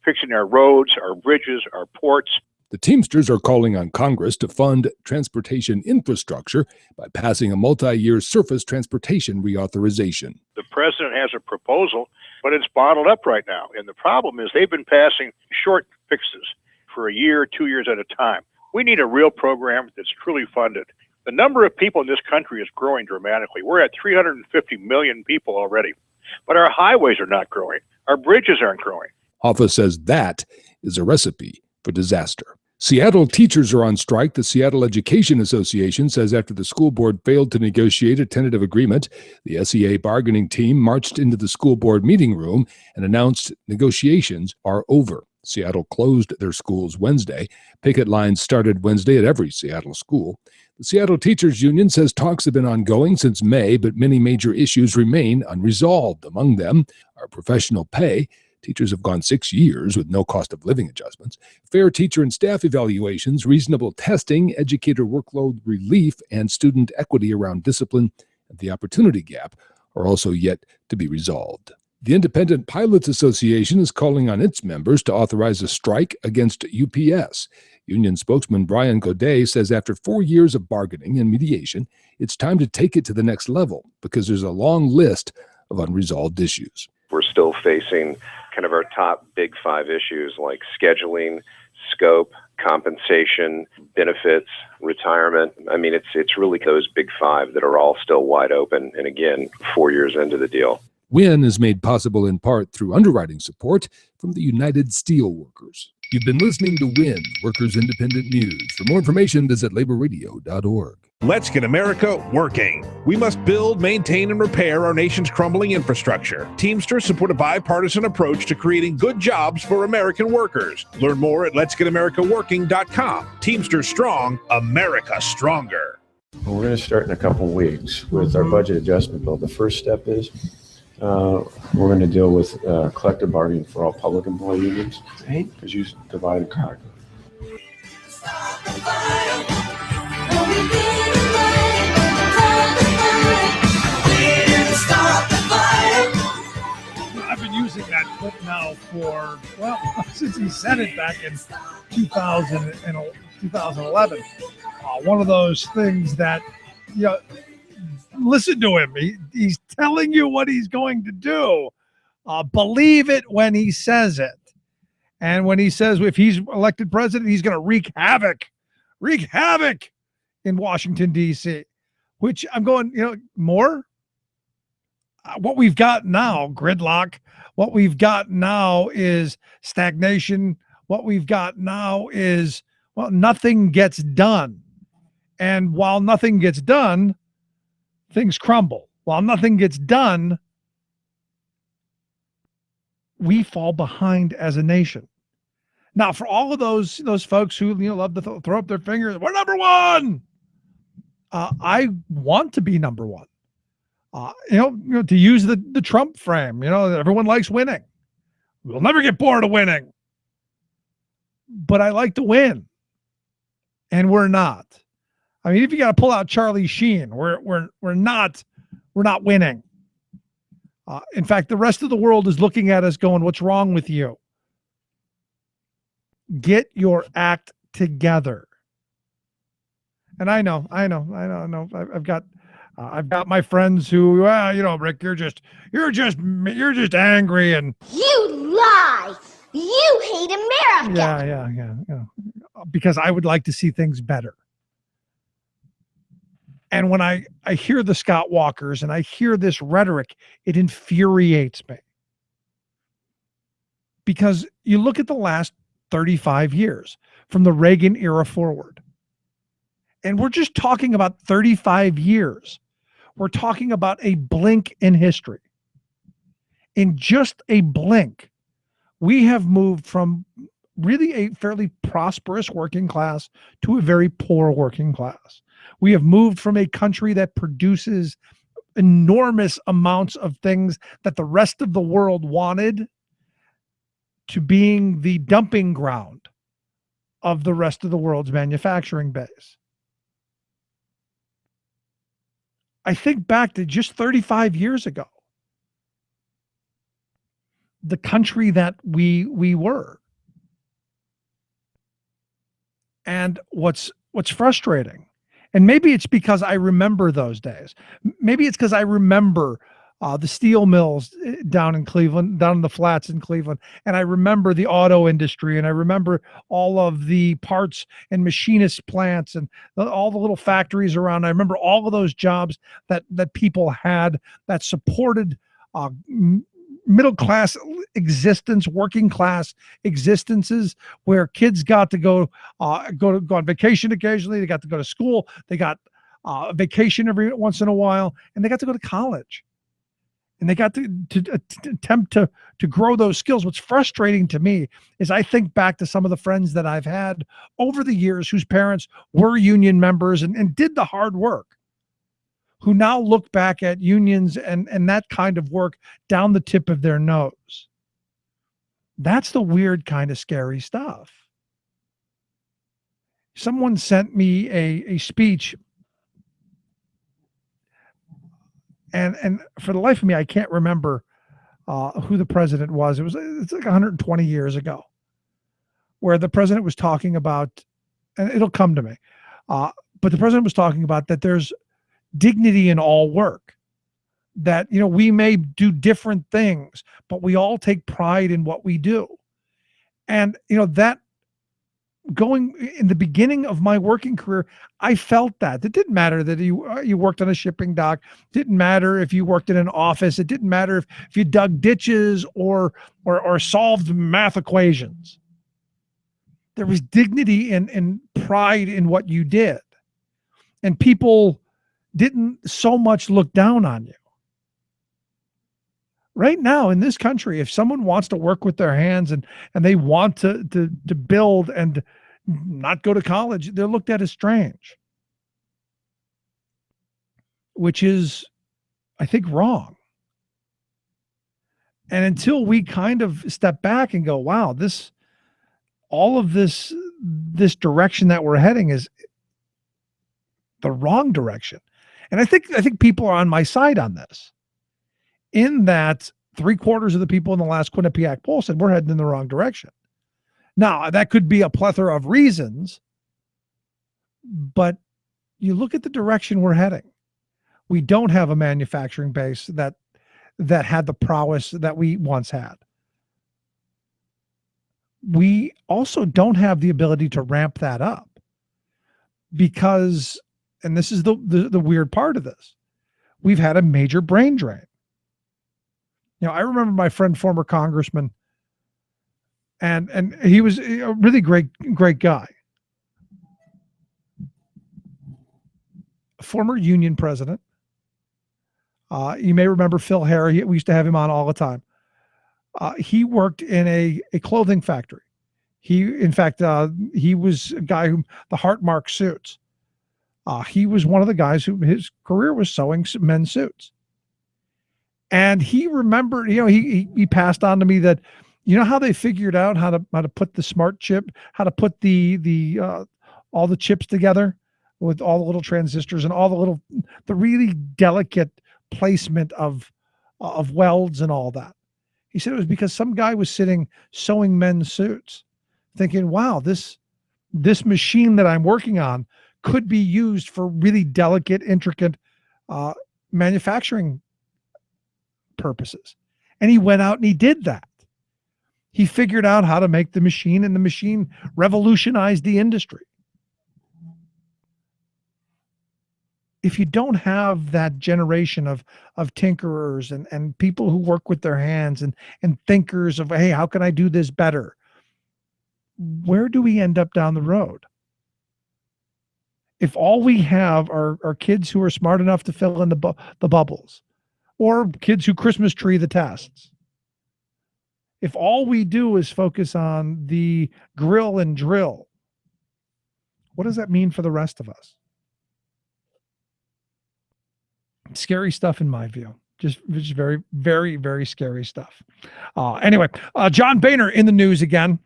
fixing our roads, our bridges, our ports. The Teamsters are calling on Congress to fund transportation infrastructure by passing a multi-year surface transportation reauthorization. The president has a proposal, but it's bottled up right now. And the problem is they've been passing short fixes for a year, 2 years at a time. We need a real program that's truly funded. The number of people in this country is growing dramatically. We're at 350 million people already. But our highways are not growing. Our bridges aren't growing. Hoffa says that is a recipe for disaster. Seattle teachers are on strike. The Seattle Education Association says after the school board failed to negotiate a tentative agreement, the SEA bargaining team marched into the school board meeting room and announced negotiations are over. Seattle closed their schools Wednesday. Picket lines started Wednesday at every Seattle school. The Seattle Teachers Union says talks have been ongoing since May, but many major issues remain unresolved. Among them are professional pay. Teachers have gone 6 years with no cost of living adjustments, fair teacher and staff evaluations, reasonable testing, educator workload relief, and student equity around discipline and the opportunity gap are also yet to be resolved. The Independent Pilots Association is calling on its members to authorize a strike against UPS. Union spokesman Brian Godet says after 4 years of bargaining and mediation, it's time to take it to the next level because there's a long list of unresolved issues. We're still facing kind of our top big 5 issues like scheduling, scope, compensation, benefits, retirement. I mean, it's really those big 5 that are all still wide open. And again, 4 years into the deal. WIN is made possible in part through underwriting support from the United Steelworkers. You've been listening to WIN, Workers Independent News. For more information, visit laborradio.org. Let's get America working. We must build, maintain, and repair our nation's crumbling infrastructure. Teamsters support a bipartisan approach to creating good jobs for American workers. Learn more at letsgetamericaworking.com. Teamsters strong, America stronger. Well, we're going to start in a couple weeks with our budget adjustment bill. The first step is We're going to deal with collective bargaining for all public employee unions. Because you divide and conquer. I've been using that clip now for, well, since he said it back in 2011. One of those things that, you know, listen to him. He's telling you what he's going to do. Believe it when he says it. And when he says if he's elected president, he's going to wreak havoc in Washington, D.C., which I'm going, more? What we've got now, gridlock. What we've got now is stagnation. What we've got now is, well, nothing gets done. And while nothing gets done, things crumble. While nothing gets done, we fall behind as a nation. Now, for all of those folks who love to throw up their fingers, we're number one. I want to be number one. To use the Trump frame, everyone likes winning. We'll never get bored of winning. But I like to win, and we're not. I mean, if you got to pull out Charlie Sheen, we're not winning. In fact, the rest of the world is looking at us going, "What's wrong with you? Get your act together." And I know. I've got my friends who, Rick, you're just angry and You lie. You hate America. yeah. Because I would like to see things better. And when I hear the Scott Walkers and I hear this rhetoric, it infuriates me. Because you look at the last 35 years from the Reagan era forward, and we're just talking about 35 years. We're talking about a blink in history. In just a blink, we have moved from really a fairly prosperous working class to a very poor working class. We have moved from a country that produces enormous amounts of things that the rest of the world wanted to being the dumping ground of the rest of the world's manufacturing base. I think back to just 35 years ago, the country that we were. And what's frustrating, and maybe it's because I remember those days. Maybe it's because I remember the steel mills down in Cleveland, down in the flats in Cleveland. And I remember the auto industry, and I remember all of the parts and machinist plants and all the little factories around. I remember all of those jobs that people had that supported middle class existence, working class existences, where kids got to go on vacation occasionally. They got to go to school. They got vacation every once in a while, and they got to go to college. And they got to attempt to grow those skills. What's frustrating to me is I think back to some of the friends that I've had over the years whose parents were union members and did the hard work, who now look back at unions and that kind of work down the tip of their nose. That's the weird kind of scary stuff. Someone sent me a speech, and for the life of me, I can't remember who the president was. It's like 120 years ago, where the president was talking about, and it'll come to me, but the president was talking about that there's dignity in all work, that we may do different things, but we all take pride in what we do. And that going in the beginning of my working career, I felt that it didn't matter that you worked on a shipping dock, didn't matter if you worked in an office, it didn't matter if you dug ditches or solved math equations. There was dignity and pride in what you did, and people didn't so much look down on you. Right now in this country, if someone wants to work with their hands and they want to build and not go to college, they're looked at as strange, which is, I think, wrong. And until we kind of step back and go, wow, all of this direction that we're heading is the wrong direction. And I think people are on my side on this, in that 3/4 of the people in the last Quinnipiac poll said we're heading in the wrong direction. Now, that could be a plethora of reasons, but you look at the direction we're heading. We don't have a manufacturing base that had the prowess that we once had. We also don't have the ability to ramp that up because, and this is the weird part of this, we've had a major brain drain. I remember my friend, former congressman, and he was a really great guy. Former union president. You may remember Phil Harry. We used to have him on all the time. He worked in a clothing factory. In fact, he was a guy who, the Heartmark suits. He was one of the guys who his career was sewing men's suits. And he remembered, he passed on to me that, how they figured out how to put the smart chip, how to put the all the chips together with all the little transistors and all the really delicate placement of welds and all that. He said it was because some guy was sitting sewing men's suits, thinking, wow, this machine that I'm working on could be used for really delicate, intricate manufacturing purposes. And he went out and he did that. He figured out how to make the machine, and the machine revolutionized the industry. If you don't have that generation of tinkerers and people who work with their hands and thinkers of, hey, how can I do this better? Where do we end up down the road? If all we have are kids who are smart enough to fill in the bubbles, or kids who Christmas tree the tests, if all we do is focus on the grill and drill, what does that mean for the rest of us? Scary stuff in my view. Just very, very, very scary stuff. Anyway, John Boehner in the news again.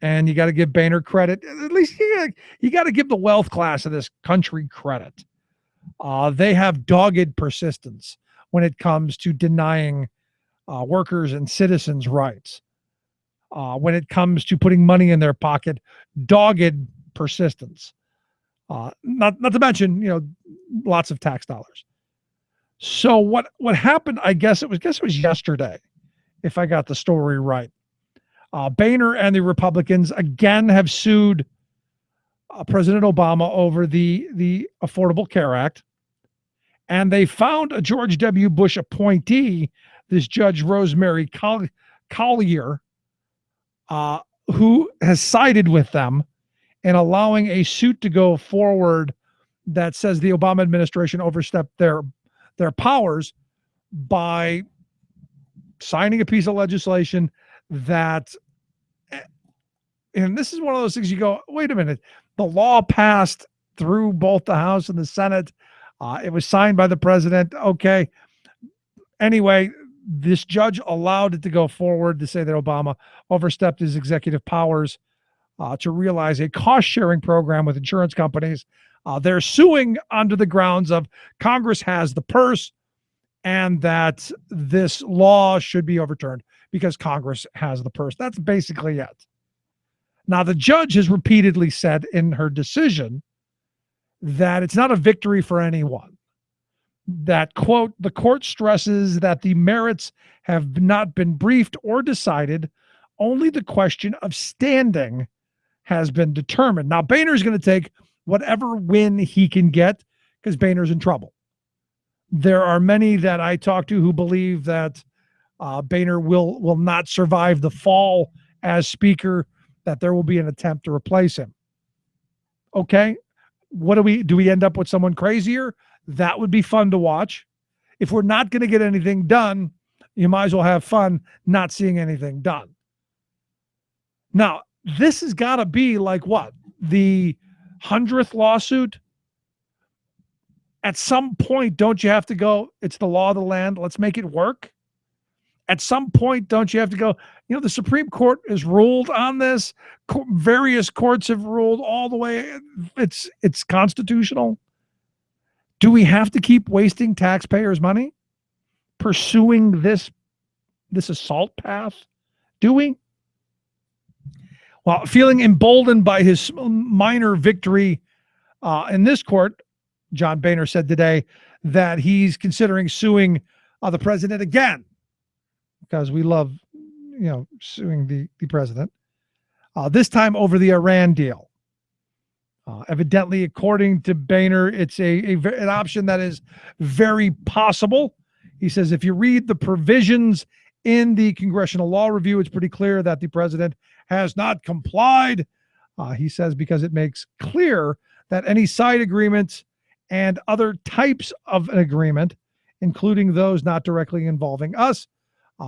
And you got to give Boehner credit. At least you got to give the wealth class of this country credit. They have dogged persistence when it comes to denying workers and citizens rights. When it comes to putting money in their pocket, dogged persistence. Not to mention, lots of tax dollars. So what happened? I guess it was yesterday, if I got the story right. Boehner and the Republicans again have sued President Obama over the Affordable Care Act, and they found a George W. Bush appointee, this Judge Rosemary Collier, who has sided with them in allowing a suit to go forward that says the Obama administration overstepped their powers by signing a piece of legislation that, and this is one of those things you go, wait a minute, the law passed through both the House and the Senate. It was signed by the president. Okay. Anyway, this judge allowed it to go forward to say that Obama overstepped his executive powers to realize a cost-sharing program with insurance companies. They're suing under the grounds of Congress has the purse and that this law should be overturned because Congress has the purse. That's basically it. Now, the judge has repeatedly said in her decision that it's not a victory for anyone. That, quote, the court stresses that the merits have not been briefed or decided. Only the question of standing has been determined. Now, Boehner's going to take whatever win he can get because Boehner's in trouble. There are many that I talk to who believe that Boehner will not survive the fall as speaker, that there will be an attempt to replace him. Okay, do we end up with someone crazier? That would be fun to watch. If we're not going to get anything done, you might as well have fun not seeing anything done. Now, this has got to be like what? The 100th lawsuit? At some point, don't you have to go, it's the law of the land, let's make it work? At some point, don't you have to go, the Supreme Court has ruled on this. Various courts have ruled all the way. It's constitutional. Do we have to keep wasting taxpayers' money pursuing this assault path? Do we? Well, feeling emboldened by his minor victory in this court, John Boehner said today that he's considering suing the president again, because we love, suing the president. This time over the Iran deal. Evidently, according to Boehner, it's an option that is very possible. He says if you read the provisions in the Congressional Law Review, it's pretty clear that the president has not complied. He says because it makes clear that any side agreements and other types of an agreement, including those not directly involving us,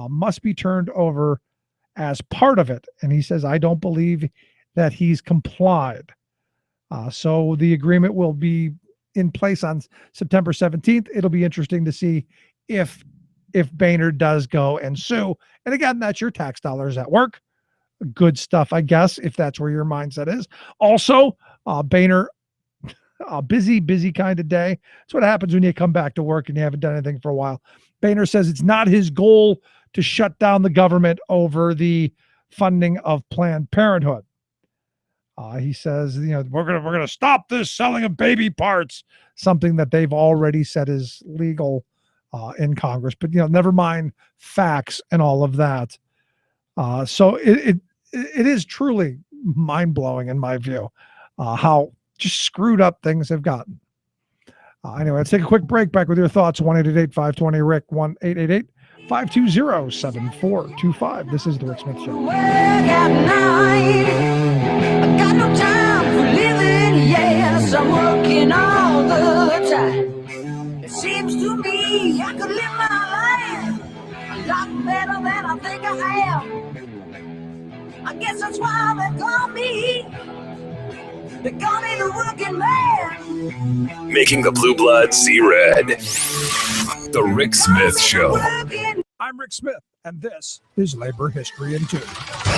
must be turned over as part of it. And he says, I don't believe that he's complied. So the agreement will be in place on September 17th. It'll be interesting to see if Boehner does go and sue. And again, that's your tax dollars at work. Good stuff, I guess, if that's where your mindset is. Also, Boehner, busy kind of day. That's what happens when you come back to work and you haven't done anything for a while. Boehner says it's not his goal to shut down the government over the funding of Planned Parenthood. He says, we're gonna stop this selling of baby parts, something that they've already said is legal in Congress. But never mind facts and all of that. So it is truly mind blowing in my view how just screwed up things have gotten. Anyway, let's take a quick break. Back with your thoughts. 1-888-520-RICK. 1-888-520-7425. This is the Rick Smith Show. Work at night. I got no time for living. Yes, I'm working all the time. It seems to me I could live my life a lot better than I think I am. I guess that's why they call me. They call me the working man. Making the blue blood see red. The Rick Smith Show. I'm Rick Smith, and this is Labor History in 2.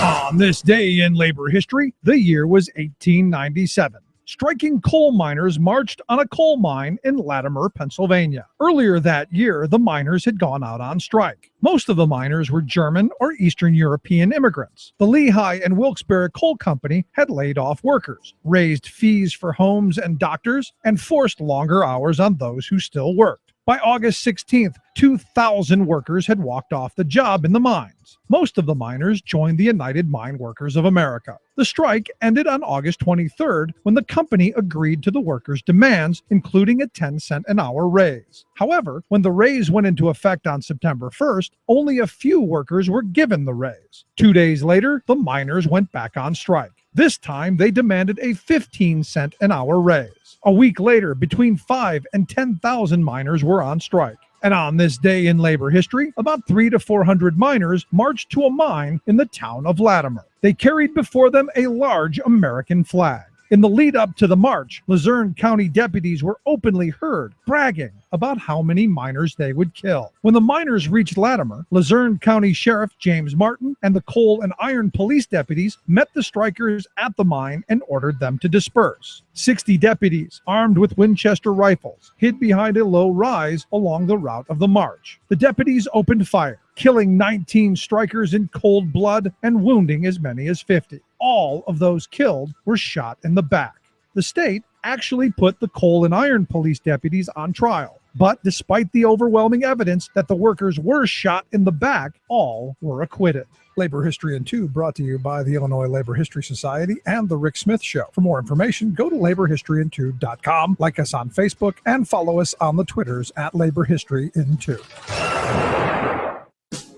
On this day in labor history, the year was 1897. Striking coal miners marched on a coal mine in Latimer, Pennsylvania. Earlier that year, the miners had gone out on strike. Most of the miners were German or Eastern European immigrants. The Lehigh and Wilkes-Barre Coal Company had laid off workers, raised fees for homes and doctors, and forced longer hours on those who still worked. By August 16th, 2,000 workers had walked off the job in the mines. Most of the miners joined the United Mine Workers of America. The strike ended on August 23rd when the company agreed to the workers' demands, including a 10-cent an hour raise. However, when the raise went into effect on September 1st, only a few workers were given the raise. 2 days later, the miners went back on strike. This time, they demanded a 15-cent an hour raise. A week later, between 5,000 and 10,000 miners were on strike. And on this day in labor history, about 300 to 400 miners marched to a mine in the town of Latimer. They carried before them a large American flag. In the lead up to the march, Luzerne County deputies were openly heard bragging about how many miners they would kill. When the miners reached Latimer, Luzerne County Sheriff James Martin and the coal and iron police deputies met the strikers at the mine and ordered them to disperse. 60 deputies, armed with Winchester rifles, hid behind a low rise along the route of the march. The deputies opened fire, killing 19 strikers in cold blood and wounding as many as 50. All of those killed were shot in the back. The state actually put the coal and iron police deputies on trial. But despite the overwhelming evidence that the workers were shot in the back, all were acquitted. Labor History in 2 brought to you by the Illinois Labor History Society and The Rick Smith Show. For more information, go to laborhistoryin2.com, like us on Facebook, and follow us on the Twitters at Labor History in 2.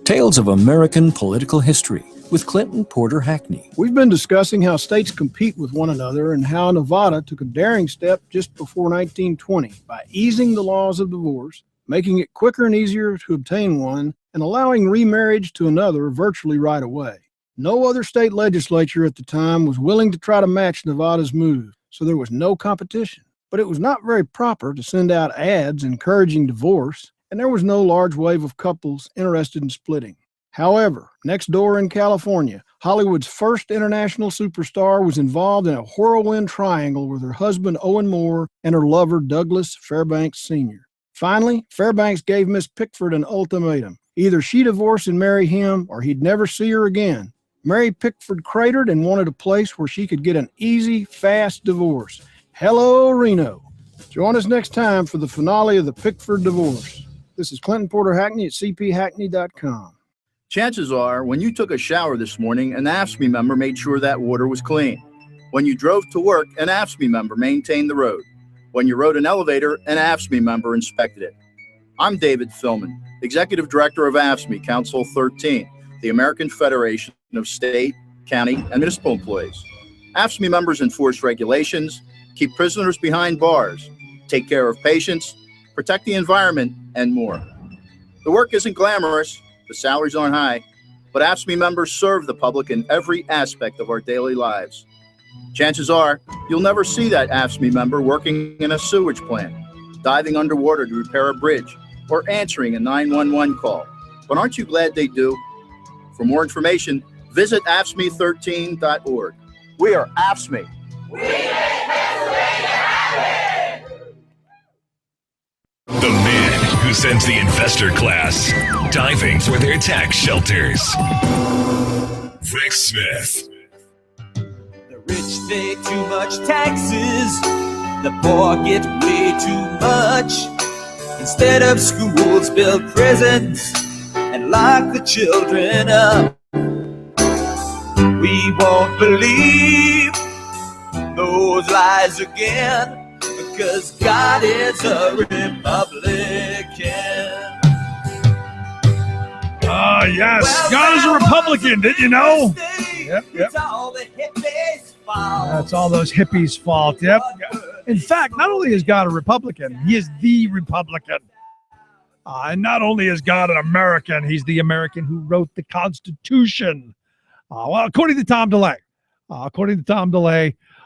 Tales of American Political History with Clinton Porter Hackney. We've been discussing how states compete with one another and how Nevada took a daring step just before 1920 by easing the laws of divorce, making it quicker and easier to obtain one, and allowing remarriage to another virtually right away. No other state legislature at the time was willing to try to match Nevada's move, so there was no competition. But it was not very proper to send out ads encouraging divorce, and there was no large wave of couples interested in splitting. However, next door in California, Hollywood's first international superstar was involved in a whirlwind triangle with her husband Owen Moore and her lover Douglas Fairbanks Sr. Finally, Fairbanks gave Miss Pickford an ultimatum. Either she divorce and marry him, or he'd never see her again. Mary Pickford cratered and wanted a place where she could get an easy, fast divorce. Hello, Reno. Join us next time for the finale of the Pickford divorce. This is Clinton Porter Hackney at cphackney.com. Chances are, when you took a shower this morning, an AFSCME member made sure that water was clean. When you drove to work, an AFSCME member maintained the road. When you rode an elevator, an AFSCME member inspected it. I'm David Philman, Executive Director of AFSCME Council 13, the American Federation of State, County, and Municipal Employees. AFSCME members enforce regulations, keep prisoners behind bars, take care of patients, protect the environment, and more. The work isn't glamorous, the salaries aren't high, but AFSCME members serve the public in every aspect of our daily lives. Chances are, you'll never see that AFSCME member working in a sewage plant, diving underwater to repair a bridge, or answering a 911 call. But aren't you glad they do? For more information, visit AFSCME13.org. We are AFSCME. The man who sends the investor class diving for their tax shelters. Rick Smith. The rich pay too much taxes, the poor get way too much. Instead of schools, build prisons and lock the children up. We won't believe those lies again, because God is a Republican. Ah, yes. Well, God is a Republican, didn't you know? Yep. It's all the hippies' fault. That's all those hippies' fault. Yep. In fact, not only is God a Republican, he is the Republican. And not only is God an American, he's the American who wrote the Constitution. Well, according to Tom DeLay,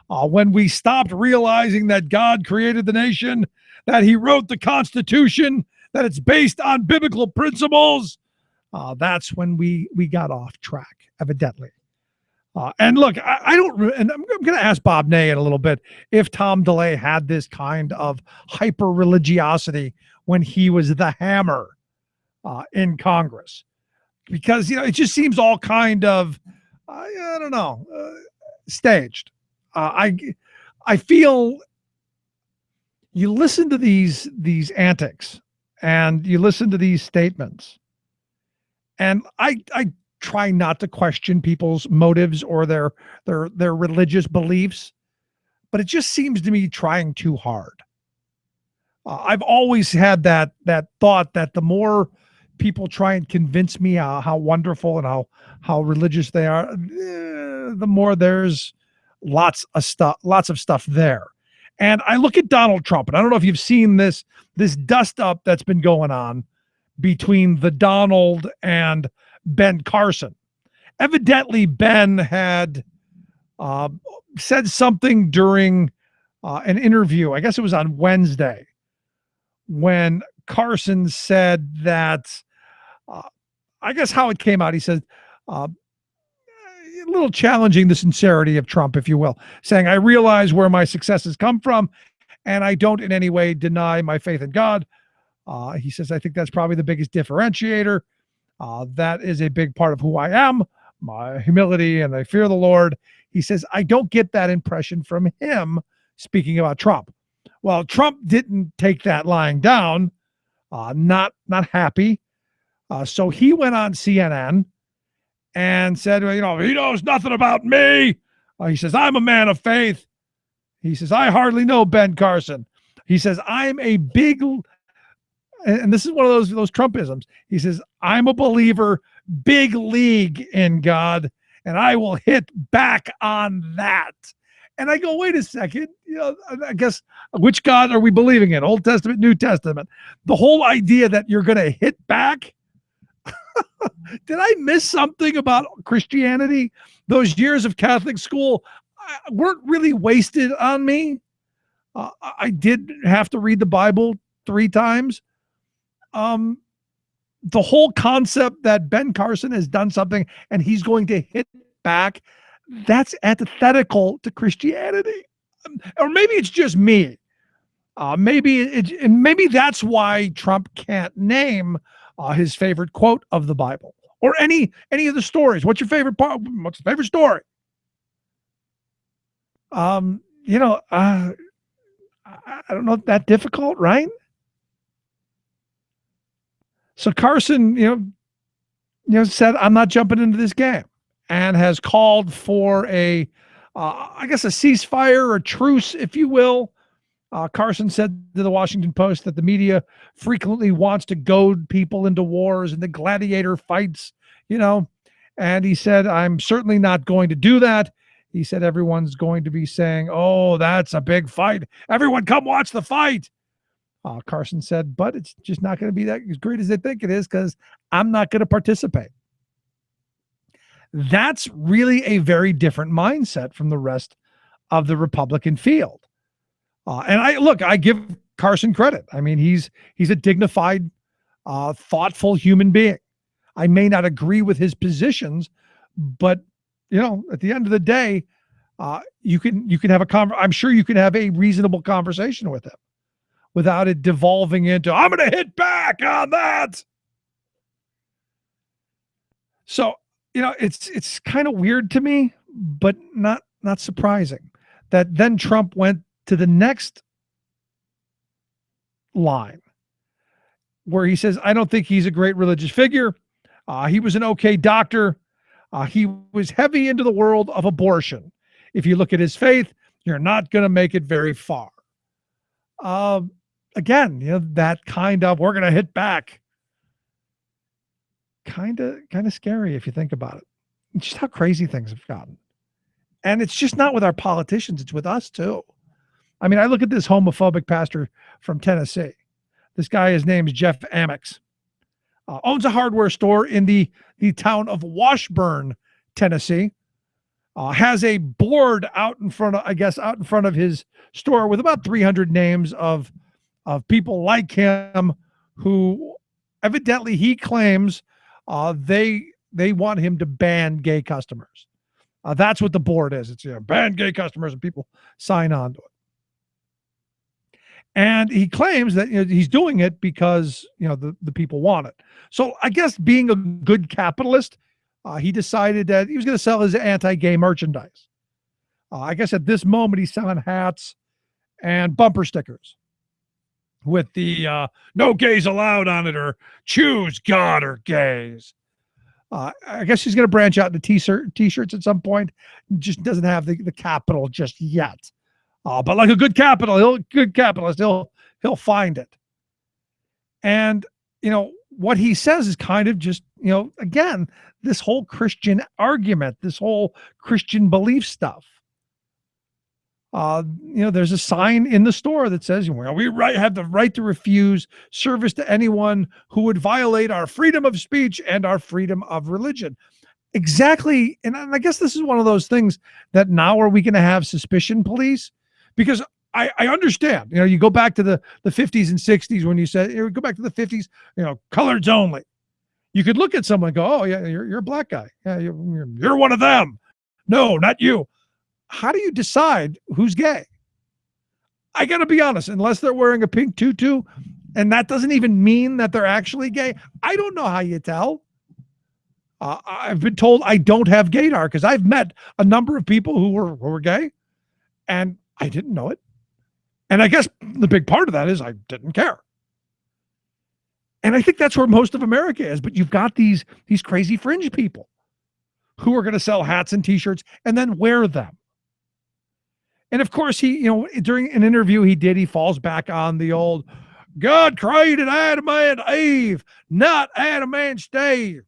when we stopped realizing that God created the nation, that he wrote the Constitution, that it's based on biblical principles, that's when we got off track, evidently. And look, I don't, and I'm going to ask Bob Ney in a little bit if Tom DeLay had this kind of hyper religiosity when he was the hammer in Congress, because it just seems all kind of I don't know, staged. I feel you listen to these antics and you listen to these statements, and I try not to question people's motives or their religious beliefs, but it just seems to me trying too hard. I've always had that thought that the more people try and convince me how wonderful and how religious they are, the more there's lots of stuff there. And I look at Donald Trump, and I don't know if you've seen this dust up that's been going on between the Donald and Ben Carson. Evidently, Ben had said something during an interview. I guess it was on Wednesday, when Carson said that, I guess how it came out, he said, a little challenging the sincerity of Trump, if you will, saying, I realize where my successes come from, and I don't in any way deny my faith in God. He says, I think that's probably the biggest differentiator. That is a big part of who I am, my humility, and I fear the Lord. He says, I don't get that impression from him, speaking about Trump. Well, Trump didn't take that lying down, not happy. So he went on CNN and said, he knows nothing about me. He says, I'm a man of faith. He says, I hardly know Ben Carson. He says, I'm a big, and this is one of those Trumpisms. He says, I'm a believer, big league in God, and I will hit back on that. And I go, wait a second, I guess, which God are we believing in? Old Testament, New Testament? The whole idea that you're going to hit back? Did I miss something about Christianity? Those years of Catholic school weren't really wasted on me. I did have to read the Bible 3 times. the whole concept that Ben Carson has done something and he's going to hit back, that's antithetical to Christianity. Or maybe it's just me. Maybe that's why Trump can't name his favorite quote of the Bible or any of the stories. What's your favorite part? What's your favorite story? I don't know, that difficult, right? So Carson, said, I'm not jumping into this game, and has called for a ceasefire or a truce, if you will. Carson said to the Washington Post that the media frequently wants to goad people into wars and the gladiator fights, and he said, I'm certainly not going to do that. He said, everyone's going to be saying, oh, that's a big fight. Everyone come watch the fight. Carson said, but it's just not going to be that as great as they think it is because I'm not going to participate. That's really a very different mindset from the rest of the Republican field. And I give Carson credit. I mean, he's a dignified, thoughtful human being. I may not agree with his positions, but at the end of the day, you can have I'm sure you can have a reasonable conversation with him without it devolving into, I'm going to hit back on that. So, it's kind of weird to me, but not surprising that then Trump went to the next line where he says, I don't think he's a great religious figure. He was an okay doctor. He was heavy into the world of abortion. If you look at his faith, you're not going to make it very far. Again, that kind of, we're going to hit back. Kind of scary if you think about it. It's just how crazy things have gotten. And it's just not with our politicians. It's with us too. I mean, I look at this homophobic pastor from Tennessee. This guy, his name is Jeff Amex. Owns a hardware store in the town of Washburn, Tennessee. Has a board out in front of his store with about 300 names of people like him who evidently he claims they want him to ban gay customers. That's what the board is. It's ban gay customers, and people sign on to it. And he claims that he's doing it because the people want it. So I guess being a good capitalist, he decided that he was going to sell his anti-gay merchandise. I guess at this moment he's selling hats and bumper stickers with the no gays allowed on it, or choose God or gays. I guess he's going to branch out into t-shirts at some point. Just doesn't have the capital just yet. But like a good capitalist, he'll find it. And, what he says is kind of just, again, this whole Christian argument, this whole Christian belief stuff. There's a sign in the store that says, we have the right to refuse service to anyone who would violate our freedom of speech and our freedom of religion. Exactly. And I guess this is one of those things that now are we going to have suspicion police? Because I understand, you go back to the 50s and 60s when you said, go back to the 50s, coloreds only. You could look at someone and go, oh yeah, you're a black guy. Yeah, you're one of them. No, not you. How do you decide who's gay? I got to be honest, unless they're wearing a pink tutu, and that doesn't even mean that they're actually gay, I don't know how you tell. I've been told I don't have gaydar because I've met a number of people who were gay, and I didn't know it. And I guess the big part of that is I didn't care. And I think that's where most of America is. But you've got these crazy fringe people who are going to sell hats and t-shirts and then wear them. And of course, he, during an interview he falls back on the old, God created Adam and Eve, not Adam and Steve.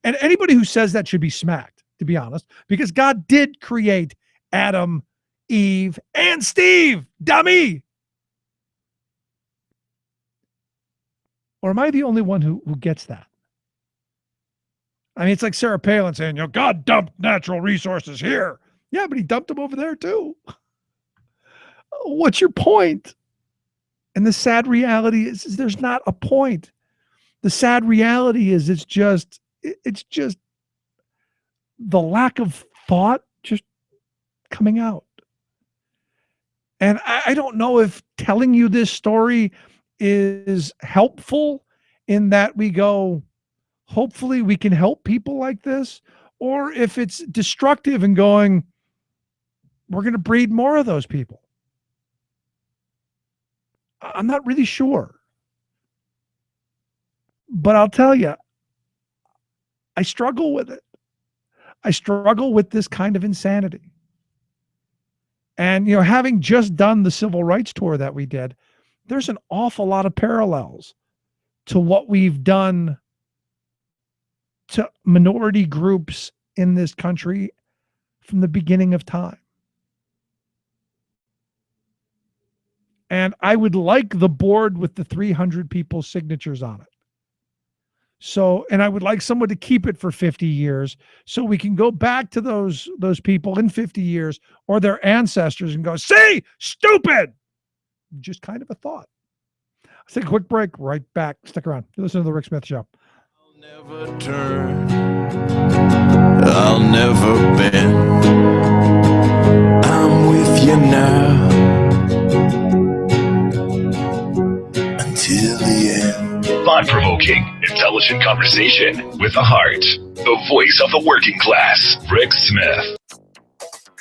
And anybody who says that should be smacked, to be honest, because God did create Adam, Eve, and Steve, dummy. Or am I the only one who gets that? I mean, it's like Sarah Palin saying, God dumped natural resources here. Yeah, but he dumped them over there too. What's your point? And the sad reality is there's not a point. the sad reality is it's just the lack of thought just coming out. And I don't know if telling you this story is helpful in that we go, hopefully we can help people like this, or if it's destructive and going, we're going to breed more of those people. I'm not really sure. But I'll tell you, I struggle with it. I struggle with this kind of insanity. And, having just done the civil rights tour that we did, there's an awful lot of parallels to what we've done to minority groups in this country from the beginning of time. And I would like the board with the 300 people's signatures on it. And I would like someone to keep it for 50 years so we can go back to those people in 50 years or their ancestors and go, see, stupid. Just kind of a thought. Let's take a quick break. Right back. Stick around. You listen to The Rick Smith Show. I'll never turn. I'll never bend. I'm with you now. Until the end. Thought-provoking, intelligent conversation with the heart. The voice of the working class. Rick Smith.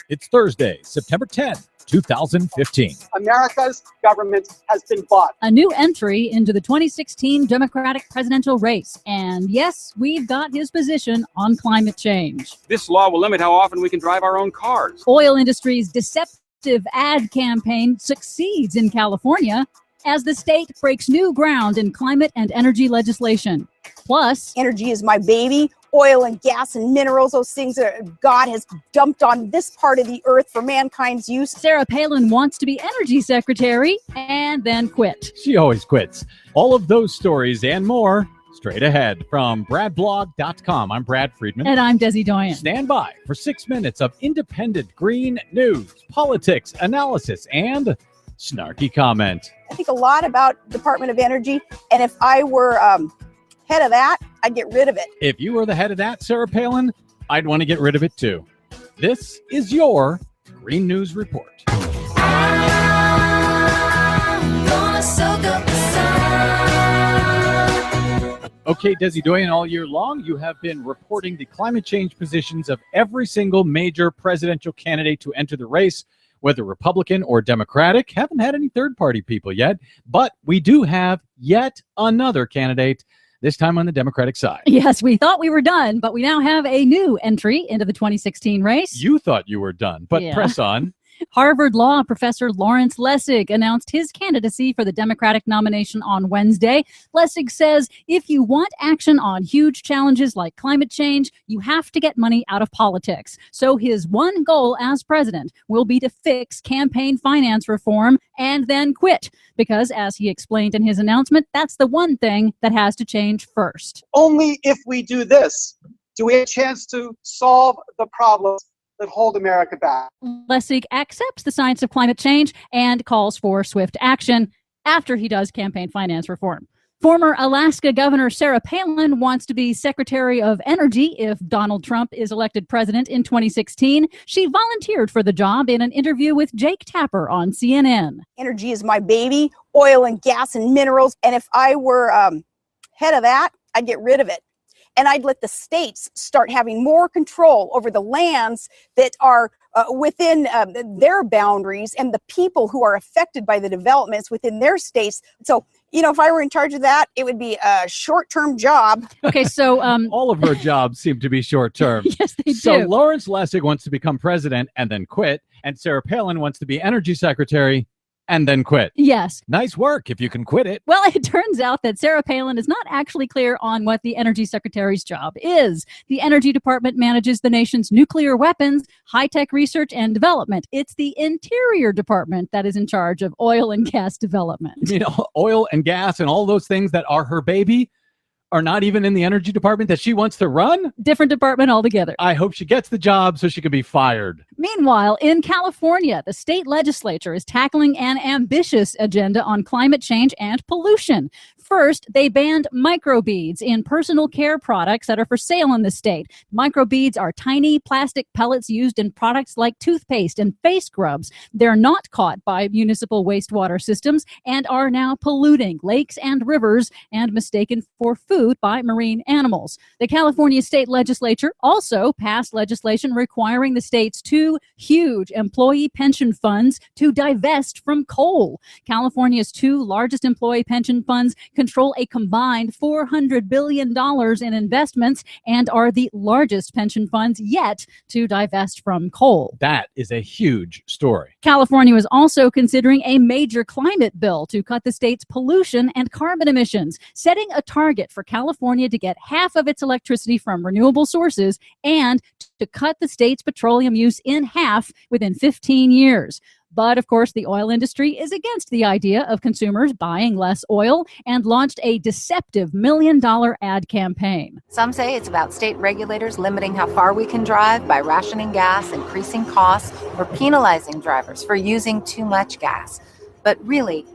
It's Thursday, September 10, 2015. America's government has been bought. A new entry into the 2016 Democratic presidential race. And yes, we've got his position on climate change. This law will limit how often we can drive our own cars. Oil industry's deceptive ad campaign succeeds in California as the state breaks new ground in climate and energy legislation. Plus, energy is my baby. Oil and gas and minerals, those things that God has dumped on this part of the earth for mankind's use. Sarah Palin wants to be energy secretary and then quit. She always quits. All of those stories and more straight ahead from bradblog.com. I'm Brad Friedman. And I'm Desi Doyen. Stand by for 6 minutes of independent green news, politics, analysis, and snarky comment. I think a lot about Department of Energy, and if I were head of that, I'd get rid of it. If you were the head of that, Sarah Palin, I'd want to get rid of it too. This is your Green News Report. Okay, Desi Doyen, all year long, you have been reporting the climate change positions of every single major presidential candidate to enter the race, whether Republican or Democratic. Haven't had any third-party people yet, but we do have yet another candidate, this time on the Democratic side. Yes, we thought we were done, but we now have a new entry into the 2016 race. You thought you were done, but press on. Harvard Law professor Lawrence Lessig announced his candidacy for the Democratic nomination on Wednesday. Lessig says if you want action on huge challenges like climate change, you have to get money out of politics. So his one goal as president will be to fix campaign finance reform and then quit. Because, as he explained in his announcement, that's the one thing that has to change first. Only if we do this do we have a chance to solve the problems that hold America back. Lessig accepts the science of climate change and calls for swift action after he does campaign finance reform. Former Alaska Governor Sarah Palin wants to be Secretary of Energy if Donald Trump is elected president in 2016. She volunteered for the job in an interview with Jake Tapper on CNN. Energy is my baby. Oil and gas and minerals. And if I were head of that, I'd get rid of it. And I'd let the states start having more control over the lands that are within their boundaries and the people who are affected by the developments within their states. So, if I were in charge of that, it would be a short-term job. Okay, so all of her jobs seem to be short-term. Yes, they do. So Lawrence Lessig wants to become president and then quit, and Sarah Palin wants to be energy secretary and then quit. Yes. Nice work if you can quit it. Well, it turns out that Sarah Palin is not actually clear on what the Energy Secretary's job is. The Energy Department manages the nation's nuclear weapons, high-tech research and development. It's the Interior Department that is in charge of oil and gas development. Oil and gas and all those things that are her baby are not even in the Energy Department that she wants to run? Different department altogether. I hope she gets the job so she can be fired. Meanwhile, in California, the state legislature is tackling an ambitious agenda on climate change and pollution. First, they banned microbeads in personal care products that are for sale in the state. Microbeads are tiny plastic pellets used in products like toothpaste and face scrubs. They're not caught by municipal wastewater systems and are now polluting lakes and rivers and mistaken for food by marine animals. The California state legislature also passed legislation requiring the state's two huge employee pension funds to divest from coal. California's two largest employee pension funds control a combined $400 billion in investments and are the largest pension funds yet to divest from coal. That is a huge story. California was also considering a major climate bill to cut the state's pollution and carbon emissions, setting a target for California to get half of its electricity from renewable sources and to cut the state's petroleum use in half within 15 years. But, of course, the oil industry is against the idea of consumers buying less oil and launched a deceptive $1 million ad campaign. Some say it's about state regulators limiting how far we can drive by rationing gas, increasing costs, or penalizing drivers for using too much gas. But really,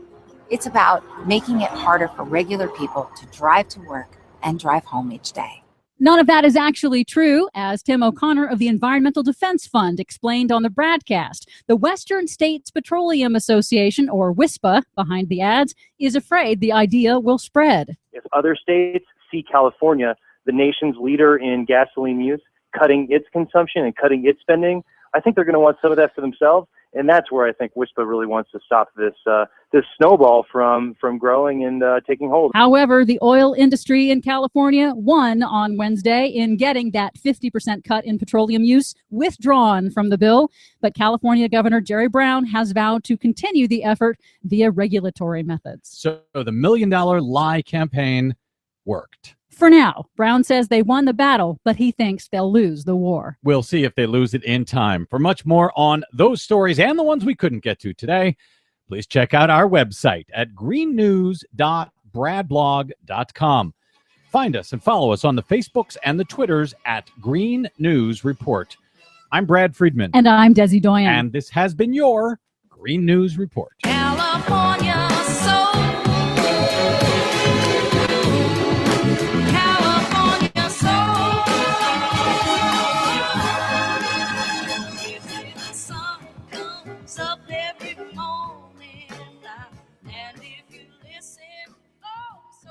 it's about making it harder for regular people to drive to work and drive home each day. None of that is actually true, as Tim O'Connor of the Environmental Defense Fund explained on the broadcast. The Western States Petroleum Association, or WISPA, behind the ads, is afraid the idea will spread. If other states see California, the nation's leader in gasoline use, cutting its consumption and cutting its spending, I think they're going to want some of that for themselves. And that's where I think WISPA really wants to stop this snowball from growing and taking hold. However, the oil industry in California won on Wednesday in getting that 50% cut in petroleum use withdrawn from the bill. But California Governor Jerry Brown has vowed to continue the effort via regulatory methods. So the $1 million lie campaign worked. For now, Brown says they won the battle, but he thinks they'll lose the war. We'll see if they lose it in time. For much more on those stories and the ones we couldn't get to today, please check out our website at greennews.bradblog.com. Find us and follow us on the Facebooks and the Twitters at Green News Report. I'm Brad Friedman. And I'm Desi Doyen. And this has been your Green News Report. California soul. California soul. The sun comes up every morning, and if you listen, oh, so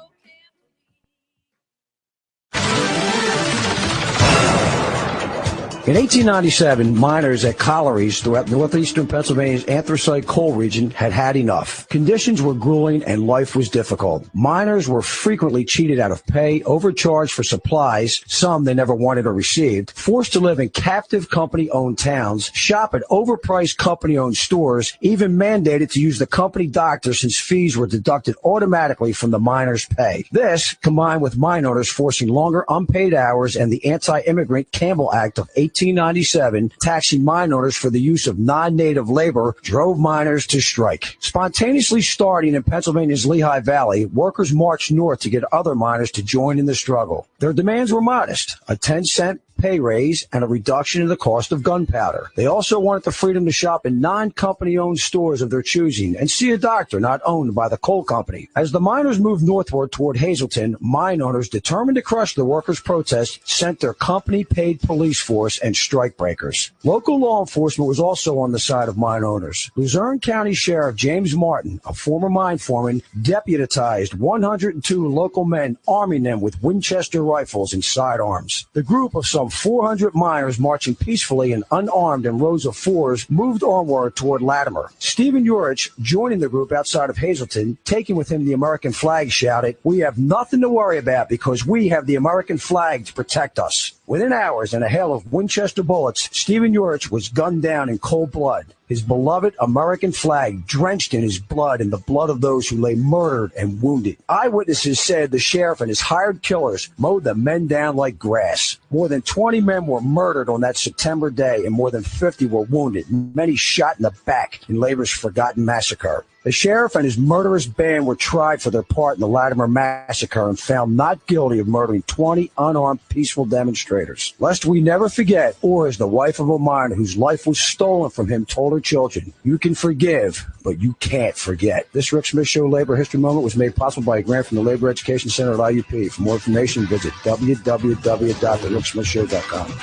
In 1897, miners at collieries throughout northeastern Pennsylvania's anthracite coal region had enough. Conditions were grueling and life was difficult. Miners were frequently cheated out of pay, overcharged for supplies, some they never wanted or received, forced to live in captive company-owned towns, shop at overpriced company-owned stores, even mandated to use the company doctor since fees were deducted automatically from the miners' pay. This, combined with mine owners forcing longer unpaid hours and the Anti-Immigrant Campbell Act of 1897, taxing mine owners for the use of non-native labor, drove miners to strike. Spontaneously starting in Pennsylvania's Lehigh Valley, workers marched north to get other miners to join in the struggle. Their demands were modest: a 10-cent pay raise and a reduction in the cost of gunpowder. They also wanted the freedom to shop in non-company-owned stores of their choosing and see a doctor not owned by the coal company. As the miners moved northward toward Hazleton, mine owners determined to crush the workers' protest sent their company-paid police force and strikebreakers. Local law enforcement was also on the side of mine owners. Luzerne County Sheriff James Martin, a former mine foreman, deputized 102 local men, arming them with Winchester rifles and sidearms. The group of some 400 miners marching peacefully and unarmed in rows of fours moved onward toward Latimer. Stephen Urich, joining the group outside of Hazleton, taking with him the American flag, shouted, "We have nothing to worry about because we have the American flag to protect us." Within hours and a hail of Winchester bullets, Stephen Urich was gunned down in cold blood, his beloved American flag drenched in his blood and the blood of those who lay murdered and wounded. Eyewitnesses said the sheriff and his hired killers mowed the men down like grass. More than 20 men were murdered on that September day, and more than 50 were wounded, many shot in the back in labor's forgotten massacre. The sheriff and his murderous band were tried for their part in the Latimer massacre and found not guilty of murdering 20 unarmed peaceful demonstrators. Lest we never forget, or as the wife of a miner whose life was stolen from him told her children, you can forgive, but you can't forget. This Rick Smith Show Labor History Moment was made possible by a grant from the Labor Education Center at IUP. For more information, visit www.thericksmithshow.com.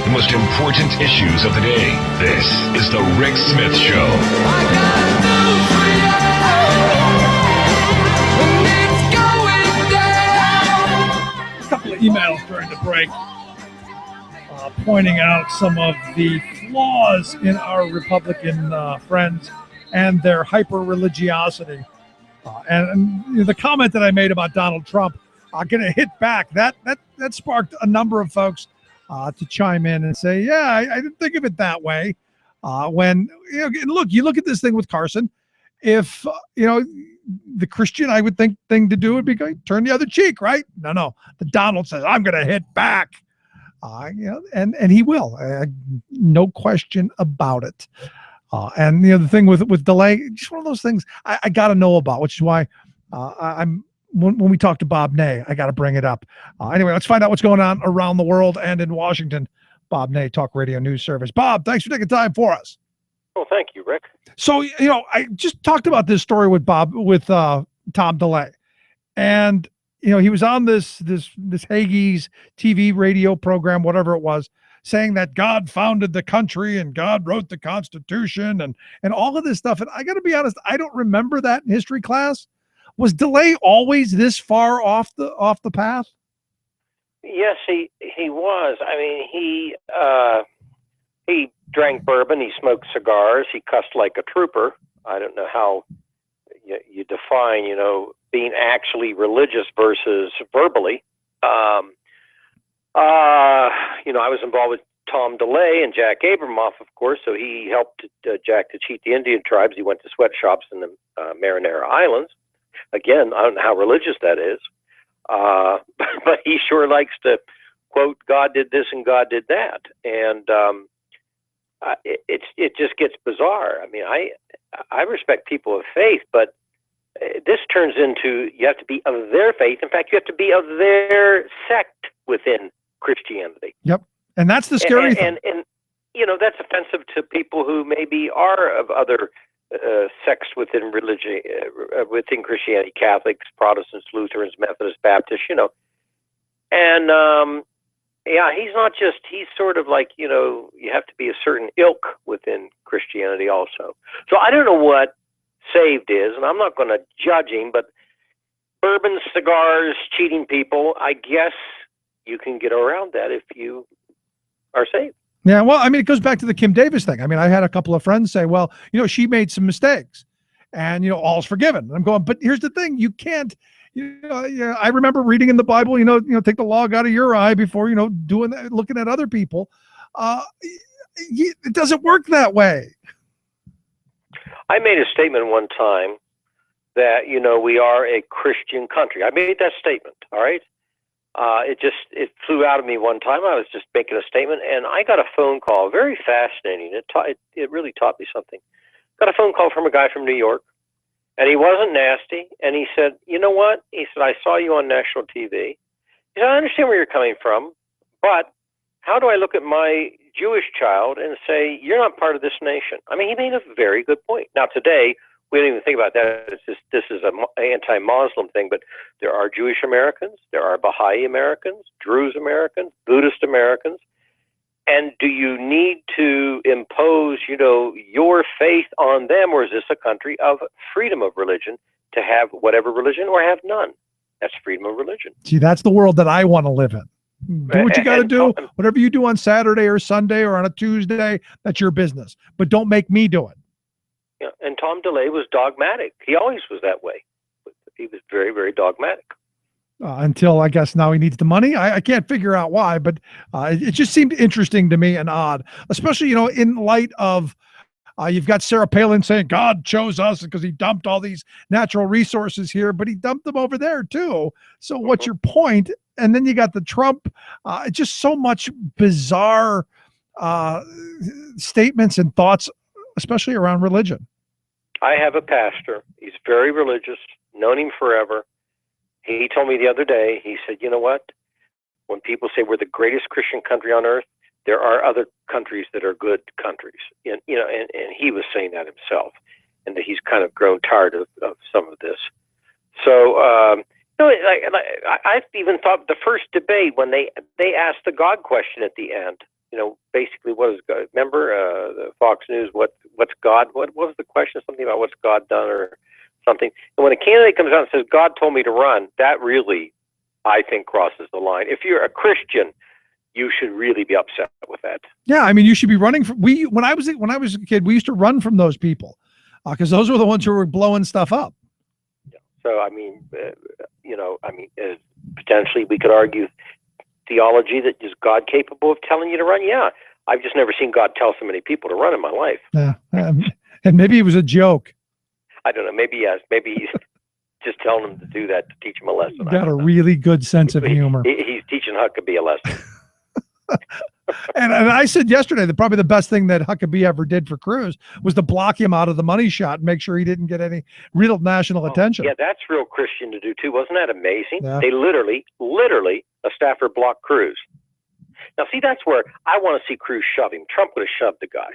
The most important issues of the day. This is the Rick Smith Show. A couple of emails during the break pointing out some of the flaws in our Republican friends and their hyper-religiosity. And the comment that I made about Donald Trump, I'm going to hit back. That sparked a number of folks to chime in and say, yeah, I didn't think of it that way. When, you look at this thing with Carson, if, the Christian, I would think thing to do would be turn the other cheek, right? No. The Donald says, I'm going to hit back. And he will, no question about it. And the thing with delay, just one of those things I got to know about, which is why when we talk to Bob Ney, I got to bring it up. Anyway, let's find out what's going on around the world and in Washington. Bob Ney, Talk Radio News Service. Bob, thanks for taking time for us. Well, thank you, Rick. So, I just talked about this story with Tom DeLay, and he was on this Hagee's TV radio program, whatever it was, saying that God founded the country and God wrote the Constitution and all of this stuff. And I got to be honest, I don't remember that in history class. Was DeLay always this far off the path? Yes, he was. I mean, he drank bourbon, he smoked cigars, he cussed like a trooper. I don't know how you define, being actually religious versus verbally. I was involved with Tom DeLay and Jack Abramoff, of course, so he helped Jack to cheat the Indian tribes. He went to sweatshops in the Marinara Islands. Again, I don't know how religious that is, but he sure likes to quote, God did this and God did that. And it just gets bizarre. I mean, I respect people of faith, but this turns into you have to be of their faith. In fact, you have to be of their sect within Christianity. Yep. And that's the scary thing. And that's offensive to people who maybe are of other sects within religion, within Christianity, Catholics, Protestants, Lutherans, Methodists, Baptists, And, he's not just, he's sort of like, you have to be a certain ilk within Christianity also. So I don't know what saved is, and I'm not going to judge him, but bourbon, cigars, cheating people, I guess you can get around that if you are saved. Yeah, well, I mean, it goes back to the Kim Davis thing. I mean, I had a couple of friends say, well, she made some mistakes and, all's forgiven. And I'm going, but here's the thing. You can't, I remember reading in the Bible, take the log out of your eye before, doing that, looking at other people. It doesn't work that way. I made a statement one time that, we are a Christian country. I made that statement. All right. It flew out of me one time. I was just making a statement, and I got a phone call. Very fascinating. It really taught me something. Got a phone call from a guy from New York, and he wasn't nasty. And he said, "You know what?" He said, "I saw you on national TV." He said, "I understand where you're coming from, but how do I look at my Jewish child and say you're not part of this nation?" I mean, he made a very good point. Now today, we don't even think about that. This is an anti-Muslim thing, but there are Jewish Americans, there are Baha'i Americans, Druze Americans, Buddhist Americans. And do you need to impose, your faith on them, or is this a country of freedom of religion to have whatever religion or have none? That's freedom of religion. See, that's the world that I want to live in. Do what you got to do. Whatever you do on Saturday or Sunday or on a Tuesday, that's your business. But don't make me do it. Yeah, and Tom DeLay was dogmatic. He always was that way. He was very, very dogmatic. Until I guess now he needs the money. I can't figure out why, but it just seemed interesting to me and odd, especially, in light of You've got Sarah Palin saying God chose us because he dumped all these natural resources here, but he dumped them over there too. So what's your point? And then you got the Trump, just so much bizarre statements and thoughts, especially around religion. I have a pastor. He's very religious, known him forever. He told me the other day, he said, you know what? When people say we're the greatest Christian country on earth, there are other countries that are good countries. And, you know, and he was saying that himself, and that he's kind of grown tired of some of this. So, I've even thought the first debate when they asked the God question at the end, you know, basically what is God? Remember the Fox News, what's God? What was the question? Something about what's God done or something. And when a candidate comes out and says, God told me to run, that really, I think, crosses the line. If you're a Christian, you should really be upset with that. Yeah, I mean, you should be running from. When I was a kid, we used to run from those people because those were the ones who were blowing stuff up. Yeah. So I mean, potentially we could argue theology that is God capable of telling you to run. Yeah, I've just never seen God tell so many people to run in my life. Yeah, and maybe it was a joke. I don't know. Maybe yes. Maybe he's just telling them to do that to teach him a lesson. Got a really good sense of humor. He's teaching Huckabee a lesson. And I said yesterday that probably the best thing that Huckabee ever did for Cruz was to block him out of the money shot and make sure he didn't get any real national attention. Yeah, that's real Christian to do too. Wasn't that amazing? Yeah. They literally, a staffer blocked Cruz. Now, see, that's where I want to see Cruz shove him. Trump would have shoved the guy.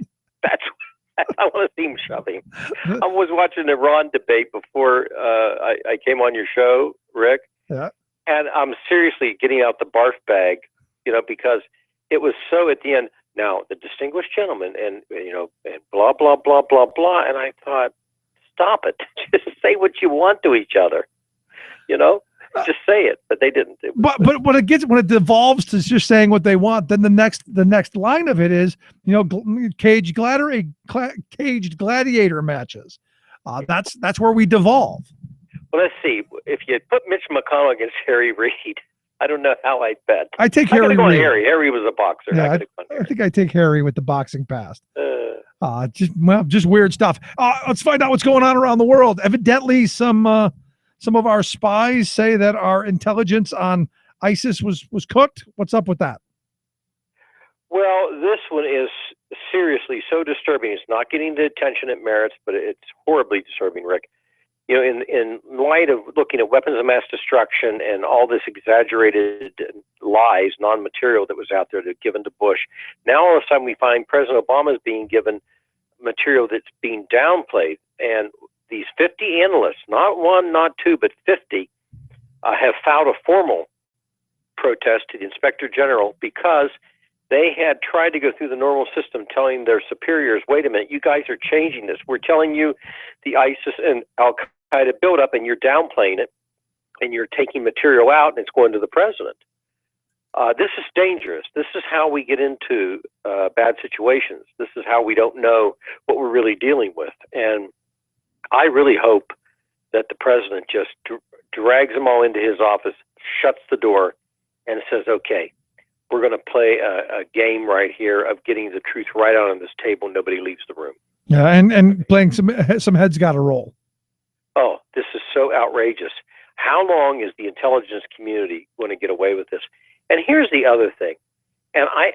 I want to see him shove him. I was watching the Iran debate before I came on your show, Rick. Yeah. And I'm seriously getting out the barf bag, you know, because it was so at the end. Now, the distinguished gentleman and, you know, and blah, blah, blah, blah, blah. And I thought, stop it. Just say what you want to each other, you know, just say it. But they didn't. But when it devolves to just saying what they want, then the next line of it is, you know, caged gladiator matches. That's where we devolve. Well, let's see. If you put Mitch McConnell against Harry Reid, I don't know how I'd bet. I take Harry Reid. Harry. Harry was a boxer. Yeah, I think I take Harry with the boxing past. Just weird stuff. Let's find out what's going on around the world. Evidently, some of our spies say that our intelligence on ISIS was cooked. What's up with that? Well, this one is seriously so disturbing. It's not getting the attention it merits, but it's horribly disturbing, Rick. You know, in light of looking at weapons of mass destruction and all this exaggerated lies, non-material that was out there given to Bush, now all of a sudden we find President Obama is being given material that's being downplayed. And these 50 analysts, not one, not two, but 50, have filed a formal protest to the Inspector General because they had tried to go through the normal system telling their superiors, wait a minute, you guys are changing this. We're telling you the ISIS and Al-Qaeda buildup and you're downplaying it and you're taking material out and it's going to the president. This is dangerous. This is how we get into bad situations. This is how we don't know what we're really dealing with. And I really hope that the president just drags them all into his office, shuts the door, and says, okay, we're going to play a game right here of getting the truth right out on this table. Nobody leaves the room. Yeah, and playing some heads got to roll. Oh, this is so outrageous. How long is the intelligence community going to get away with this? And here's the other thing. And I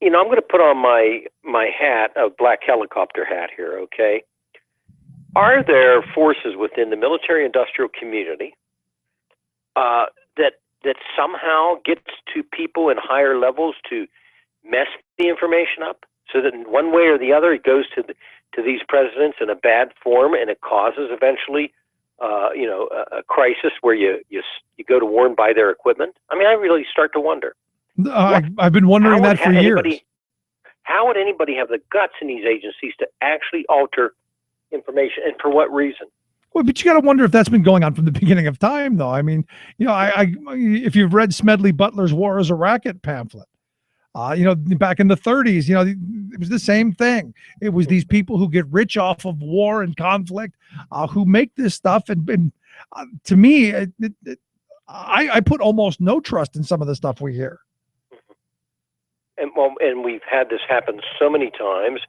I'm going to put on my hat, a black helicopter hat here, okay? Are there forces within the military-industrial community that somehow gets to people in higher levels to mess the information up, so that in one way or the other it goes to these presidents in a bad form, and it causes eventually, a crisis where you go to war and buy their equipment? I mean, I really start to wonder. I've been wondering that for years. How would anybody have the guts in these agencies to actually alter information, and for what reason? Well, but you got to wonder if that's been going on from the beginning of time, though. I mean, if you've read Smedley Butler's War is a Racket pamphlet, back in the 30s, it was the same thing. It was these people who get rich off of war and conflict, who make this stuff. And to me, I put almost no trust in some of the stuff we hear. And we've had this happen so many times.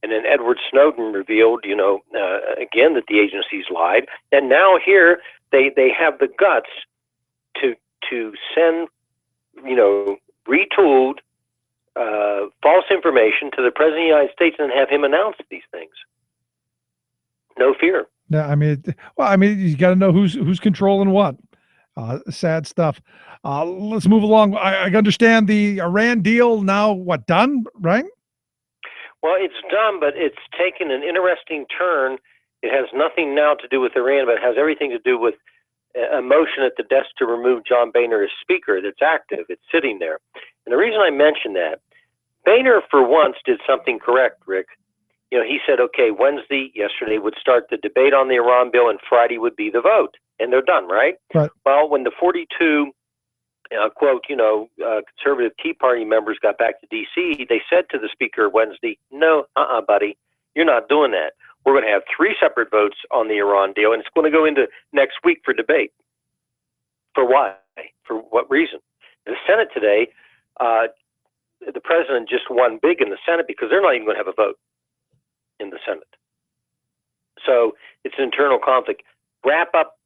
And then Edward Snowden revealed, again, that the agencies lied. And now here they have the guts to send, retooled false information to the President of the United States and have him announce these things. No fear. Yeah, I mean, you got to know who's controlling what. Sad stuff. Let's move along. I understand the Iran deal now, done, right? Well, it's done, but it's taken an interesting turn. It has nothing now to do with Iran, but it has everything to do with a motion at the desk to remove John Boehner as Speaker that's active. It's sitting there. And the reason I mention that, Boehner, for once, did something correct, Rick. He said, okay, yesterday would start the debate on the Iran bill, and Friday would be the vote. And they're done, right? Right. Well, when the 42, conservative Tea Party members got back to D.C., they said to the Speaker Wednesday, no, buddy, you're not doing that. We're going to have 3 separate votes on the Iran deal, and it's going to go into next week for debate. For why? For what reason? In the Senate today, the president just won big in the Senate because they're not even going to have a vote in the Senate. So it's an internal conflict. Wrap up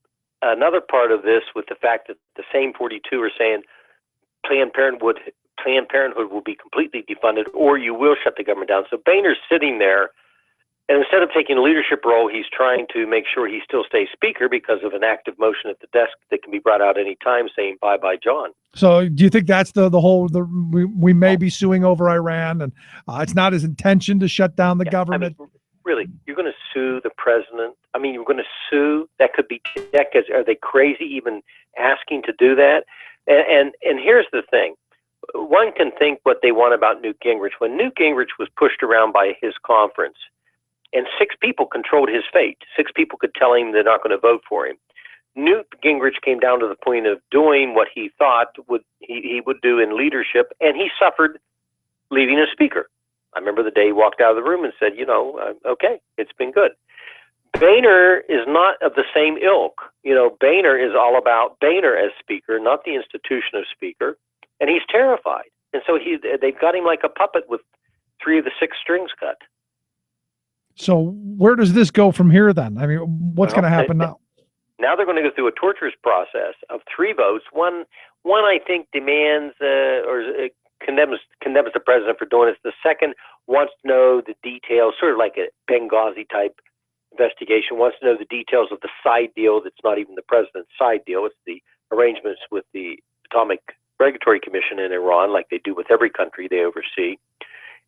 another part of this with the fact that the same 42 are saying Planned Parenthood will be completely defunded, or you will shut the government down. So Boehner's sitting there, and instead of taking a leadership role, he's trying to make sure he still stays Speaker because of an active motion at the desk that can be brought out any time saying bye-bye, John. So do you think that's the whole, we may be suing over Iran, and it's not his intention to shut down the government? I mean, really, you're going to sue the president? I mean, you're going to sue? That could be decades. Are they crazy even asking to do that? And here's the thing. One can think what they want about Newt Gingrich. When Newt Gingrich was pushed around by his conference, and 6 people controlled his fate, 6 people could tell him they're not going to vote for him. Newt Gingrich came down to the point of doing what he thought he would do in leadership, and he suffered leaving as Speaker. I remember the day he walked out of the room and said, okay, it's been good. Boehner is not of the same ilk. Boehner is all about Boehner as Speaker, not the institution of Speaker, and he's terrified. And so they've got him like a puppet with 3 of the 6 strings cut. So where does this go from here then? I mean, what's going to happen now? Now they're going to go through a torturous process of 3 votes. One I think demands or condemns the president for doing it. The second wants to know the details, sort of like a Benghazi type investigation, wants to know the details of the side deal that's not even the president's side deal. It's the arrangements with the Atomic Regulatory Commission in Iran, like they do with every country they oversee.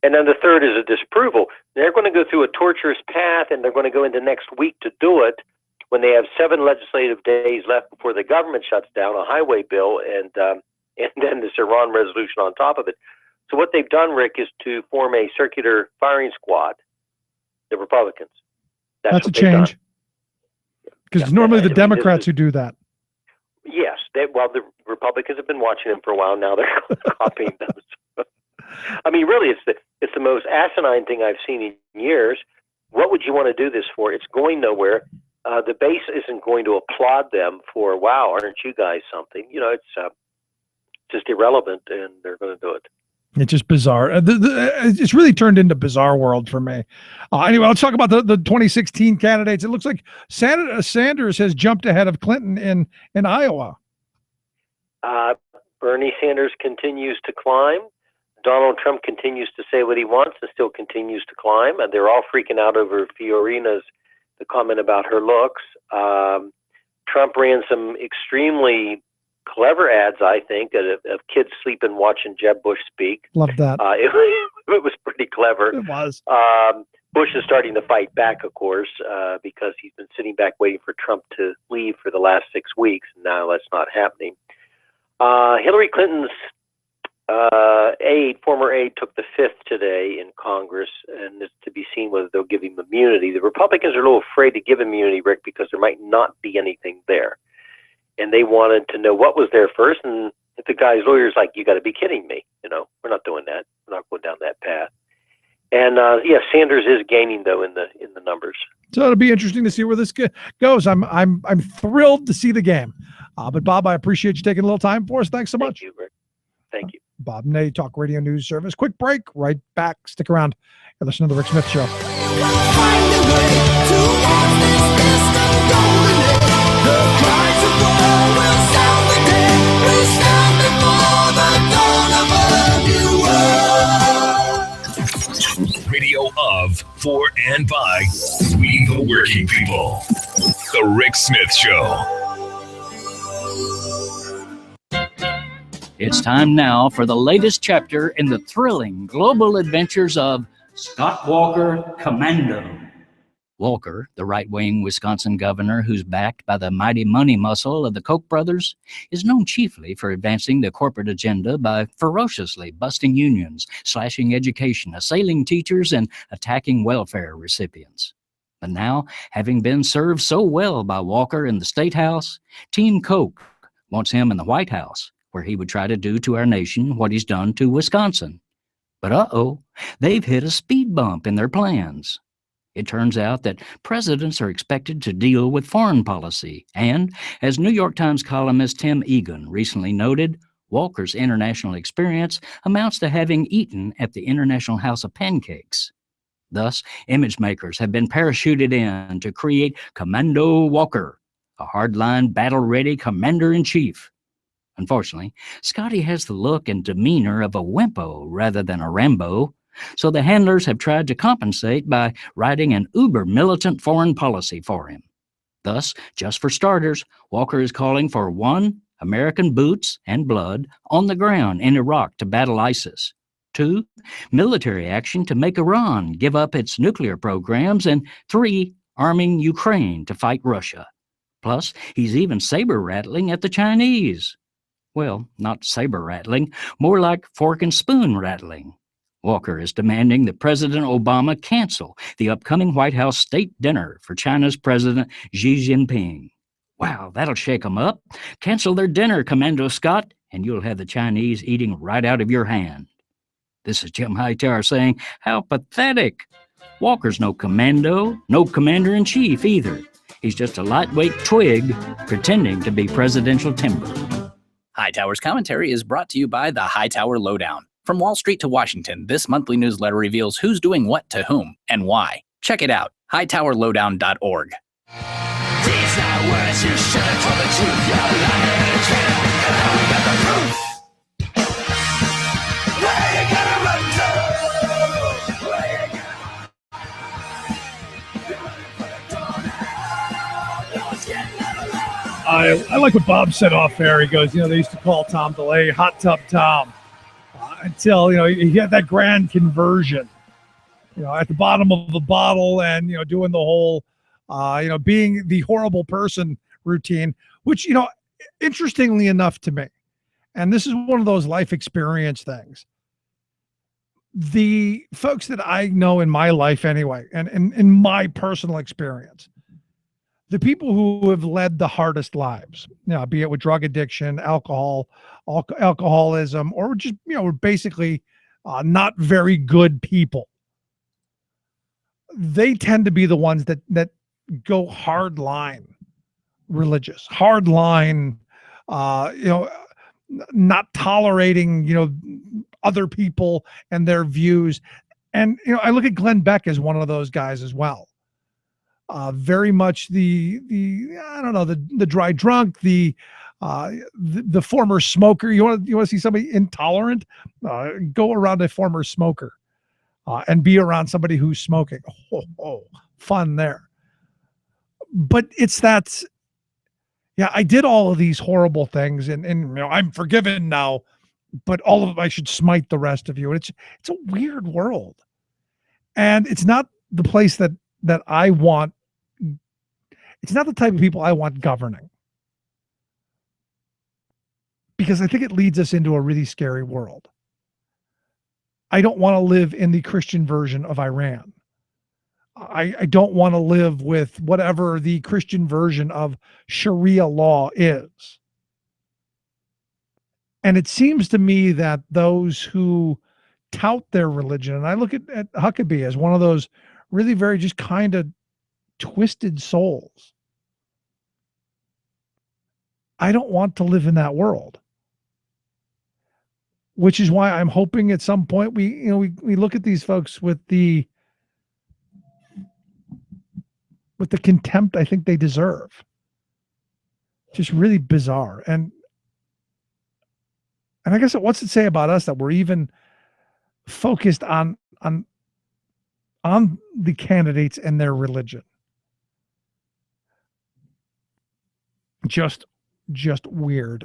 And then the third is a disapproval. They're going to go through a torturous path, and they're going to go into next week to do it when they have 7 legislative days left before the government shuts down, a highway bill, and then this Iran resolution on top of it. So what they've done, Rick, is to form a circular firing squad, the Republicans. That's a change. Because normally the Democrats who do that. Yes. The Republicans have been watching them for a while. Now they're copying them. I mean, really, it's the most asinine thing I've seen in years. What would you want to do this for? It's going nowhere. The base isn't going to applaud them for, wow, aren't you guys something? It's just irrelevant, and they're going to do it. It's just bizarre. It's really turned into bizarre world for me. Anyway, let's talk about the 2016 candidates. It looks like Sanders has jumped ahead of Clinton in Iowa. Bernie Sanders continues to climb. Donald Trump continues to say what he wants and still continues to climb. And they're all freaking out over Fiorina's the comment about her looks. Trump ran some extremely clever ads, I think, of kids sleeping watching Jeb Bush speak. Love that. It was pretty clever. It was. Bush is starting to fight back, of course, because he's been sitting back waiting for Trump to leave for the last 6 weeks. And now that's not happening. Hillary Clinton's former aide took the 5th today in Congress, and it's to be seen whether they'll give him immunity. The Republicans are a little afraid to give immunity, Rick, because there might not be anything there. And they wanted to know what was there first, and if the guy's lawyer's like, you got to be kidding me. We're not doing that. We're not going down that path. And Sanders is gaining though in the numbers. So it'll be interesting to see where this goes. I'm thrilled to see the game. But Bob, I appreciate you taking a little time for us. Thanks so much. Thank you, Rick. Thank you. Bob Ney, Talk Radio News Service. Quick break. Right back. Stick around. And listen to the Rick Smith Show. Radio of, for, and by we the working people. The Rick Smith Show. It's time now for the latest chapter in the thrilling global adventures of Scott Walker Commando. Walker, the right-wing Wisconsin governor who's backed by the mighty money muscle of the Koch brothers, is known chiefly for advancing the corporate agenda by ferociously busting unions, slashing education, assailing teachers, and attacking welfare recipients. But now, having been served so well by Walker in the State House, Team Koch wants him in the White House, where he would try to do to our nation what he's done to Wisconsin. But uh-oh, they've hit a speed bump in their plans. It turns out that presidents are expected to deal with foreign policy, and, as New York Times columnist Tim Egan recently noted, Walker's international experience amounts to having eaten at the International House of Pancakes. Thus, image makers have been parachuted in to create Commando Walker, a hardline, battle-ready commander-in-chief. Unfortunately, Scotty has the look and demeanor of a wimpo rather than a Rambo, so the handlers have tried to compensate by writing an uber-militant foreign policy for him. Thus, just for starters, Walker is calling for 1, American boots and blood on the ground in Iraq to battle ISIS. 2, military action to make Iran give up its nuclear programs. And 3, arming Ukraine to fight Russia. Plus, he's even saber-rattling at the Chinese. Well, not saber-rattling, more like fork and spoon rattling. Walker is demanding that President Obama cancel the upcoming White House state dinner for China's President Xi Jinping. Wow, that'll shake them up. Cancel their dinner, Commando Scott, and you'll have the Chinese eating right out of your hand. This is Jim Hightower saying, how pathetic. Walker's no commando, no commander-in-chief either. He's just a lightweight twig pretending to be presidential timber. Hightower's commentary is brought to you by the Hightower Lowdown. From Wall Street to Washington, this monthly newsletter reveals who's doing what to whom and why. Check it out, hightowerlowdown.org. These are words you should have told the truth. You're lying in a trail, and now we got the proof. Where you gonna run to? Where you gonna... I like what Bob said off air. He goes, they used to call Tom DeLay Hot Tub Tom until, he had that grand conversion, at the bottom of the bottle and, doing the whole, being the horrible person routine, which, interestingly enough to me, and this is one of those life experience things. The folks that I know in my life anyway, and in my personal experience, the people who have led the hardest lives, be it with drug addiction, alcoholism, or just, we're basically not very good people. They tend to be the ones that go hard line religious, hard line, not tolerating, other people and their views. And, I look at Glenn Beck as one of those guys as well. Very much the dry drunk, the former smoker. You want to see somebody intolerant? Go around a former smoker, and be around somebody who's smoking. Fun there. But it's that. Yeah, I did all of these horrible things, and I'm forgiven now. But all of them, I should smite the rest of you. And it's a weird world, and it's not the place that I want. It's not the type of people I want governing, because I think it leads us into a really scary world. I don't want to live in the Christian version of Iran. I don't want to live with whatever the Christian version of Sharia law is. And it seems to me that those who tout their religion, and I look at Huckabee as one of those really very just kind of twisted souls. I don't want to live in that world. which is why I'm hoping at some point we look at these folks with the contempt I think they deserve. Just really bizarre. And I guess what's it say about us that we're even focused on the candidates and their religion? Just weird.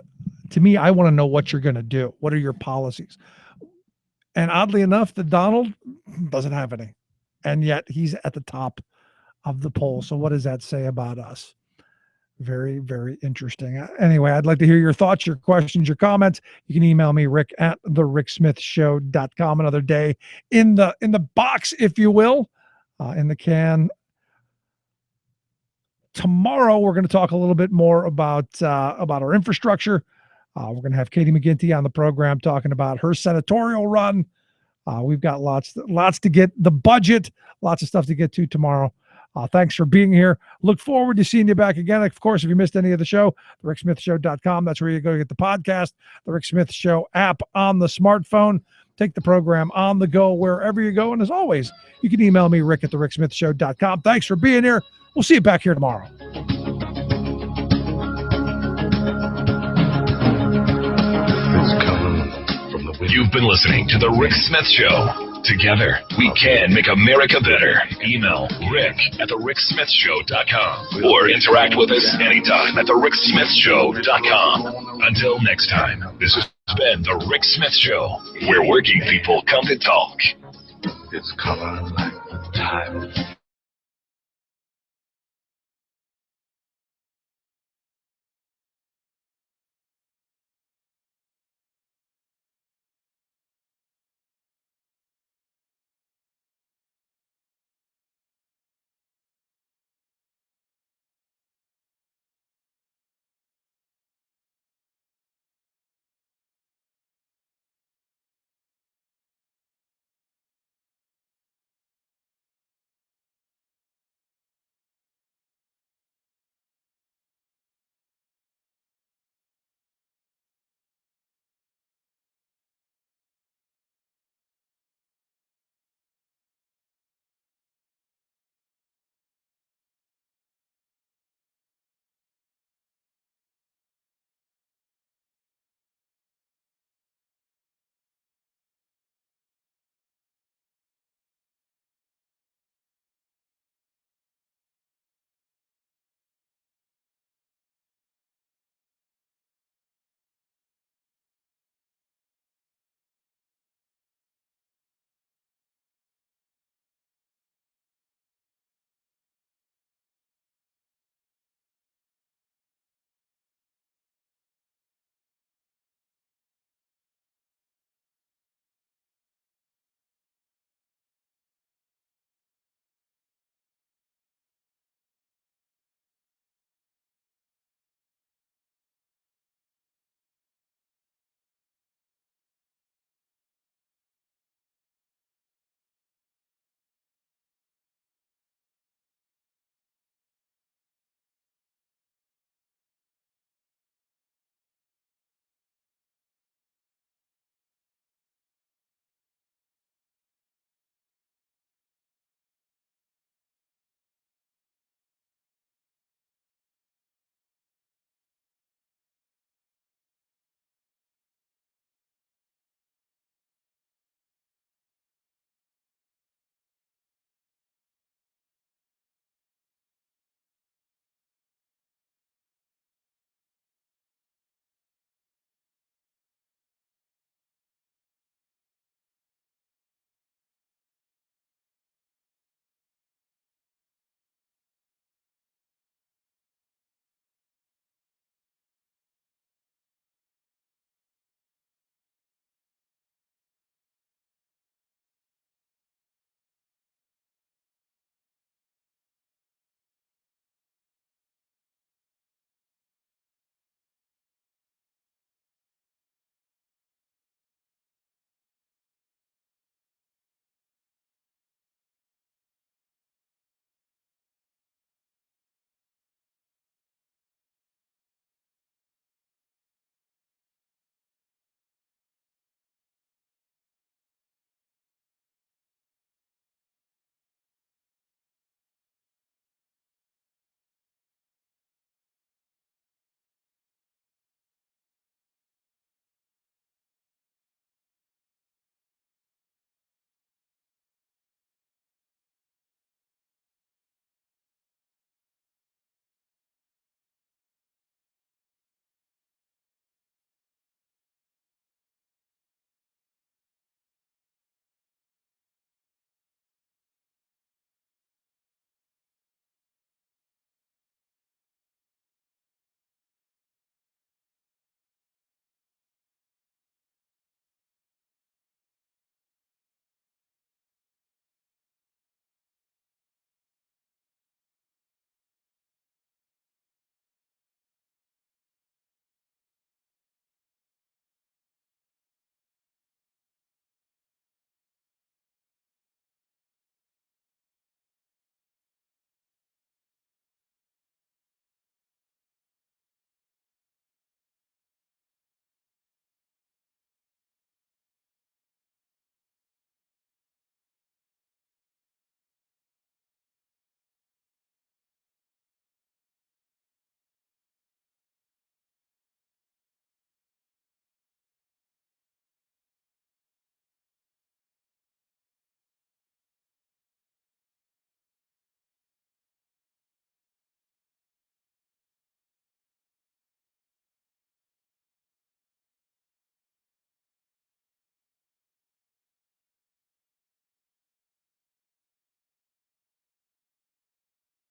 To me, I want to know what you're going to do. What are your policies? And oddly enough, the Donald doesn't have any. And yet he's at the top of the poll. So what does that say about us? Very, very interesting. Anyway, I'd like to hear your thoughts, your questions, your comments. You can email me, Rick at thericksmithshow.com. Another day in the box, if you will, in the can. Tomorrow, we're going to talk a little bit more about our infrastructure. We're going to have Katie McGinty on the program talking about her senatorial run. We've got lots to get, the budget, lots of stuff to get to tomorrow. Thanks for being here. Look forward to seeing you back again. Of course, if you missed any of the show, thericksmithshow.com. That's where you go to get the podcast, the Rick Smith Show app on the smartphone. Take the program on the go wherever you go. And as always, you can email me, Rick at thericksmithshow.com. Thanks for being here. We'll see you back here tomorrow. You've been listening to The Rick Smith Show. Together, we can make America better. Email Rick at thericksmithshow.com or interact with us anytime at thericksmithshow.com. Until next time, this has been The Rick Smith Show, where working people come to talk. It's color like time.